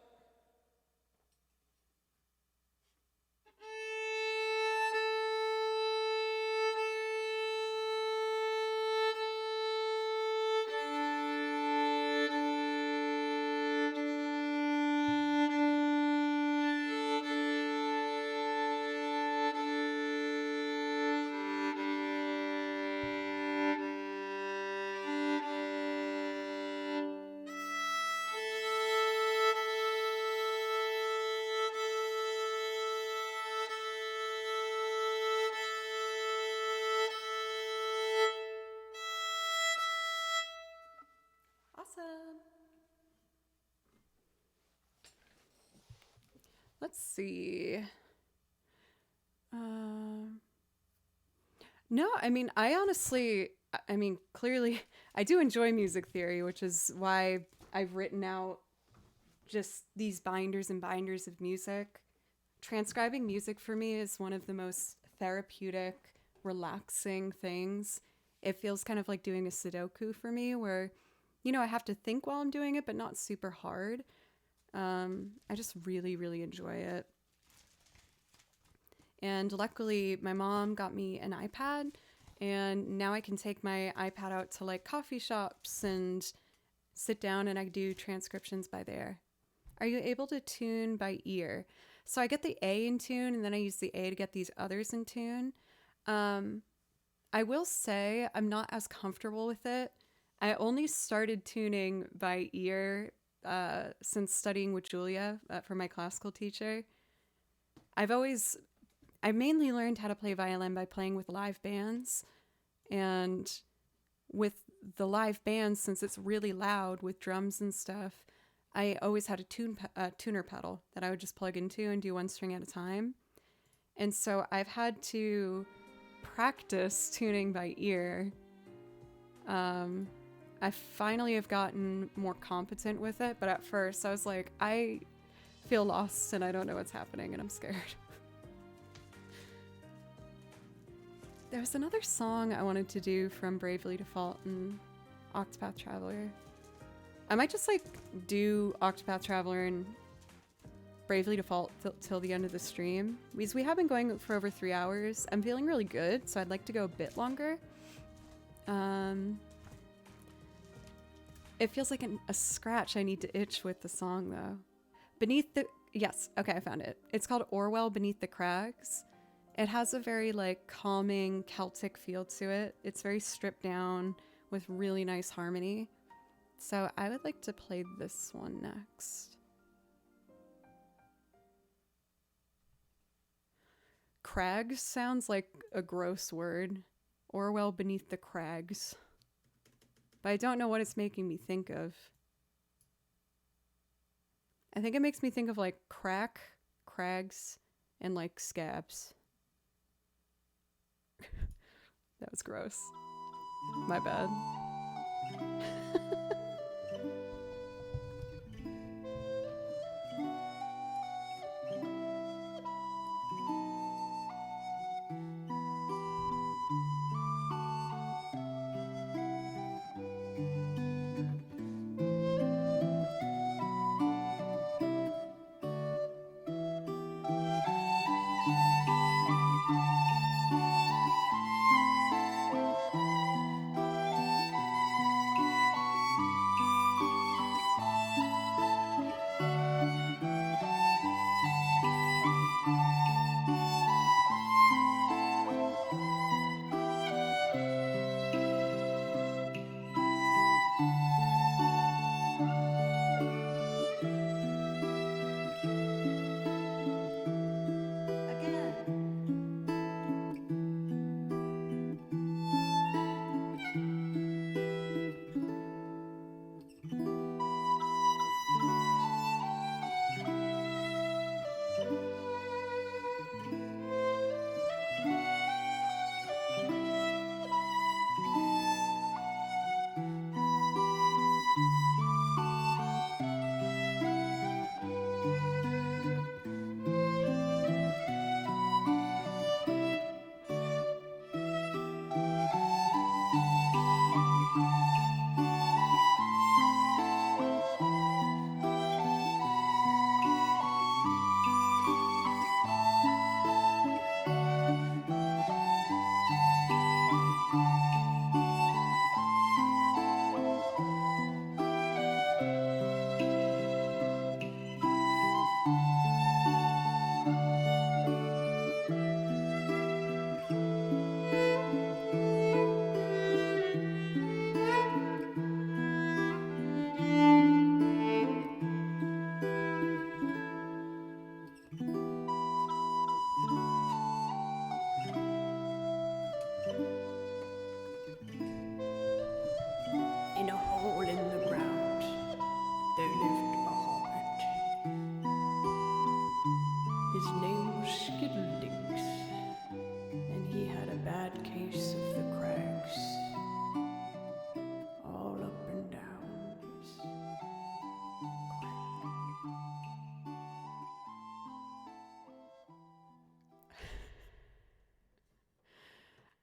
Let's see. No, I mean, clearly, I do enjoy music theory, which is why I've written out just these binders and binders of music. Transcribing music for me is one of the most therapeutic, relaxing things. It feels kind of like doing a Sudoku for me, where, I have to think while I'm doing it, but not super hard. I just really, really enjoy it. And luckily, my mom got me an iPad, and now I can take my iPad out to like coffee shops and sit down and I do transcriptions by there. Are you able to tune by ear? So I get the A in tune, and then I use the A to get these others in tune. Um, I will say I'm not as comfortable with it. I only started tuning by ear since studying with Julia for my classical teacher. I've always, I mainly learned how to play violin by playing with live bands. And with the live bands, since it's really loud with drums and stuff, I always had a tuner pedal that I would just plug into and do one string at a time. And so I've had to practice tuning by ear. I finally have gotten more competent with it, but at first I was like, I feel lost and I don't know what's happening and I'm scared. There was another song I wanted to do from Bravely Default and Octopath Traveler. I might just like do Octopath Traveler and Bravely Default till the end of the stream, because we have been going for over 3 hours. I'm feeling really good, so I'd like to go a bit longer. It feels like a scratch I need to itch with the song though. Yes, okay, I found it. It's called Orwell Beneath the Crags. It has a very like calming Celtic feel to it. It's very stripped down with really nice harmony. So I would like to play this one next. Crags sounds like a gross word. Orwell Beneath the Crags. But I don't know what it's making me think of. I think it makes me think of like crags, and like scabs. That was gross. My bad.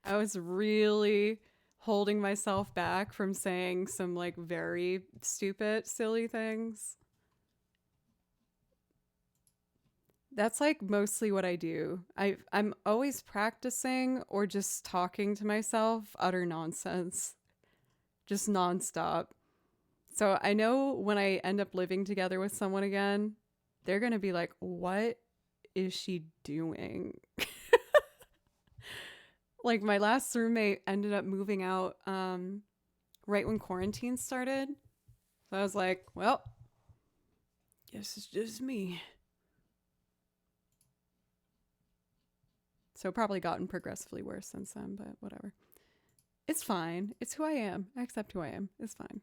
I was really holding myself back from saying some like very stupid, silly things. That's like mostly what I do. I'm always practicing or just talking to myself utter nonsense, just nonstop. So I know when I end up living together with someone again, they're going to be like, "What is she doing?" Like my last roommate ended up moving out right when quarantine started. So I was like, "Well, guess it's just me." So probably gotten progressively worse since then, but whatever. It's fine. It's who I am. I accept who I am. It's fine.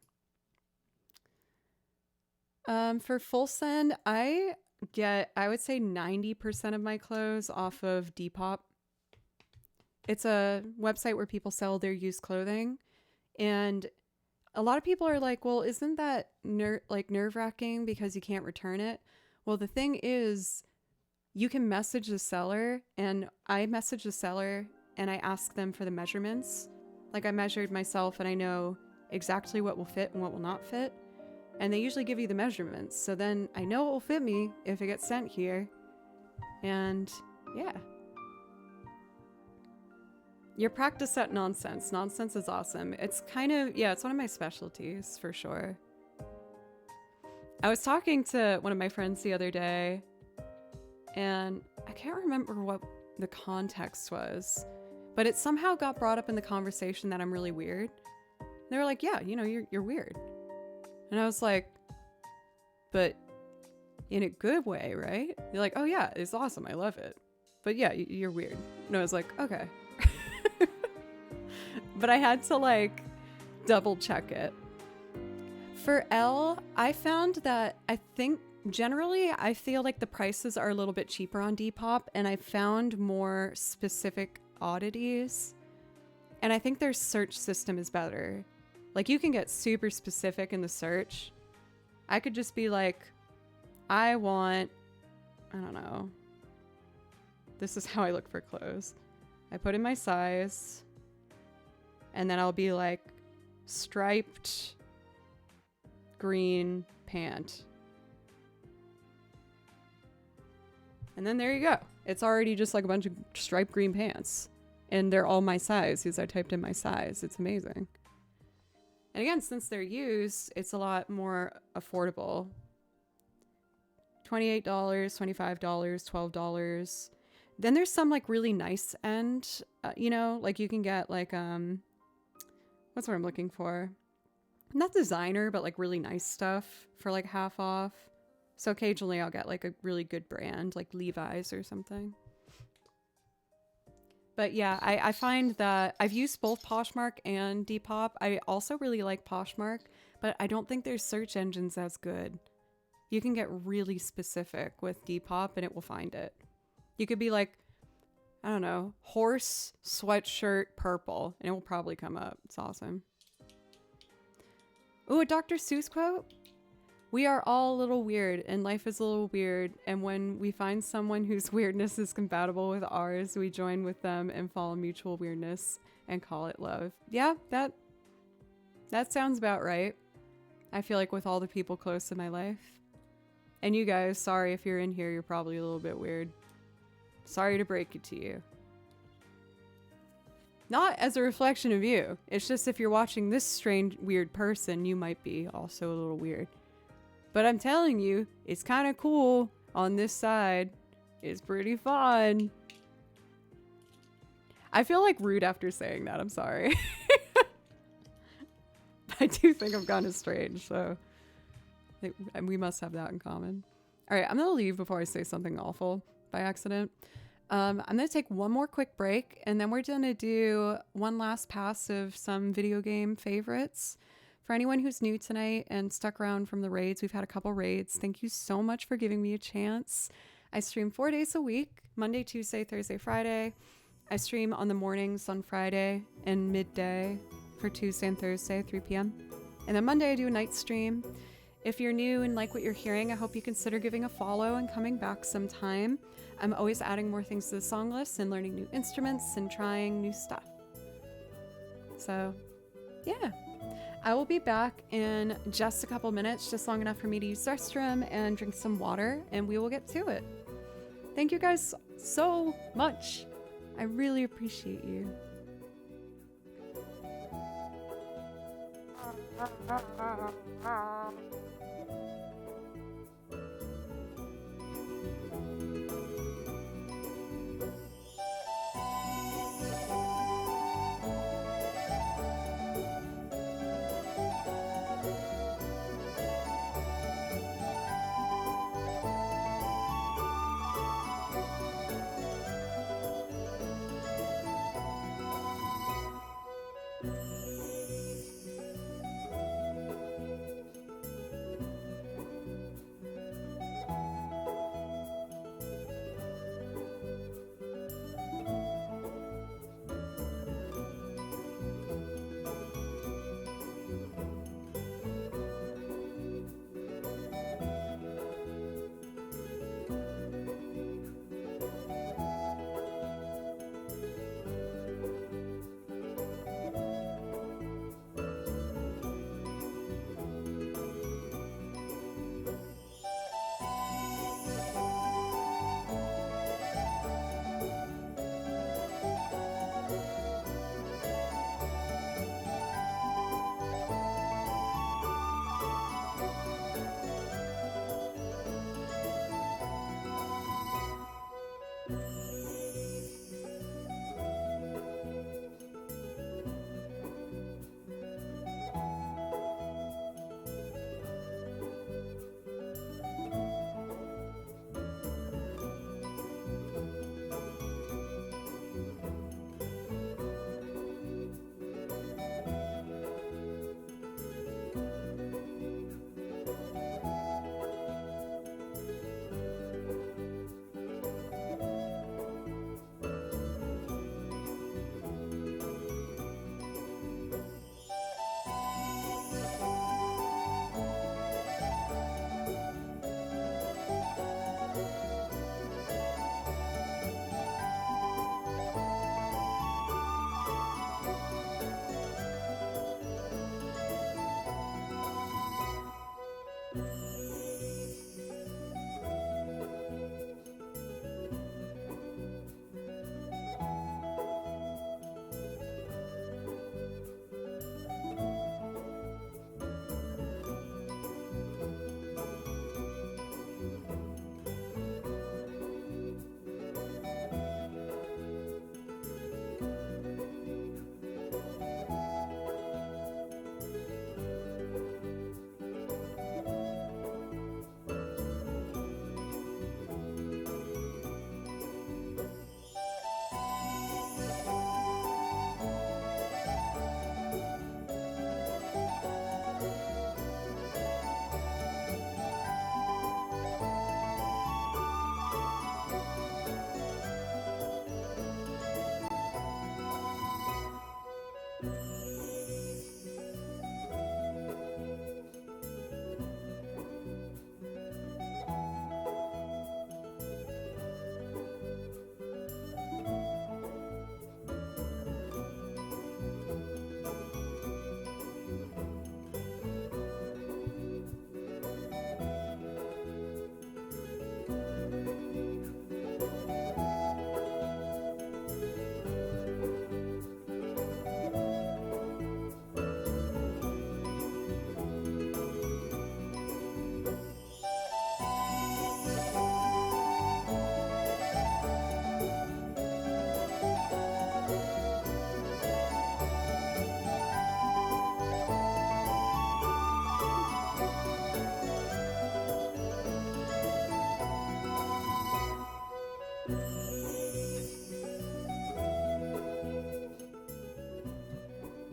For full send, I get, I would say 90% of my clothes off of Depop. It's a website where people sell their used clothing. And a lot of people are like, well, isn't that nerve-wracking because you can't return it? Well, the thing is, you can message the seller, and I message the seller and I ask them for the measurements. Like I measured myself and I know exactly what will fit and what will not fit. And they usually give you the measurements. So then I know it will fit me if it gets sent here. And yeah. Your practice at nonsense. Nonsense is awesome. It's kind of, yeah, it's one of my specialties for sure. I was talking to one of my friends the other day, and I can't remember what the context was, but it somehow got brought up in the conversation that I'm really weird. They were like, yeah, you know, you're weird. And I was like, but in a good way, right? You're like, oh yeah, it's awesome. I love it. But yeah, you're weird. And I was like, okay. But I had to like double check it. For L, I found that I think generally I feel like the prices are a little bit cheaper on Depop, and I found more specific oddities. And I think their search system is better. Like you can get super specific in the search. I could just be like, I want, I don't know. This is how I look for clothes. I put in my size, and then I'll be like, striped green pant. And then there you go. It's already just like a bunch of striped green pants. And they're all my size because I typed in my size. It's amazing. And again, since they're used, it's a lot more affordable. $28, $25, $12. Then there's some like really nice end, you know, like you can get like, what's what I'm looking for? Not designer, but like really nice stuff for like half off. So occasionally I'll get like a really good brand, like Levi's or something. But yeah, I find that I've used both Poshmark and Depop. I also really like Poshmark, but I don't think their search engine's as good. You can get really specific with Depop and it will find it. You could be like, I don't know, horse sweatshirt purple, and it will probably come up. It's awesome. Ooh, a Dr. Seuss quote? We are all a little weird, and life is a little weird, and when we find someone whose weirdness is compatible with ours, we join with them and follow mutual weirdness and call it love. Yeah, that sounds about right. I feel like with all the people close to my life. And you guys, sorry if you're in here, you're probably a little bit weird. Sorry to break it to you. Not as a reflection of you. It's just if you're watching this strange, weird person, you might be also a little weird. But I'm telling you, it's kind of cool on this side. It's pretty fun. I feel like rude after saying that. I'm sorry. I do think I'm kind of strange, so we must have that in common. All right, I'm going to leave before I say something awful by accident. I'm going to take one more quick break, and then we're going to do one last pass of some video game favorites. For anyone who's new tonight and stuck around from the raids, we've had a couple raids. Thank you so much for giving me a chance. I stream 4 days a week, Monday, Tuesday, Thursday, Friday. I stream on the mornings on Friday and midday for Tuesday and Thursday, 3 p.m. And then Monday I do a night stream. If you're new and like what you're hearing, I hope you consider giving a follow and coming back sometime. I'm always adding more things to the song list and learning new instruments and trying new stuff. So, yeah. I will be back in just a couple minutes, just long enough for me to use the restroom and drink some water, and we will get to it. Thank you guys so much. I really appreciate you.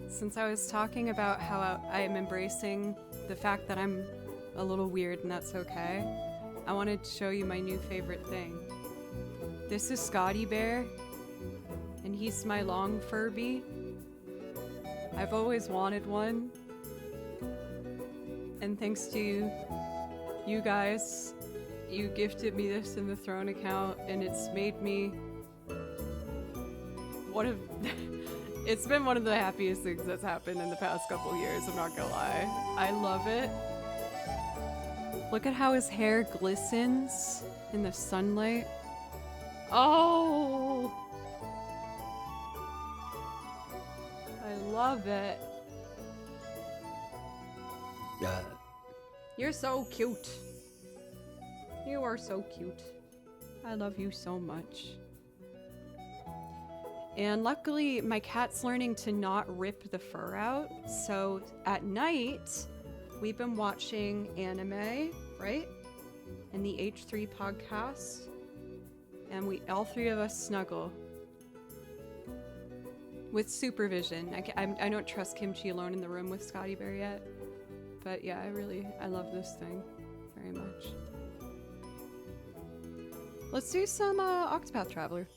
Since I was talking about how I am embracing the fact that I'm a little weird and that's okay, I wanted to show you my new favorite thing. This is Scotty Bear, and he's my long Furby. I've always wanted one, and thanks to you guys, you gifted me this in the Throne account, and it's made me one of It's been one of the happiest things that's happened in the past couple years, I'm not gonna lie. I love it. Look at how his hair glistens in the sunlight. Oh! I love it. You're so cute. You are so cute. I love you so much. And luckily, my cat's learning to not rip the fur out. So at night, we've been watching anime, right? And the H3 podcast. And all three of us snuggle. With supervision. I don't trust Kimchi alone in the room with Scotty Bear yet. But yeah, I love this thing very much. Let's do some Octopath Traveler.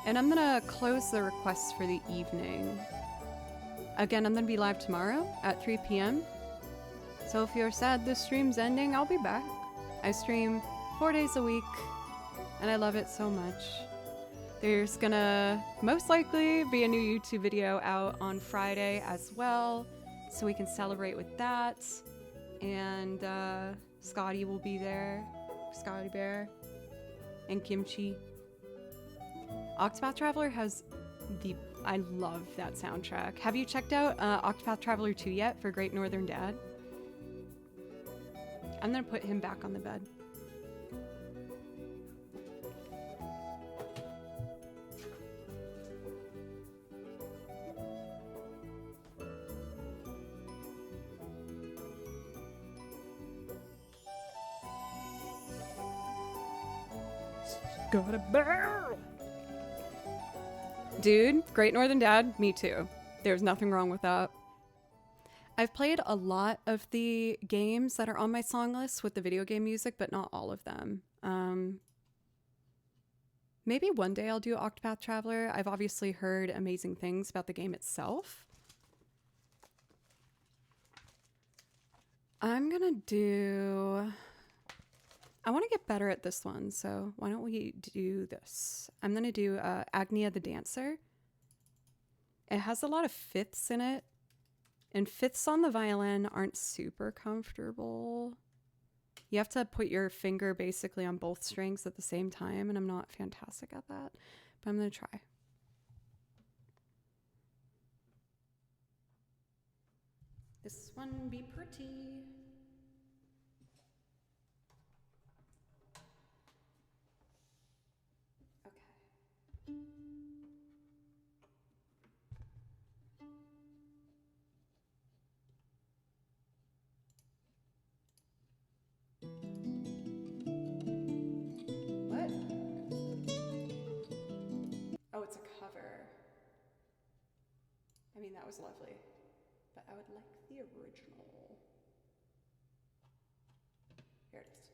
And I'm gonna close the requests for the evening. Again, I'm gonna be live tomorrow at 3 p.m. So if you're sad this stream's ending, I'll be back. I stream 4 days a week, and I love it so much. There's gonna most likely be a new YouTube video out on Friday as well, so we can celebrate with that. And Scotty will be there, Scotty Bear, and Kimchi. Octopath Traveler has I love that soundtrack. Have you checked out Octopath Traveler 2 yet for Great Northern Dad? I'm gonna put him back on the bed. Got a barrel! Dude, Great Northern Dad, me too. There's nothing wrong with that. I've played a lot of the games that are on my song list with the video game music, but not all of them. Maybe one day I'll do Octopath Traveler. I've obviously heard amazing things about the game itself. I'm gonna do... I want to get better at this one, so why don't we do this? I'm going to do Agnia the Dancer. It has a lot of fifths in it, and fifths on the violin aren't super comfortable. You have to put your finger basically on both strings at the same time, and I'm not fantastic at that, but I'm going to try. This one be pretty. Oh, it's a cover. I mean, that was lovely, but I would like the original. Here it is.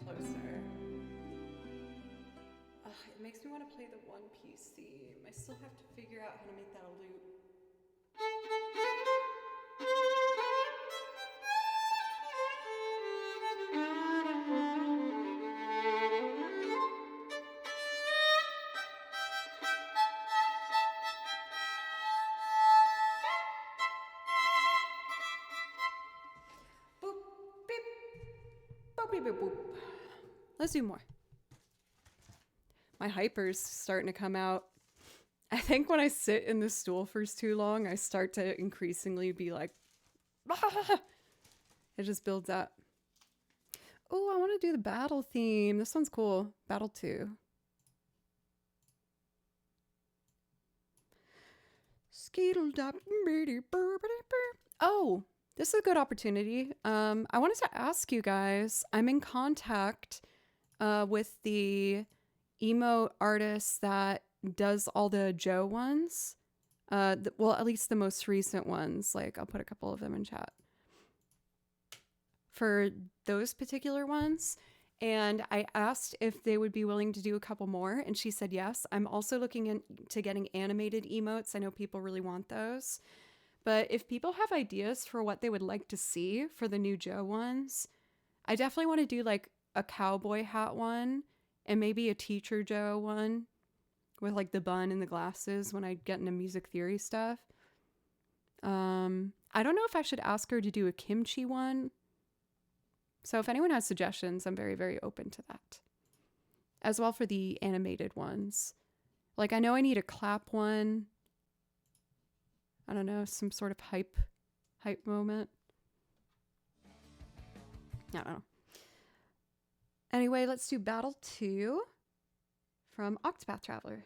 closer. It makes me want to play the One Piece theme. I still have to figure out how to make that a loop. Boop, beep, boop, beep, boop, boop. Let's do more. My hyper's starting to come out. I think when I sit in the stool for too long, I start to increasingly be like, ah! It just builds up. Oh, I want to do the battle theme. This one's cool. Battle 2. Oh, this is a good opportunity. I wanted to ask you guys, I'm in contact with the emo artist that does all the Joe ones. Well, at least the most recent ones. Like, I'll put a couple of them in chat for those particular ones. And I asked if they would be willing to do a couple more, and she said yes. I'm also looking into getting animated emotes. I know people really want those. But if people have ideas for what they would like to see for the new Joe ones, I definitely want to do like a cowboy hat one and maybe a teacher Joe one with like the bun and the glasses when I get into music theory stuff. I don't know if I should ask her to do a kimchi one. So if anyone has suggestions, I'm very, very open to that. As well for the animated ones. Like, I know I need a clap one. I don't know, some sort of hype moment. I don't know. Anyway, let's do Battle 2 from Octopath Traveler.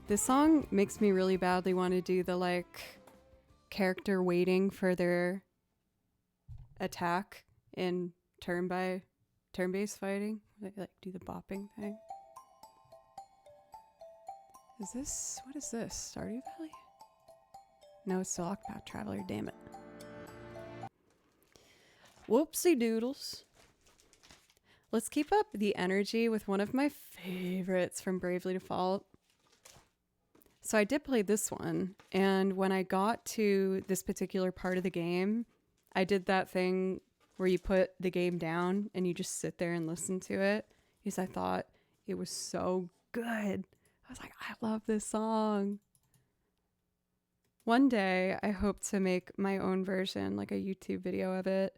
This song makes me really badly want to do the like character waiting for their attack in turn-based fighting. They like do the bopping thing. What is this? Stardew Valley? No, it's the Octopath Traveler, damn it. Whoopsie doodles. Let's keep up the energy with one of my favorites from Bravely Default. So I did play this one, and when I got to this particular part of the game, I did that thing where you put the game down and you just sit there and listen to it, because I thought it was so good. I was like, I love this song. One day, I hope to make my own version, like a YouTube video of it.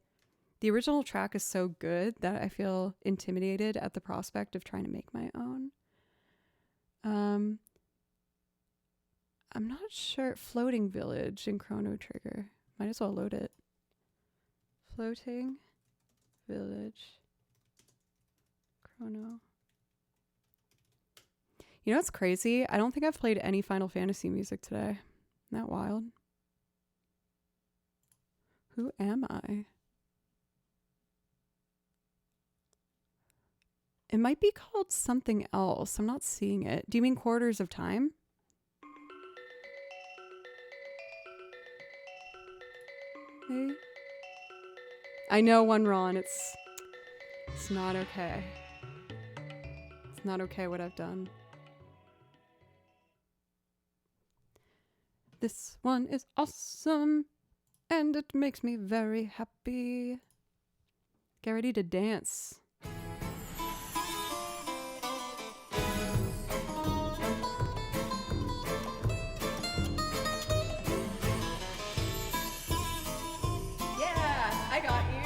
The original track is so good that I feel intimidated at the prospect of trying to make my own. I'm not sure. Floating Village in Chrono Trigger. Might as well load it. Floating Village. Chrono. You know what's crazy? I don't think I've played any Final Fantasy music today. Isn't that wild? Who am I? It might be called something else. I'm not seeing it. Do you mean Quarters of Time? Maybe? I know one Ron. It's not okay. It's not okay what I've done. This one is awesome, and it makes me very happy. Get ready to dance. Yeah, I got you.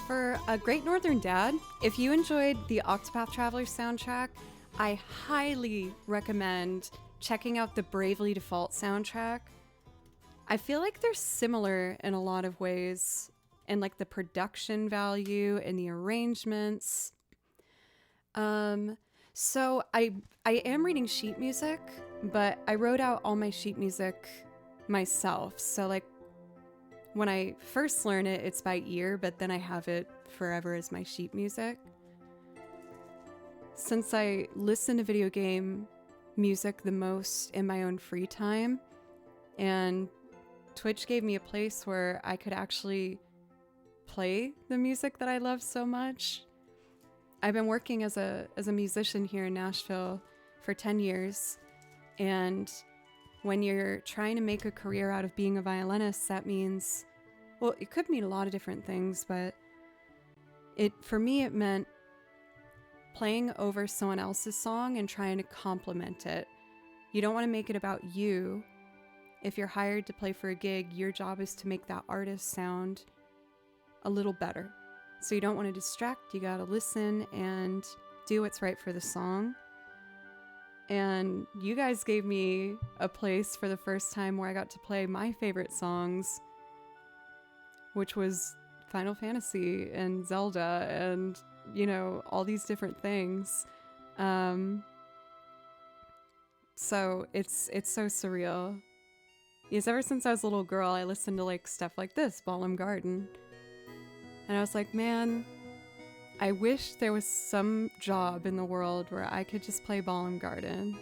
For a Great Northern Dad, if you enjoyed the Octopath Traveler soundtrack, I highly recommend checking out the Bravely Default soundtrack. I feel like they're similar in a lot of ways, in like the production value and the arrangements. So I am reading sheet music, but I wrote out all my sheet music myself. So like when I first learn it, it's by ear, but then I have it forever as my sheet music. Since I listen to video game music the most in my own free time, and Twitch gave me a place where I could actually play the music that I love so much. I've been working as a musician here in Nashville for 10 years, and when you're trying to make a career out of being a violinist, that means, well, it could mean a lot of different things, but for me it meant playing over someone else's song and trying to complement it. You don't want to make it about you. If you're hired to play for a gig, your job is to make that artist sound a little better. So you don't want to distract, you gotta listen and do what's right for the song. And you guys gave me a place for the first time where I got to play my favorite songs, which was Final Fantasy and Zelda and, you know, all these different things. So it's so surreal. Yes, ever since I was a little girl, I listened to like stuff like this, Ballum Garden. And I was like, man, I wish there was some job in the world where I could just play Ballum Garden.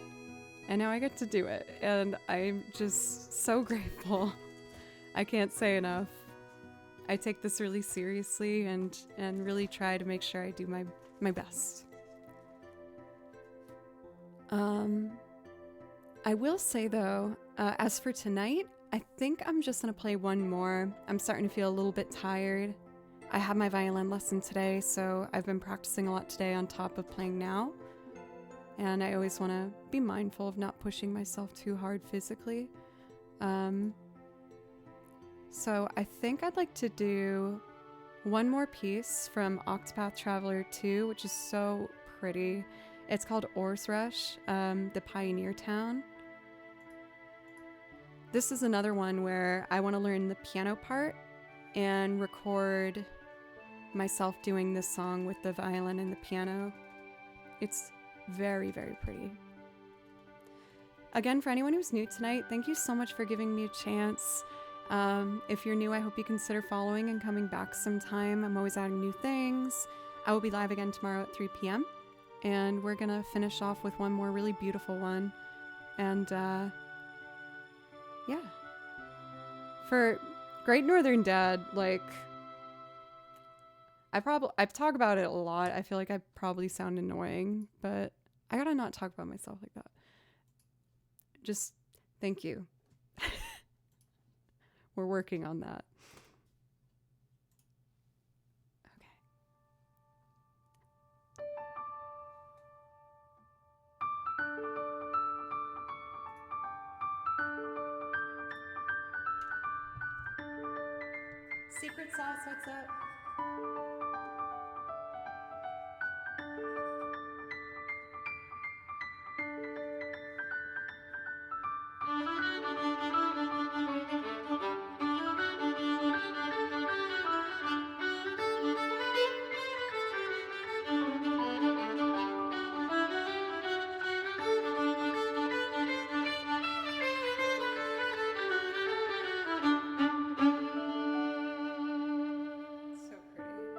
And now I get to do it. And I'm just so grateful. I can't say enough. I take this really seriously and really try to make sure I do my best. I will say though, as for tonight, I think I'm just gonna play one more. I'm starting to feel a little bit tired. I have my violin lesson today, so I've been practicing a lot today on top of playing now. And I always want to be mindful of not pushing myself too hard physically. So I think I'd like to do one more piece from Octopath Traveler 2, which is so pretty. It's called Oars Rush, the Pioneer Town. This is another one where I want to learn the piano part and record myself doing this song with the violin and the piano. It's very, very pretty. Again, for anyone who's new tonight, thank you so much for giving me a chance. If you're new, I hope you consider following and coming back sometime. I'm always adding new things. I will be live again tomorrow at 3 p.m. And we're gonna finish off with one more really beautiful one. And yeah. For Great Northern Dad, like, I've talked about it a lot. I feel like I probably sound annoying, but I gotta not talk about myself like that. Just thank you. We're working on that. Okay. Secret sauce, what's up? So pretty.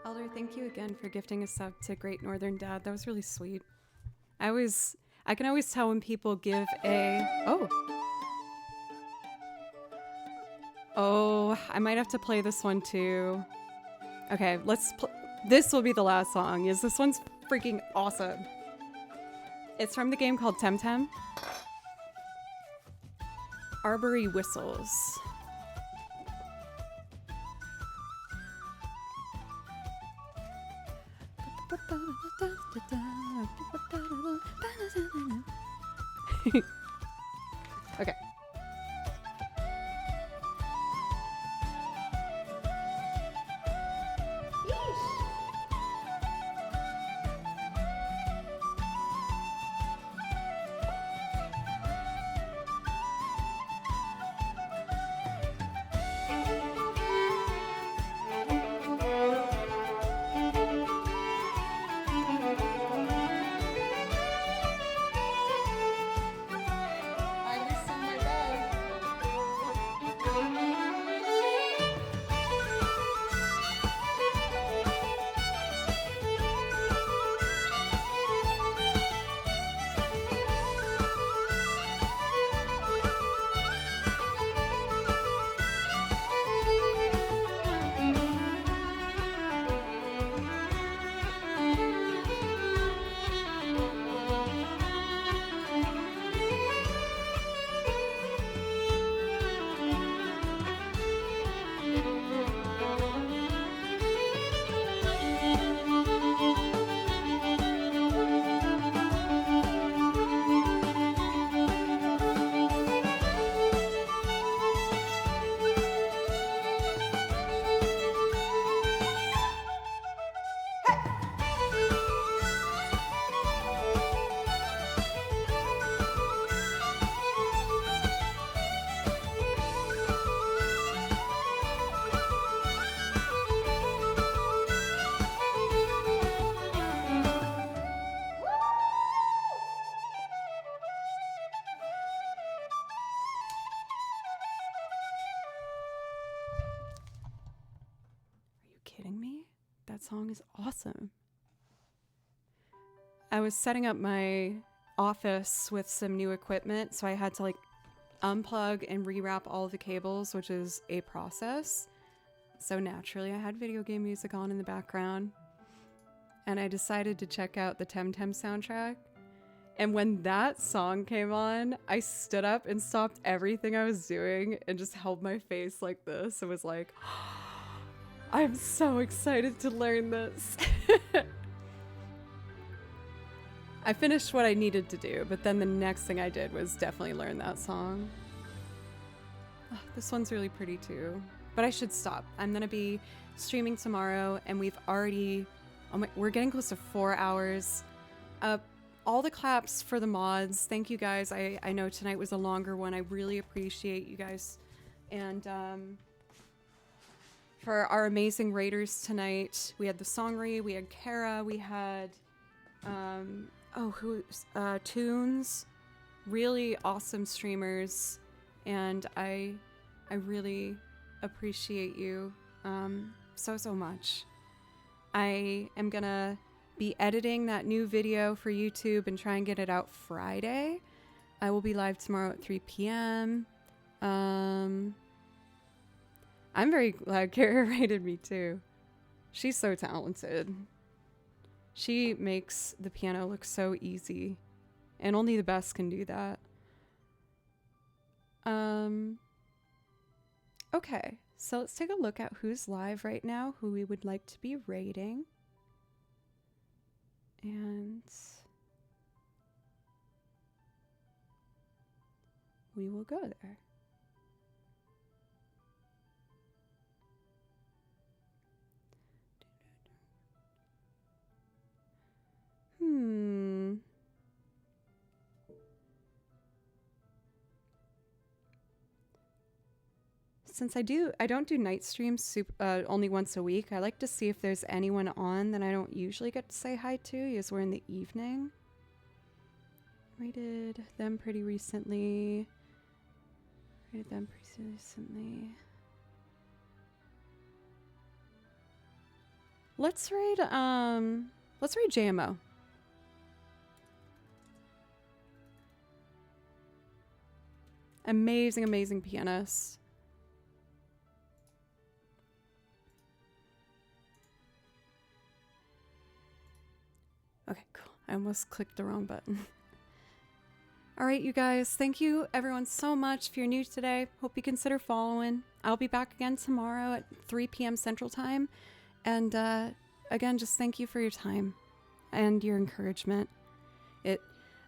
Elder, thank you again for gifting a sub to Great Northern Dad. That was really sweet. I can always tell when people give a... Oh, I might have to play this one too. Okay, this will be the last song. This one's freaking awesome. It's from the game called Temtem. Arbory Whistles. Okay. Kidding me? That song is awesome. I was setting up my office with some new equipment, so I had to like unplug and rewrap all of the cables, which is a process. So naturally I had video game music on in the background, and I decided to check out the Temtem soundtrack. And when that song came on, I stood up and stopped everything I was doing and just held my face like this. It was like, I'm so excited to learn this. I finished what I needed to do, but then the next thing I did was definitely learn that song. Oh, this one's really pretty too, but I should stop. I'm gonna be streaming tomorrow, and we're getting close to 4 hours. All the claps for the mods. Thank you guys. I know tonight was a longer one. I really appreciate you guys. And for our amazing raiders tonight, we had the Songri, we had Kara, we had Tunes. Really awesome streamers, and I really appreciate you so much. I am gonna be editing that new video for YouTube and try and get it out Friday. I will be live tomorrow at 3 p.m. I'm very glad Kara rated me too. She's so talented. She makes the piano look so easy, and only the best can do that. Okay, so let's take a look at who's live right now, who we would like to be rating. And we will go there. Since I don't do night streams only once a week, I like to see if there's anyone on that I don't usually get to say hi to, because we're in the evening. Rated them pretty recently. Let's read JMO. Amazing, amazing pianist. Okay, cool. I almost clicked the wrong button. All right, you guys. Thank you, everyone, so much. If you're new today, hope you consider following. I'll be back again tomorrow at 3 p.m. Central Time. And again, just thank you for your time and your encouragement.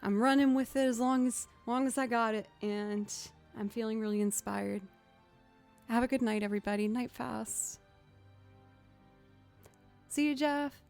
I'm running with it as long as I got it, and I'm feeling really inspired. Have a good night, everybody. Night fast. See you, Jeff.